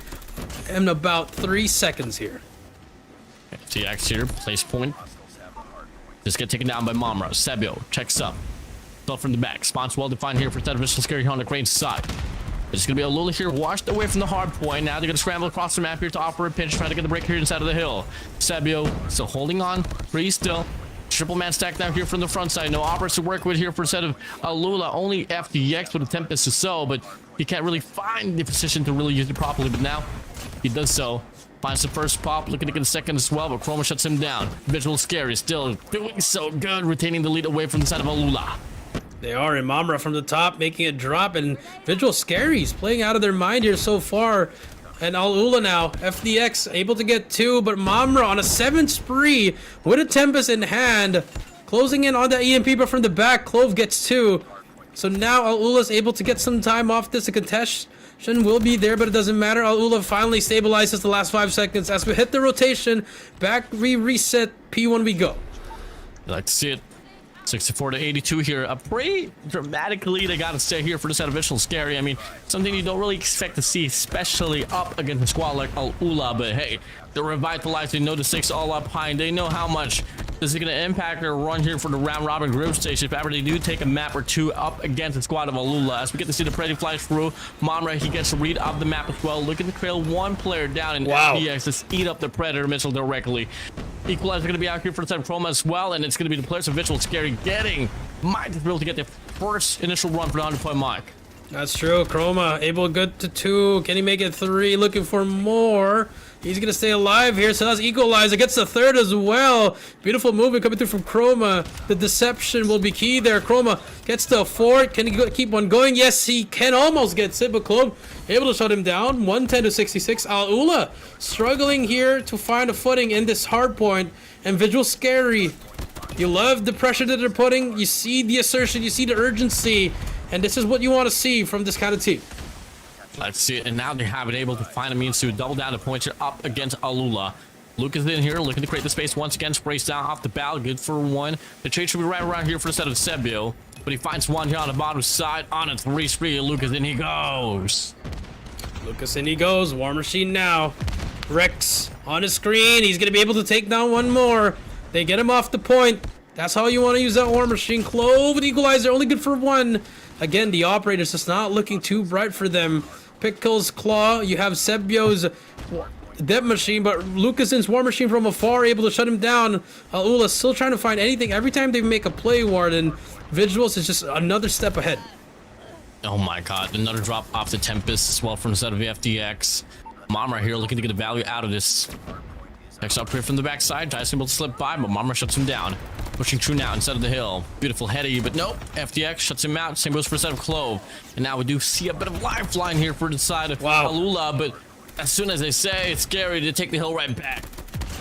about 3 seconds here. FTX here, place point. Just get taken down by Momra. Sebio checks up. Fell from the back. Spawns well defined here for Visual SKAERI here on the Crane side. It's going to be ALUla here, washed away from the hard point. Now they're going to scramble across the map here to offer a pinch, trying to get the break here inside of the hill. Sebio still holding on, pretty still. Triple man stack down here from the front side. No operators to work with here for a set of ALUla. Only FDX with a Tempest or so, but he can't really find the position to really use it properly. But now he does so. Finds the first pop, looking to get a second as well, but Chroma shuts him down. Visual SKAERI still doing so good, retaining the lead away from the side of ALUla. They are in Mamra from the top, making it drop, and Visual SKAERI's playing out of their mind here so far. And ALUla now, FDX able to get 2, but Mamra on a 7 spree with a Tempest in hand, closing in on the EMP, but from the back, Clove gets 2. So now ALUla's able to get some time off this. A contestation will be there, but it doesn't matter. ALUla finally stabilizes the last 5 seconds. As we hit the rotation, back we reset, P1 we go. You like to see it. 64-82 here. A pretty dramatic lead I gotta say here for this set of Visual SKAERI. I mean, something you don't really expect to see, especially up against a squad like ALUla. But hey, they're revitalized. They know the 6 all up high, and they know how much this is going to impact their run here for the round robin group stage if ever they do take a map or 2 up against the squad of ALUla. As we get to see the Preddy flash through, Momra, he gets a read of the map as well, looking to trail 1 player down, and FDX just eat up the Predator missile directly. Equalizer going to be out here for the side of Chroma as well, and it's going to be the players of Visual SKAERI might be able to get the first initial run for the 100-point mark. That's true. Chroma able good to 2. Can he make it 3? Looking for more. He's gonna stay alive here, so that's equalizer. Gets the third as well. Beautiful movement coming through from Chroma. The deception will be key there. Chroma gets the fourth. Can he keep on going? Yes, he can. Almost gets it, but Clove able to shut him down. 110 to 66. ALUla struggling here to find a footing in this hard point. And Visual Scary. You love the pressure that they're putting. You see the assertion. You see the urgency. And this is what you want to see from this kind of team. Let's see it, and now they have it able to find a means to double down the points here up against ALUla. Luke is in here, looking to create the space once again. Sprays down off the bow, good for one. The trade should be right around here for the set of Sebio, but he finds one here on the bottom side on a 3-spree. Lucas, in he goes. Lucas, in he goes. War Machine now. Rex on his screen. He's going to be able to take down one more. They get him off the point. That's how you want to use that War Machine. Clove with Equalizer, only good for one. Again, the operator's just not looking too bright for them. Pickle's Claw, you have Sebio's Death Machine, but Lucas's War Machine from afar able to shut him down. ALUla still trying to find anything. Every time they make a play, Warden, Visuals is just another step ahead. Oh my god, another drop off the Tempest as well from the set of the FDX. Mom right here looking to get the value out of this. Next up here from the backside, Tyson able to slip by, but Mama shuts him down. Pushing through now inside of the hill. Beautiful heady, but nope. FDX shuts him out. Same goes for a set of Clove. And now we do see a bit of lifeline here for the side of ALUla, but as soon as they say it's scary, they take the hill right back.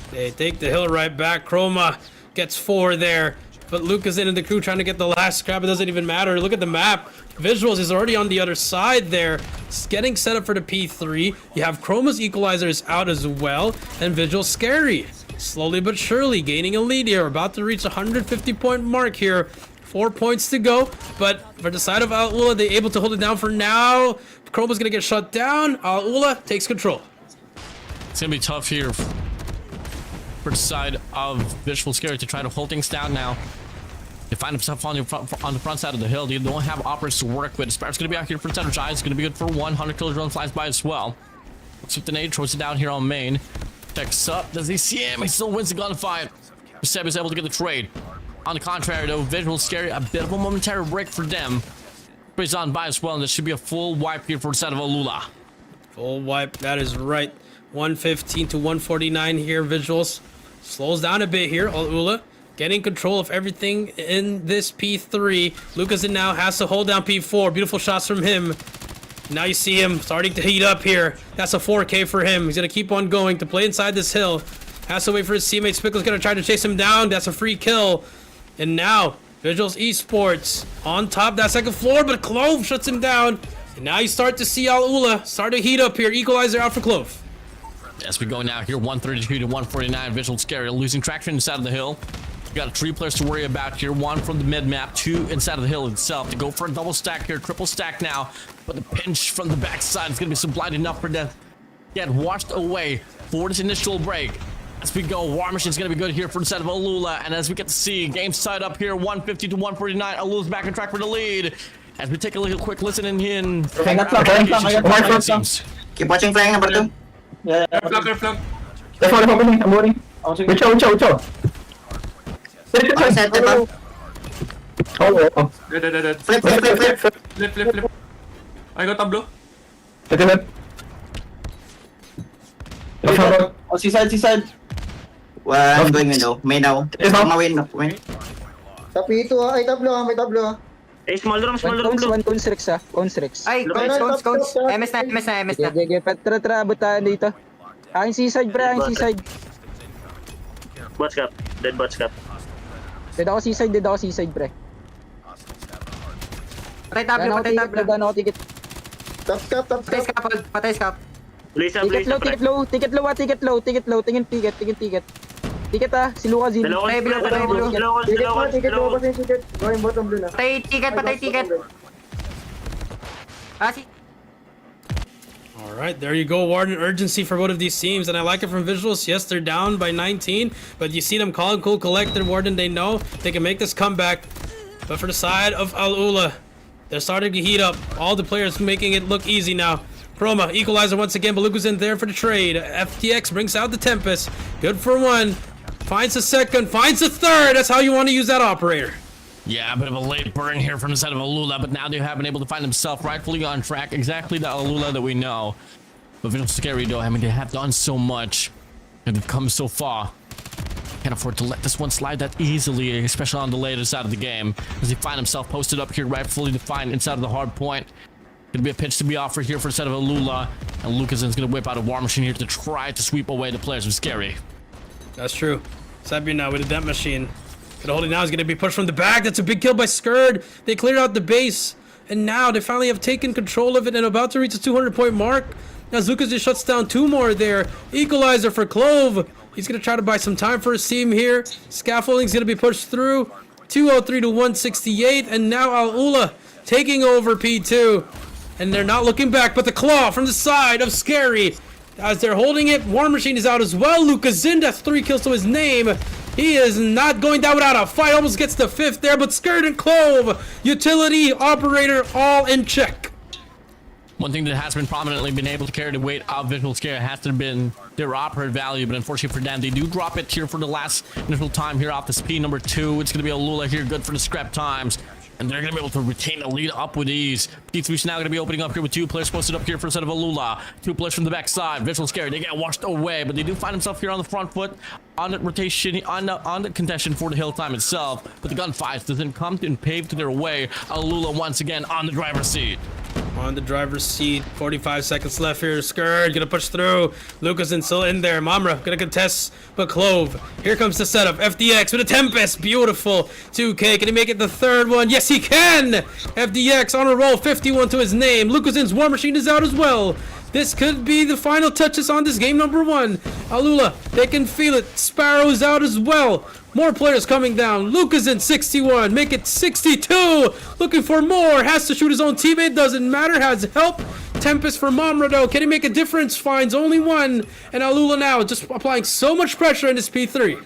They take the hill right back. Chroma gets 4 there. But Lucas in and the crew trying to get the last scrap. It doesn't even matter. Look at the map. Visuals is already on the other side there. It's getting set up for the P3. You have Chroma's equalizers out as well. And Visual Scary. Slowly but surely gaining a lead here. About to reach 150 point mark here. 4 points to go. But for the side of ALUla, they're able to hold it down for now. Chroma's going to get shut down. ALUla takes control. It's going to be tough here for the side of Visual Scary to try to hold things down now. They find himself on the front side of the hill. They don't have operators to work with. Sparrow's going to be out here for center giant. It's going to be good for 100 killer drone flies by as well. Looks with the nade, throws it down here on main. Checks up. Does he see him? He still wins the gunfight. Seb is able to get the trade. On the contrary, though, Visual Scary, a bit of a momentary break for them. Sprays on by as well, and this should be a full wipe here for the side of ALUla. Full wipe, that is right. 115 to 149 here, Visuals. Slows down a bit here, ALUla. Getting control of everything in this P3. Lucas now has to hold down P4. Beautiful shots from him. Now you see him starting to heat up here. That's a 4K for him. He's going to keep on going to play inside this hill. Has to wait for his teammate. Spickle's going to try to chase him down. That's a free kill. And now, Visuals Esports on top that second floor, but Clove shuts him down. And now you start to see ALUla start to heat up here. Equalizer out for Clove. As we go now here, 132 to 149. Visual Scary losing traction inside of the hill. We got 3 players to worry about here. 1 from the mid map, 2 inside of the hill itself. To go for a double stack here, triple stack now. But the pinch from the backside is going to be sublime enough for them to get washed away for this initial break. As we go, War Machine is going to be good here for the side of ALUla. And as we get to see, game side up here, 150 to 149. ALUla's back on track for the lead. As we take a little quick listen in. Keep watching flying number 2. Yeah. Flank. I'm boarding. Ucho. Set up. Oh. Dead. Flip. I got tableau. Oh, seaside. One going window. May now. Win. Tapi ito ay tablo may tablo. Hey, small room. One constructs constructs. Ay, cones. MS na. Gege, tara butaan dito. Ang seaside bra, ang seaside. Botch cap. Dead botch cap. Dead ako seaside pre. Patay tablo. Gano ako ticket. Top. Patay scap. Blaze Ticket low. Tingin ticket. Ticket si Luca Zin. Ticket low. Going bottom blue na. Patay ticket. All right, there you go. Warden urgency for both of these teams, and I like it from Visuals. Yes, they're down by 19, but you see them calling cool collected. Warden, they know they can make this comeback. But for the side of ALUla, they're starting to heat up. All the players making it look easy now. Chroma, equalizer once again. Beluga's in there for the trade. FTX brings out the Tempest. Good for 1. Finds a second. Finds a third. That's how you want to use that operator. Yeah, a bit of a late burn here from the side of ALUla, but now they have been able to find themselves rightfully on track. Exactly the ALUla that we know. But Visual Scary though, I mean, they have done so much and they've come so far. Can't afford to let this one slide that easily, especially on the later side of the game, as he find himself posted up here, rightfully defined inside of the hard point. Gonna be a pitch to be offered here for a set of ALUla, and Lucason's gonna whip out a War Machine here to try to sweep away the players of Scary. That's true. Sabir now with a Dent Machine. Gonna hold it now. He's gonna be pushed from the back. That's a big kill by Skurd. They cleared out the base, and now they finally have taken control of it and about to reach the 200-point mark. As Lucas just shuts down 2 more there. Equalizer for Clove. He's gonna try to buy some time for his team here. Scaffolding's gonna be pushed through. 203 to 168, and now ALUla taking over P2. And they're not looking back, but the claw from the side of Scary. As they're holding it, War Machine is out as well. Lucas Zin, that's 3 kills to his name. He is not going down without a fight. Almost gets the 5th there, but Skurd and Clove, utility, operator, all in check. One thing that has been prominently been able to carry the weight of Visual Scare has to have been their operator value, but unfortunately for them, they do drop it here for the last initial time here off the speed number 2. It's going to be ALUla here, good for the scrap times. And they're going to be able to retain the lead up with ease. P3's now going to be opening up here with 2 players posted up here for a set of ALUla. 2 players from the backside. Visual Scary, they get washed away, but they do find themselves here on the front foot, on the rotation, on the contention for the hill time itself. But the gunfights doesn't come and pave to their way. ALUla once again on the driver's seat. On the driver's seat, 45 seconds left here. Skurd gonna push through. Lucas and still in there. Mamra gonna contest, but Clove. Here comes the setup. FDX with a Tempest. Beautiful. 2K. Can he make it the 3rd one? Yes, he can. FDX on a roll. 51 to his name. Lucas's War Machine is out as well. This could be the final touches on this game number 1. ALUla, they can feel it. Sparrow's out as well. More players coming down. Lucas in 61. Make it 62. Looking for more. Has to shoot his own teammate. Doesn't matter. Has help. Tempest for Mamra though. Can he make a difference? Finds only 1. And ALUla now just applying so much pressure in this P3.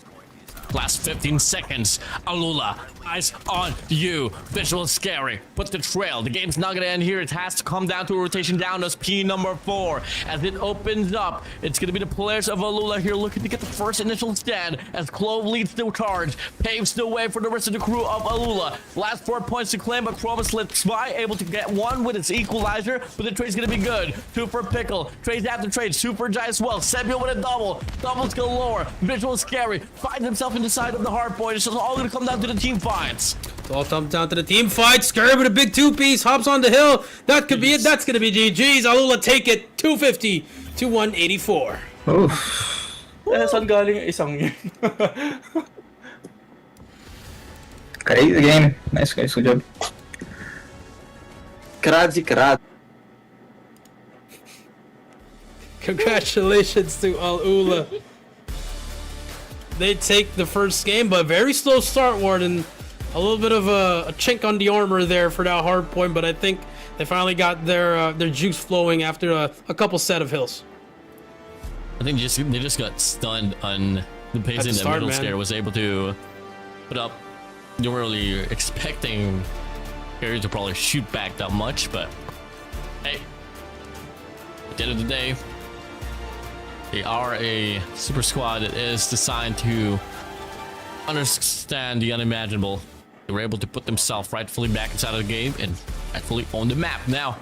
Last 15 seconds. ALUla, eyes on you. Visual Scary. Put the trail. The game's not gonna end here. It has to come down to a rotation down as P number 4. As it opens up, it's gonna be the players of ALUla here looking to get the first initial stand as Clove leads the charge, paves the way for the rest of the crew of ALUla. Last 4 points to claim, but Provo slips by, able to get 1 with its equalizer, but the trade's gonna be good. 2 for Pickle. Trades after trade. Super Jai as well. Sebio with a double. Doubles galore. Visual Scary finds himself in the side of the hard point. It's just all gonna come down to the team fights. It's all comes down to the team fight. Skurd with a big 2-piece. Hops on the hill. That could be it. That's gonna be GG's. ALUla take it. 250 to 184. Saan galing yung isang yun? Great game. Nice guys, good job. Krad. Congratulations to ALUla. They take the first game, but very slow start, Warden. A little bit of a chink on the armor there for that hard point, but I think they finally got their juice flowing after a couple set of hills. I think they just got stunned on the pacing that Visual Scare was able to put up. You weren't really expecting Scary to probably shoot back that much, but hey, at the end of the day, they are a super squad that is designed to understand the unimaginable. They were able to put themselves rightfully back inside of the game and rightfully own the map. Now,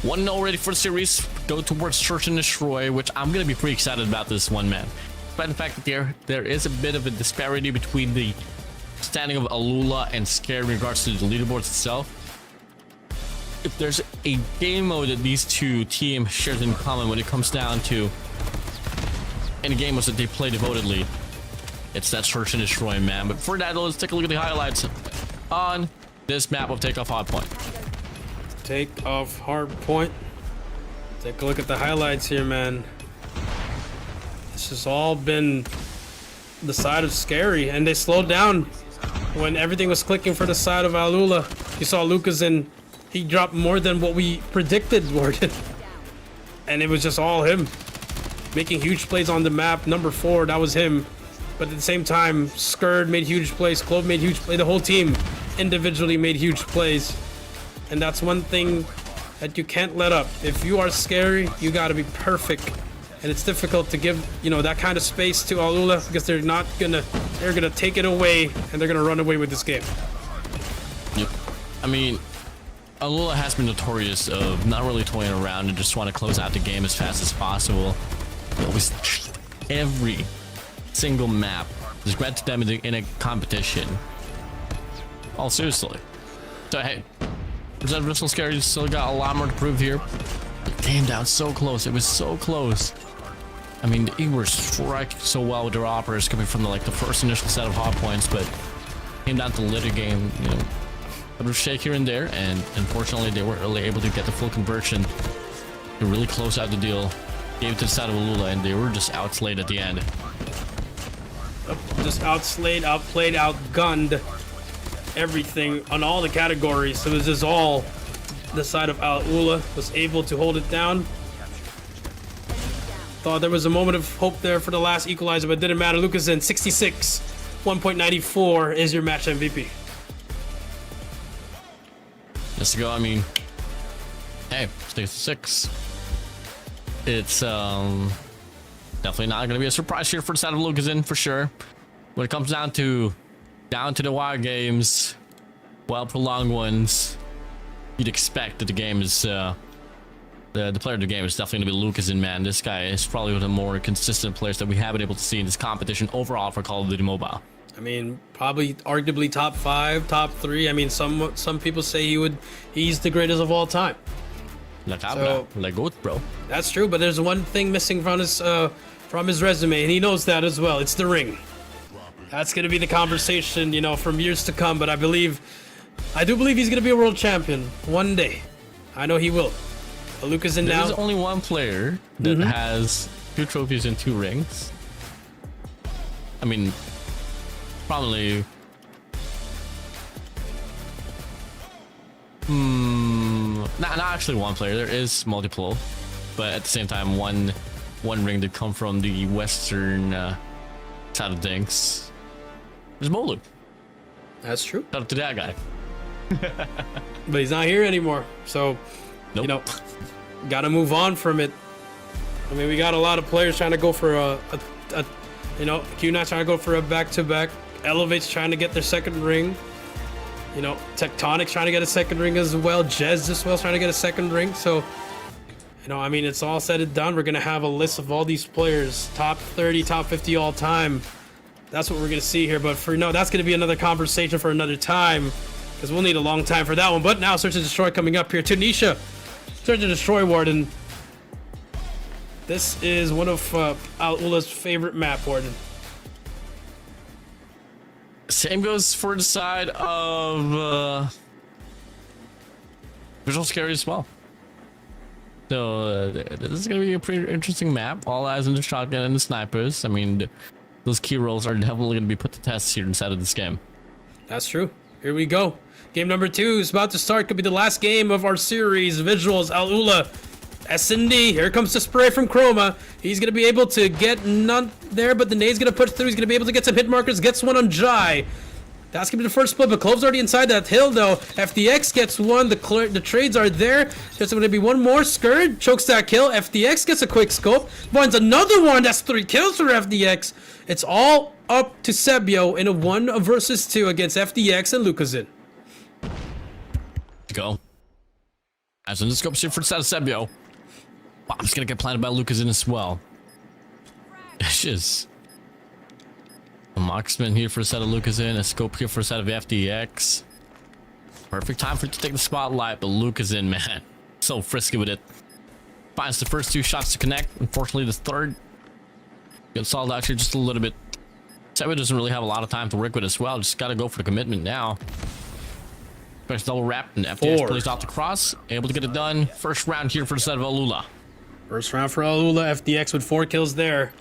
1-0 already for the series. Go towards Search and Destroy, which I'm going to be pretty excited about this one, man. Despite the fact that there is a bit of a disparity between the standing of ALUla and Scare in regards to the leaderboards itself. If there's a game mode that these two teams share in common when it comes down to any game modes that they play devotedly, it's that Search and Destroy, man. But for that, let's take a look at the highlights on this map of Takeoff Hardpoint. Takeoff Hardpoint. Take a look at the highlights here, man. This has all been the side of Scary, and they slowed down when everything was clicking for the side of ALUla. You saw Lucas, and he dropped more than what we predicted, Warden. And it was just all him. Making huge plays on the map. Number 4, that was him. But at the same time, Skurd made huge plays. Clove made huge plays. The whole team individually made huge plays. And that's one thing that you can't let up. If you are Scary, you gotta be perfect. And it's difficult to give, you know, that kind of space to ALUla because they're gonna take it away and they're gonna run away with this game. Yep. I mean, ALUla has been notorious of not really toying around and just want to close out the game as fast as possible. Always, every single map is granted them in a competition. Oh, seriously. So hey, Reserve Bristol Scary still got a lot more to prove here. But damn, that was so close. It was so close. I mean, they were striking so well with their operators coming from the first initial set of hard points, but came down to the later game, you know, a bit of shake here and there, and unfortunately they weren't really able to get the full conversion to really close out the deal. Gave it to the side of ALUla, and they were just outslayed at the end. Just outslayed, outplayed, outgunned everything on all the categories. So it was just all the side of ALUla was able to hold it down. Thought there was a moment of hope there for the last equalizer, but it didn't matter. Lucas in 66, 1.94 is your match MVP. Just to go, I mean, hey, 66. It's definitely not going to be a surprise here for the side of Lucas in for sure. When it comes down to the wire games, well prolonged ones, you'd expect that the game is the player of the game is definitely going to be Lucas in, man. This guy is probably one of the more consistent players that we haven't been able to see in this competition overall for Call of Duty Mobile. I mean, probably arguably top 5, top 3. I mean, some people say he's the greatest of all time. Like goat, bro. That's true, but there's one thing missing from his resume, and he knows that as well. It's the ring. That's gonna be the conversation, you know, from years to come. But I do believe he's gonna be a world champion one day. I know he will. But Lucas in now. There's only one player that has 2 trophies and 2 rings. I mean, probably. Not actually one player. There is multiple, but at the same time, one ring did come from the western side of things. There's Molu. That's true. Shout out to that guy. But he's not here anymore, so Nope. you know, gotta move on from it. I mean, we got a lot of players trying to go for a you know, Q9 trying to go for a back-to-back. Elevate's trying to get their second ring. You know, Tectonic's trying to get a second ring as well. Jez as well is trying to get a second ring. So, you know, I mean, it's all said and done. We're going to have a list of all these players, top 30, top 50 all time. That's what we're going to see here. But for no, that's going to be another conversation for another time, because we'll need a long time for that one. But now Search and Destroy coming up here. Tunisia, Search and Destroy Warden. This is one of ALUla's favorite map, Warden. Same goes for the side of Visual Scary as well. So this is going to be a pretty interesting map. All eyes on the shotgun and the snipers. I mean, those key roles are definitely going to be put to test here inside of this game. That's true. Here we go. Game number 2 is about to start. Could be the last game of our series. VİZUALZ, ALUla, S&D. Here comes the spray from Chroma. He's going to be able to get none there, but the nade's going to push through. He's going to be able to get some hit markers. Gets one on Jai. That's going to be the first split, but Clove's already inside that hill, though. FDX gets one. The trades are there. There's going to be one more. Scourge chokes that kill. FDX gets a quick scope. Finds another one. That's 3 kills for FDX. It's all up to Sebio in a 1 versus 2 against FDX and Lucazin. Go. As in the scope here for the side of Sebio. Bomb's gonna get planted by Lucazin as well. It's just a marksman here for the side of Lucazin, a scope here for the side of FDX. Perfect time for it to take the spotlight, but Lucazin, man, so frisky with it. Finds the first 2 shots to connect. Unfortunately, the third gets stalled out here just a little bit. Sebio doesn't really have a lot of time to work with as well. Just gotta go for the commitment now. First double wrap, and FDX plays off the cross, able to get it done. First round here for the side of ALUla. First round for ALUla. FDX with 4 kills there.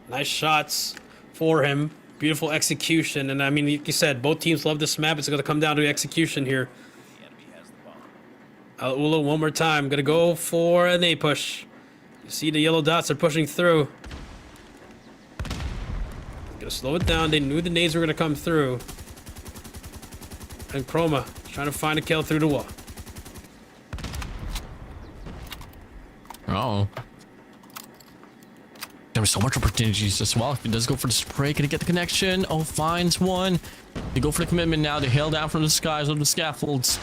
Nice shots for him. Beautiful execution. And I mean, like you said, both teams love this map. It's going to come down to execution here. ALUla one more time. Going to go for an A push. You see the yellow dots are pushing through. Going to slow it down. They knew the nades were going to come through. And Chroma trying to find a kill through the wall. Oh. There was so much opportunities as well. If he does go for the spray, can he get the connection? Oh, finds one. They go for the commitment now. They hail down from the skies of the scaffolds.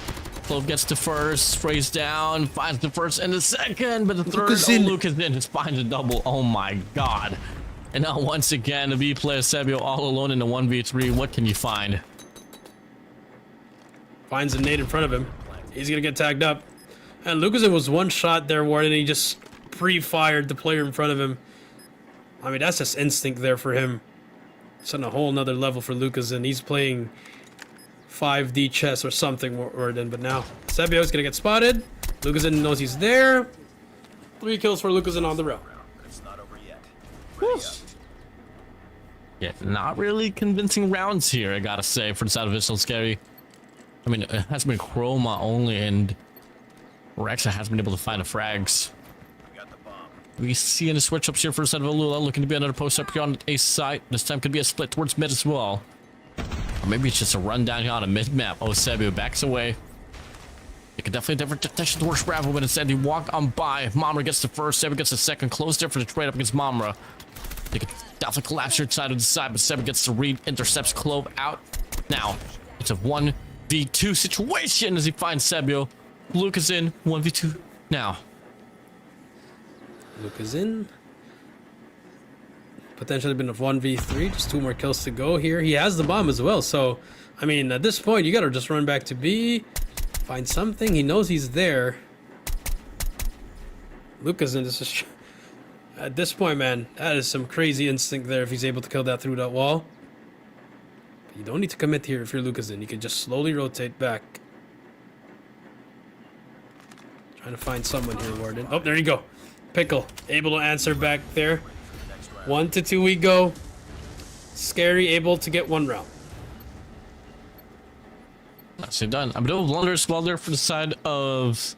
Clove gets the first, sprays down, finds the first and the second, but the third, Lucas in, just finds a double. Oh my god. And now once again, the B player Sebio all alone in the 1v3. What can you find? Finds a nade in front of him. He's gonna get tagged up. And Lucas was one shot there, Warden, and he just pre-fired the player in front of him. I mean, that's just instinct there for him. It's on a whole nother level for Lucas, and he's playing 5D chess or something, Warden. But now Sebio's gonna get spotted. Lucas knows he's there. 3 kills for Lucas on the round. Yeah, not really convincing rounds here, I gotta say, for the side of VİZUALZ SKAERI. I mean, it has been Chroma only, and Rex has been able to find the frags. We see any switch ups here for the side of ALUla, looking to be another post up here on the A side. This time could be a split towards mid as well. Or maybe it's just a run down here on a mid map. Oh, Sebio backs away. It could definitely different detection towards Bravo, but instead he walked on by. Mamra gets the first, Sebio gets the second. Close there for the trade up against Mamra. They could definitely collapse here side of the side, but Sebio gets the read, intercepts Clove out. Now, it's a 1v2 situation as he finds Sebio. Lucas in, 1v2 now. Lucas in. Potentially been a 1v3, just 2 more kills to go here. He has the bomb as well, so, I mean, at this point, you gotta just run back to B, find something. He knows he's there. Lucas in, this is... At this point, man, that is some crazy instinct there if he's able to kill that through that wall. But you don't need to commit here if you're Lucas in. You can just slowly rotate back. Trying to find someone here, Warden. Oh, there you go. Pickle, able to answer back there. 1 to 2 we go. SKAERI able to get 1 round. Nicely done. A bit of a blunder as well there for the side of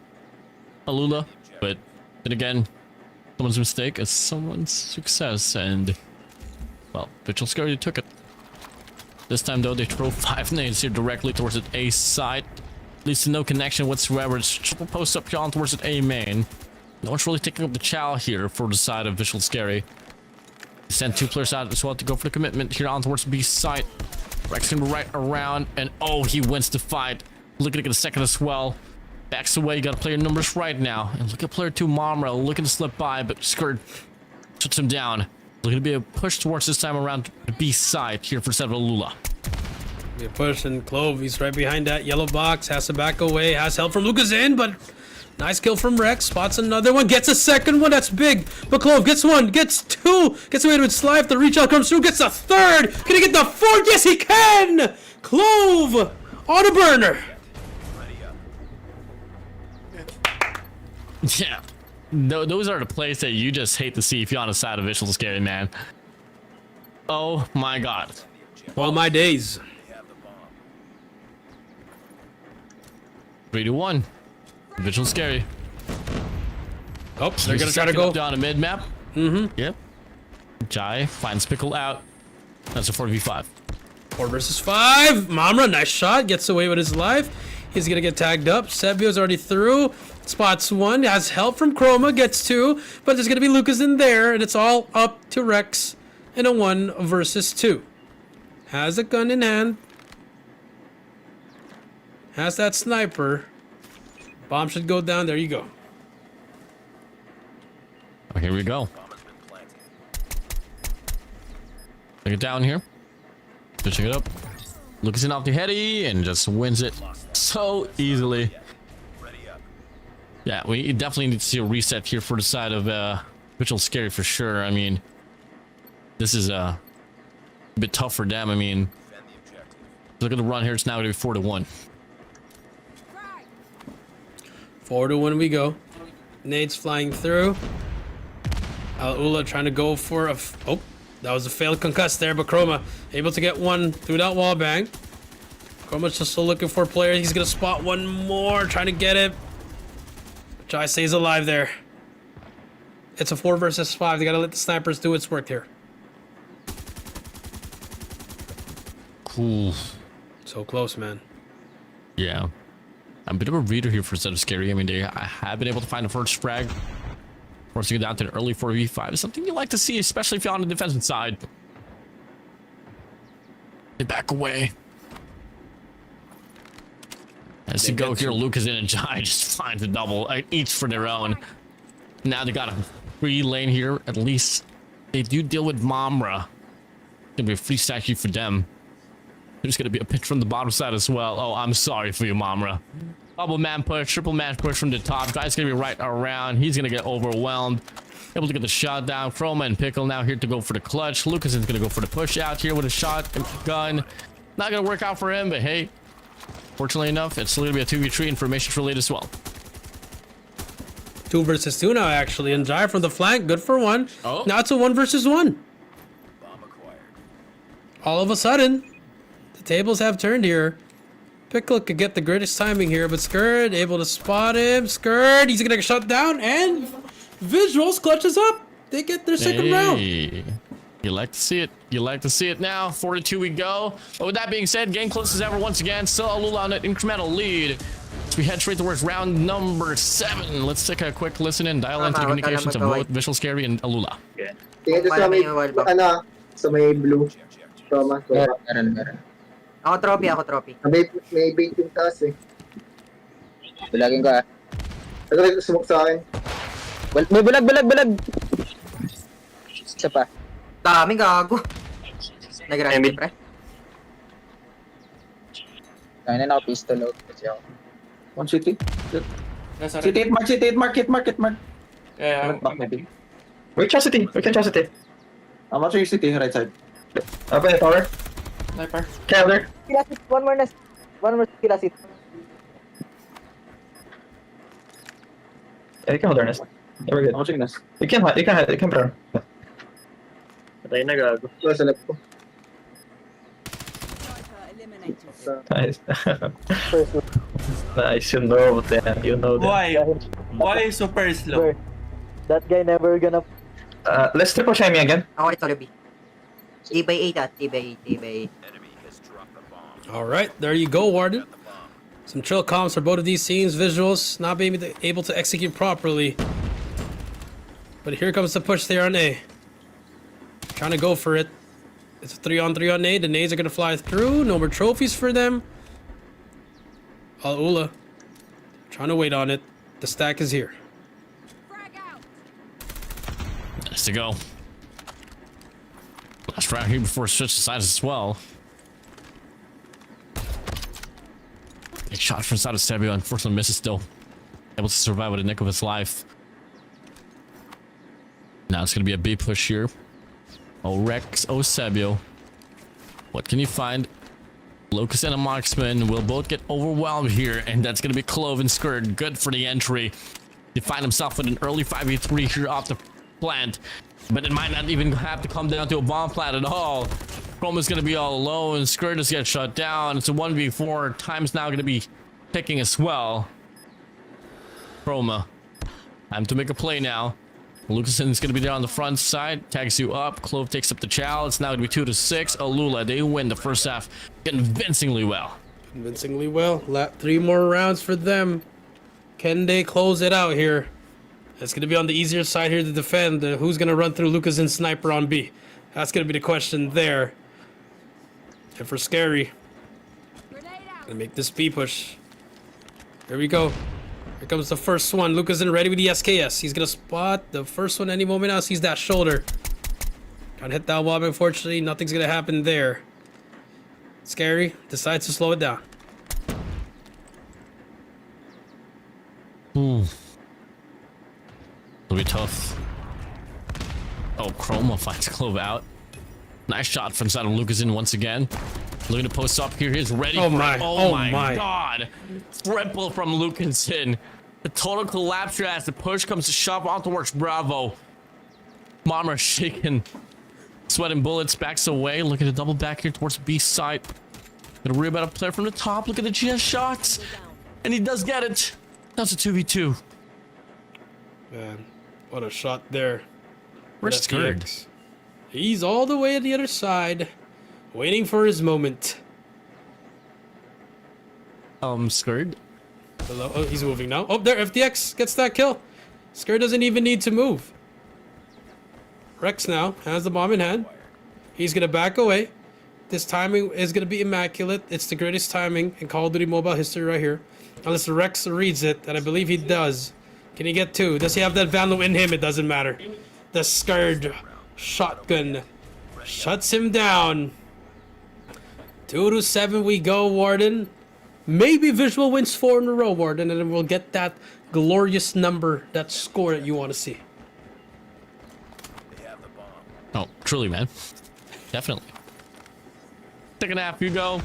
ALUla, but then again, someone's mistake is someone's success, and well, VİZUALZ SKAERI took it. This time though, they throw 5 nades here directly towards the A side. Leads to no connection whatsoever. It's triple post up here on towards the A main. No one's really taking up the chow here for the side of VİZUALZ SKAERI. They send 2 players out as well to go for the commitment here on towards the B side. Rex can right around, and oh, he wins the fight. Looking to get a second as well. Backs away, you got player numbers right now. And look at player 2, Mamra, looking to slip by, but Skirt shuts him down. Looking to be a push towards this time around the B side here for several ALUla. Be a push, and Clove, he's right behind that yellow box. Has to back away, has help from Lucas in, but nice kill from Rex. Spots another one, gets a second one, that's big. But Clove gets 1, gets 2, gets away with Slive. The reach out comes through, gets a 3rd. Can he get the 4th? Yes, he can! Clove on a burner. Yeah, those are the plays that you just hate to see if you're on the side of VİZUALZ SKAERI, man. Oh my god. All my days. 3 to 1. VİZUALZ SKAERI. Oh, they're gonna try to go down a mid map. Yep. Jai finds Pickle out. That's a 4v5. 4 versus 5. Mamra, nice shot, gets away with his life. He's gonna get tagged up. Sebio's already through. Spots 1, has help from Chroma, gets 2, but there's gonna be Lucas in there, and it's all up to Rex in a 1 versus 2. Has a gun in hand. Has that sniper. Bomb should go down. There you go. Oh, here we go. Take it down here. Pitching it up. Lucas in off the heady and just wins it so easily. Yeah, we definitely need to see a reset here for the side of VİZUALZ SKAERI for sure. I mean, this is a bit tough for them. I mean, look at the run here. It's now going to be 4 to 1. 4 to 1 we go. Nades flying through. ALUla trying to go for a... Oh, that was a failed concuss there, but Chroma able to get 1 through that wall bang. Chroma's just still looking for a player. He's going to spot 1 more, trying to get it. Jai stays alive there. It's a 4 versus 5. They got to let the snipers do its work here. Cool. So close, man. Yeah. I'm a bit of a reader here for instead of SKAERI. I mean, they have been able to find the first frag. Forcing it down to the early 4v5 is something you like to see, especially if you're on the defensive side. They back away. As you go here, Lucas and Jai just find the double, each for their own. Now they got a free lane here. At least they do deal with Mamra. Gonna be a free statue for them. There's gonna be a pitch from the bottom side as well. Oh, I'm sorry for you, Mamra. Double man push, triple man push from the top. Guy's gonna be right around. He's gonna get overwhelmed. Able to get the shot down. Chroma and Pickle now here to go for the clutch. Lucas is gonna go for the push out here with a shot gun. Not gonna work out for him, but hey, fortunately enough, it's still gonna be a 2v3 information related as well. 2 versus 2 now, actually. And Jai from the flank, good for 1. Oh. Now it's a 1 versus 1. All of a sudden, the tables have turned here. Pickle could get the greatest timing here, but Skirt able to spot him. Skirt, he's gonna get shut down, and VİZUALZ clutches up. They get their second round. You like to see it. You like to see it now. 4-2 we go. But with that being said, game close as ever once again. Still ALUla on an incremental lead. So we head straight towards round number 7. Let's take a quick listen and dial into the communications of both Visual Scary and ALUla. Tingin sa may, ano, sa may blue. Tama, Meron. Ako trophy. May bait yung taas eh. Bulagin ko ah. Nagawin ko smoke sa akin. May bulag! Isa pa. Daming gago. Nag-run pre. Kaya na naka-pistol out kasi ako. One city. City 8 mark. Yeah. Back maybe. We can city. I'm watching city right side. Open the tower. Sniper. Killer. Kilasit, one more kilasit. Yeah, you can hold our nest. Yeah, we're good. I'm watching this. You can hide. You can put on. Patay na gago. Ito sa left ko. Nice. Nice, you know that. Why super slow? That guy never gonna... Let's triple shiny again. Ako rin sorry B. A by 8 at A by 8. All right, there you go, Warden. Some chill comms for both of these teams. VİZUALZ not being able to execute properly. But here comes the push there on A. Trying to go for it. It's a 3-on-3 on A. The nades are going to fly through. No more trophies for them. ALUla trying to wait on it. The stack is here. Nice to go. Last round here before it switches sides as well. Big shot from side of Sebio. Unfortunately misses still. Able to survive with a nick of his life. Now it's going to be a B push here. Oh, Rex. Oh, Sebio. What can you find? Lucas and a marksman will both get overwhelmed here. And that's going to be Clove and Skirt. Good for the entry. They find himself with an early 5v3 here off the plant. But it might not even have to come down to a bomb plant at all. Chroma's going to be all alone. Skirt is getting shut down. It's a 1v4. Time's now going to be ticking as well. Chroma. Time to make a play now. Lucason's going to be there on the front side. Tags you up. Clove takes up the chow. It's now going to be 2-6. ALUla, they win the first half convincingly well. Convincingly well. 3 more rounds for them. Can they close it out here? It's going to be on the easier side here to defend. Who's going to run through Lucas and Sniper on B? That's going to be the question there. And for SKAERI, gonna make this B push. Here we go. Here comes the first one. Lucas in ready with the SKS. He's going to spot the first one any moment now. Sees that shoulder. Trying to hit that wall, but unfortunately, nothing's going to happen there. SKAERI decides to slow it down. It'll be tough. Oh, Chroma finds Clove out. Nice shot from side of Lucason once again. Looking to post up here. He's ready. Oh for my! it. Oh my God! Triple from Lucason. The total collapse here as the push comes to shove on towards Bravo. Mamra shaking, sweating bullets, backs away. Look at the double back here towards B side. Gonna worry about a player from the top. Look at the GS shots, and he does get it. That's a 2v2. Man, what a shot there. Where's Skirt? He's all the way at the other side, waiting for his moment. Skirt. Hello. Oh, he's moving now. Oh, there. FTX gets that kill. Skirt doesn't even need to move. Rex now has the bomb in hand. He's gonna back away. This timing is going to be immaculate. It's the greatest timing in Call of Duty Mobile history right here. Unless Rex reads it, and I believe he does. Can he get 2? Does he have that Vandal in him? It doesn't matter. The scared shotgun shuts him down. 2-7 we go, Warden. Maybe Visual wins 4 in a row, Warden, and then we'll get that glorious number, that score that you want to see. Oh, truly, man. Definitely. Second half, you go.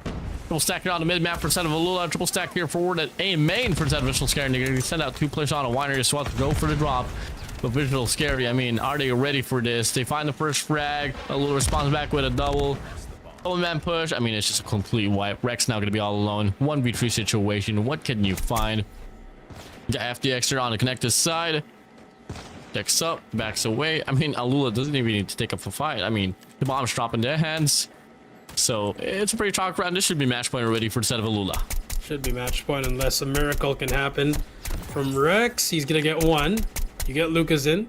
Triple stack here on the mid map for set of ALUla. Triple stack here forward at A main for set of Visual Scary. They're going to send out 2 players on a winery swap to go for the drop. But Visual Scary, I mean, are they ready for this? They find the first frag. ALUla responds back with a double. Man push. I mean, it's just a complete wipe. Rex now going to be all alone. 1v3 situation. What can you find? Got FDX here on the connected side. Decks up, backs away. I mean, ALUla doesn't even need to take up the fight. I mean, the bomb's dropping their hands. So it's a pretty chalk round. This should be match point already for the set of ALUla. Should be match point unless a miracle can happen from Rex. He's gonna get 1. You get Lucas in.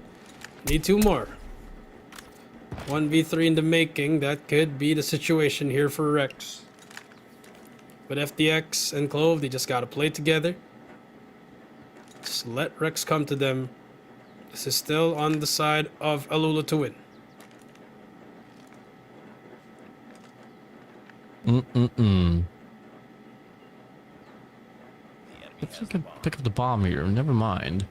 Need 2 more. 1v3 in the making. That could be the situation here for Rex. But FDX and Clove, they just gotta play together. Just let Rex come to them. This is still on the side of ALUla to win. If you can pick up the bomb here, never mind.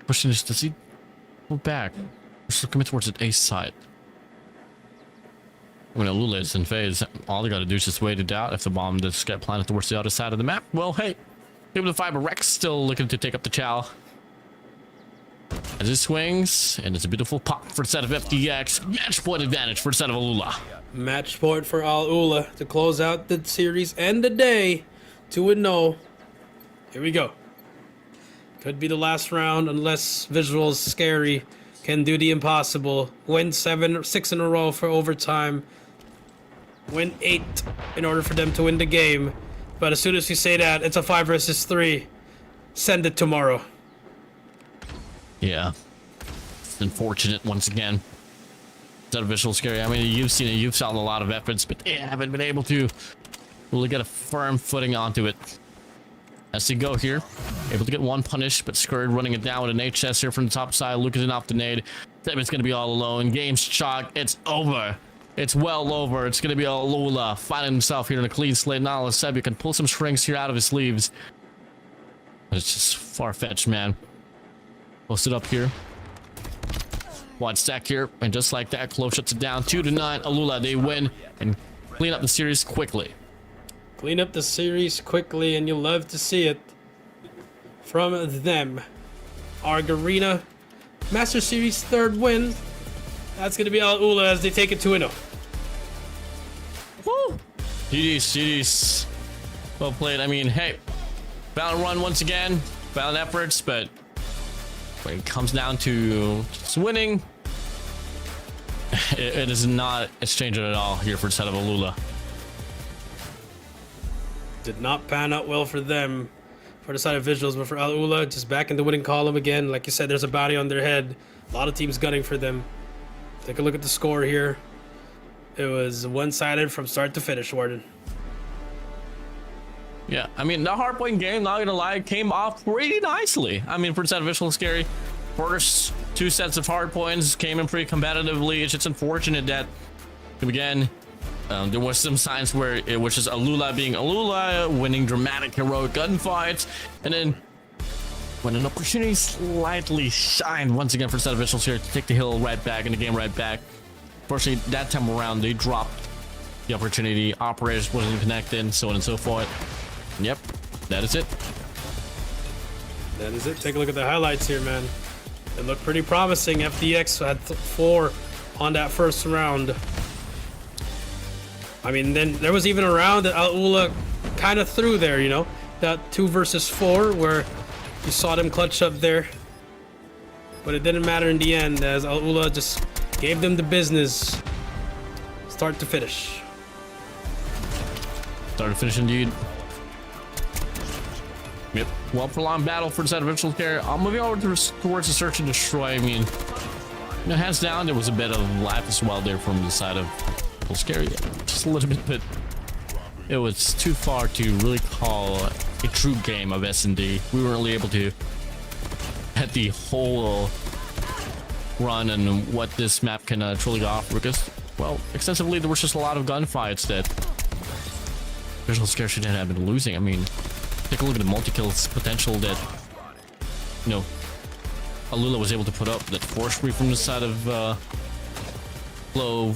Question is, does he pull back? Or still commit towards the ace side? When ALUla is in phase, all they gotta do is just wait it out. If the bomb does get planted towards the other side of the map, well, hey, able to fight, but Rex still looking to take up the chow. As it swings, and it's a beautiful pop for the set of FDX. Match point advantage for the set of ALUla. Match point for ALUla to close out the series and the day. 2-0. Here we go. Could be the last round unless Visuals Scary can do the impossible. Win 6 in a row for overtime. Win 8 in order for them to win the game. But as soon as you say that, it's a 5 versus 3. Send it tomorrow. Yeah. It's unfortunate once again. That Visual Scary. I mean, you've seen it. You've seen a lot of efforts, but they haven't been able to really get a firm footing onto it. As they go here, able to get 1 punish, but SKAERI running it down with an HS here from the top side, looking off the nade. It's going to be all alone. Game's chalk. It's over. It's well over. It's going to be ALUla finding himself here in a clean slate. Now Sebi can pull some strings here out of his sleeves. It's just far-fetched, man. Posted up here. Wide stack here, and just like that, Clove shuts it down. 2-9. ALUla, they win and clean up the series quickly. Clean up the series quickly, and you'll love to see it from them. Our Garena Masters Series 3rd win. That's going to be ALUla as they take it 2-0. Woo! GG's. Well played. I mean, hey, valiant run once again, valiant efforts, but when it comes down to just winning, it is not exchanged at all here for the set of ALUla. Did not pan out well for them for the side of Visuals, but for ALUla, just back in the winning column again. Like you said, there's a bounty on their head. A lot of teams gunning for them. Take a look at the score here. It was one-sided from start to finish, Warden. Yeah, I mean, the hardpoint game, not gonna lie, came off pretty nicely. I mean, for the set of Visual Scary, first 2 sets of hardpoints came in pretty competitively. It's just unfortunate that, again, there was some signs where it was just ALUla being ALUla, winning dramatic heroic gunfights, and then when an opportunity slightly shined once again for the set of Visual Scary to take the hill right back and the game right back. Fortunately, that time around, they dropped the opportunity. Operators wasn't connected, so on and so forth. Yep, that is it. That is it. Take a look at the highlights here, man. It looked pretty promising. FDX had 4 on that first round. I mean, then there was even a round that ALUla kind of threw there, you know? That 2 versus 4 where you saw them clutch up there. But it didn't matter in the end as ALUla just gave them the business. Start to finish. Start to finish indeed. Yep. Well prolonged battle for the set of Visual Scary. I'm moving over towards the search and destroy. I mean, hands down, there was a bit of life as well there from the side of SKAERI. Just a little bit, but it was too far to really call a true game of S&D. We weren't really able to hit the whole run and what this map can truly offer because, well, extensively there was just a lot of gunfights that VİZUALZ should have been losing. I mean, take a look at the multi-kills potential that, you know, ALUla was able to put up. That force free from the side of Flow,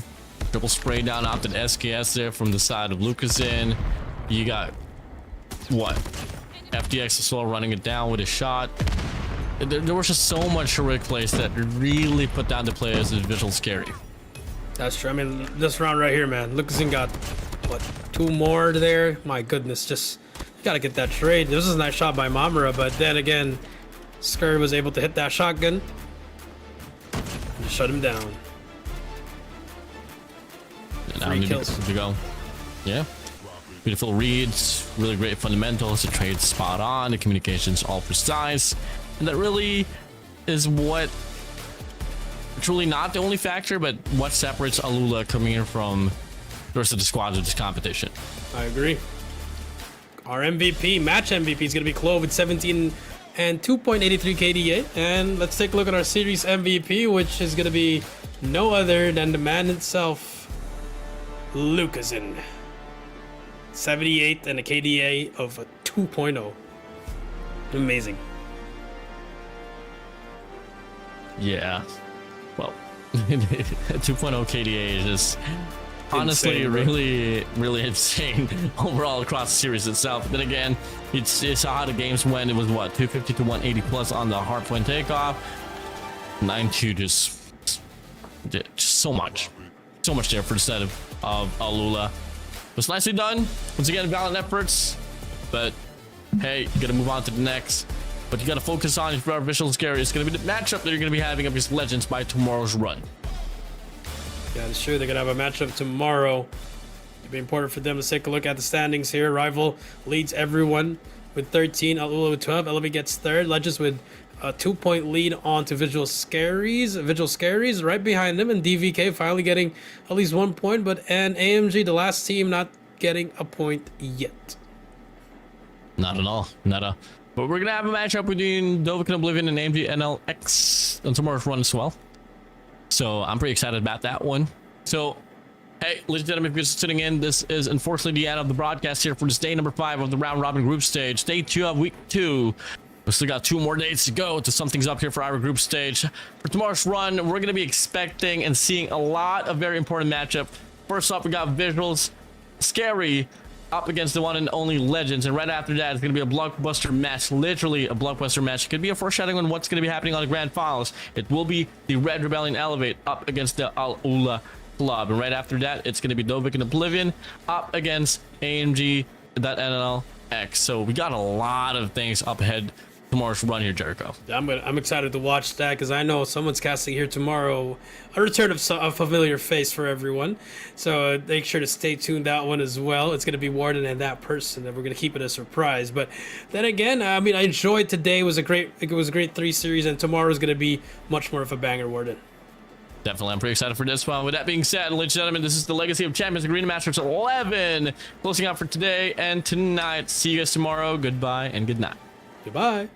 triple spray down out to the SKS there from the side of Lucas. You got what? FDX as well running it down with a shot. There was just so much heroic plays that really put down the players of VİZUALZ. That's true. I mean, this round right here, man. Lucas got what, 2 more there? My goodness, just gotta get that trade. This was a nice shot by Mamura, but then again, SKAERI was able to hit that shotgun and shut him down. And now kills to go. Yeah. Beautiful reads, really great fundamentals, the trade's spot on, the communication's all precise. And that really is what, truly not the only factor, but what separates ALUla coming in from the rest of the squads of this competition. I agree. Our MVP, match MVP, is going to be Clove with 17 and 2.83 KDA. And let's take a look at our series MVP, which is going to be no other than the man himself, Lucasin. 78 and a KDA of a 2.0. Amazing. Yeah. Well, 2.0 KDA is just honestly insane, really insane overall across the series itself. But again, it's how the games went. It was what, 250 to 180 plus on the hardpoint takeoff. 9-2, just so much there for the set of ALUla. It was nicely done. Once again, valiant efforts. But hey, you gotta move on to the next. But you gotta focus on your VİZUALZ. It's gonna be the matchup that you're gonna be having up against Legends by tomorrow's run. Yeah, it's true. They're gonna have a matchup tomorrow. It'll be important for them to take a look at the standings here. Rival leads everyone with 13. ALUla with 12. LB gets third. Legends with a 2-point lead on to VİZUALZ right behind them, and DVK finally getting at least 1 point, and AMG, the last team, not getting a point yet. Not at all. But we're gonna have a matchup between Dovik and Oblivion and AMG.NL X on tomorrow's run as well. So I'm pretty excited about that one. So, hey, ladies and gentlemen, if you're just tuning in, this is unfortunately the end of the broadcast here for this day number 5 of the round robin group stage. Day 2 of week 2. We still got 2 more days to go to sum things up here for our group stage. For tomorrow's run, we're going to be expecting and seeing a lot of very important matchup. First up, we got VİZUALZ SKAERI up against the one and only Legends. And right after that, it's going to be a blockbuster match. Literally a blockbuster match. It could be a foreshadowing on what's going to be happening on the grand finals. It will be the Red Rebellion Elevate up against the ALUla Club. And right after that, it's going to be Dovik and Oblivion up against AMG.NL X. So we got a lot of things up ahead tomorrow's run here, Jericho. I'm excited to watch that because I know someone's casting here tomorrow. A return of a familiar face for everyone. So make sure to stay tuned that one as well. It's going to be Warden and that person, and we're going to keep it a surprise. But then again, I mean, I enjoyed today. It was a great 3 series, and tomorrow is going to be much more of a banger, Warden. Definitely, I'm pretty excited for this one. With that being said, ladies and gentlemen, this is the Legacy of Champions, the Garena Masters 11. Closing out for today and tonight. See you guys tomorrow. Goodbye and good night. Goodbye.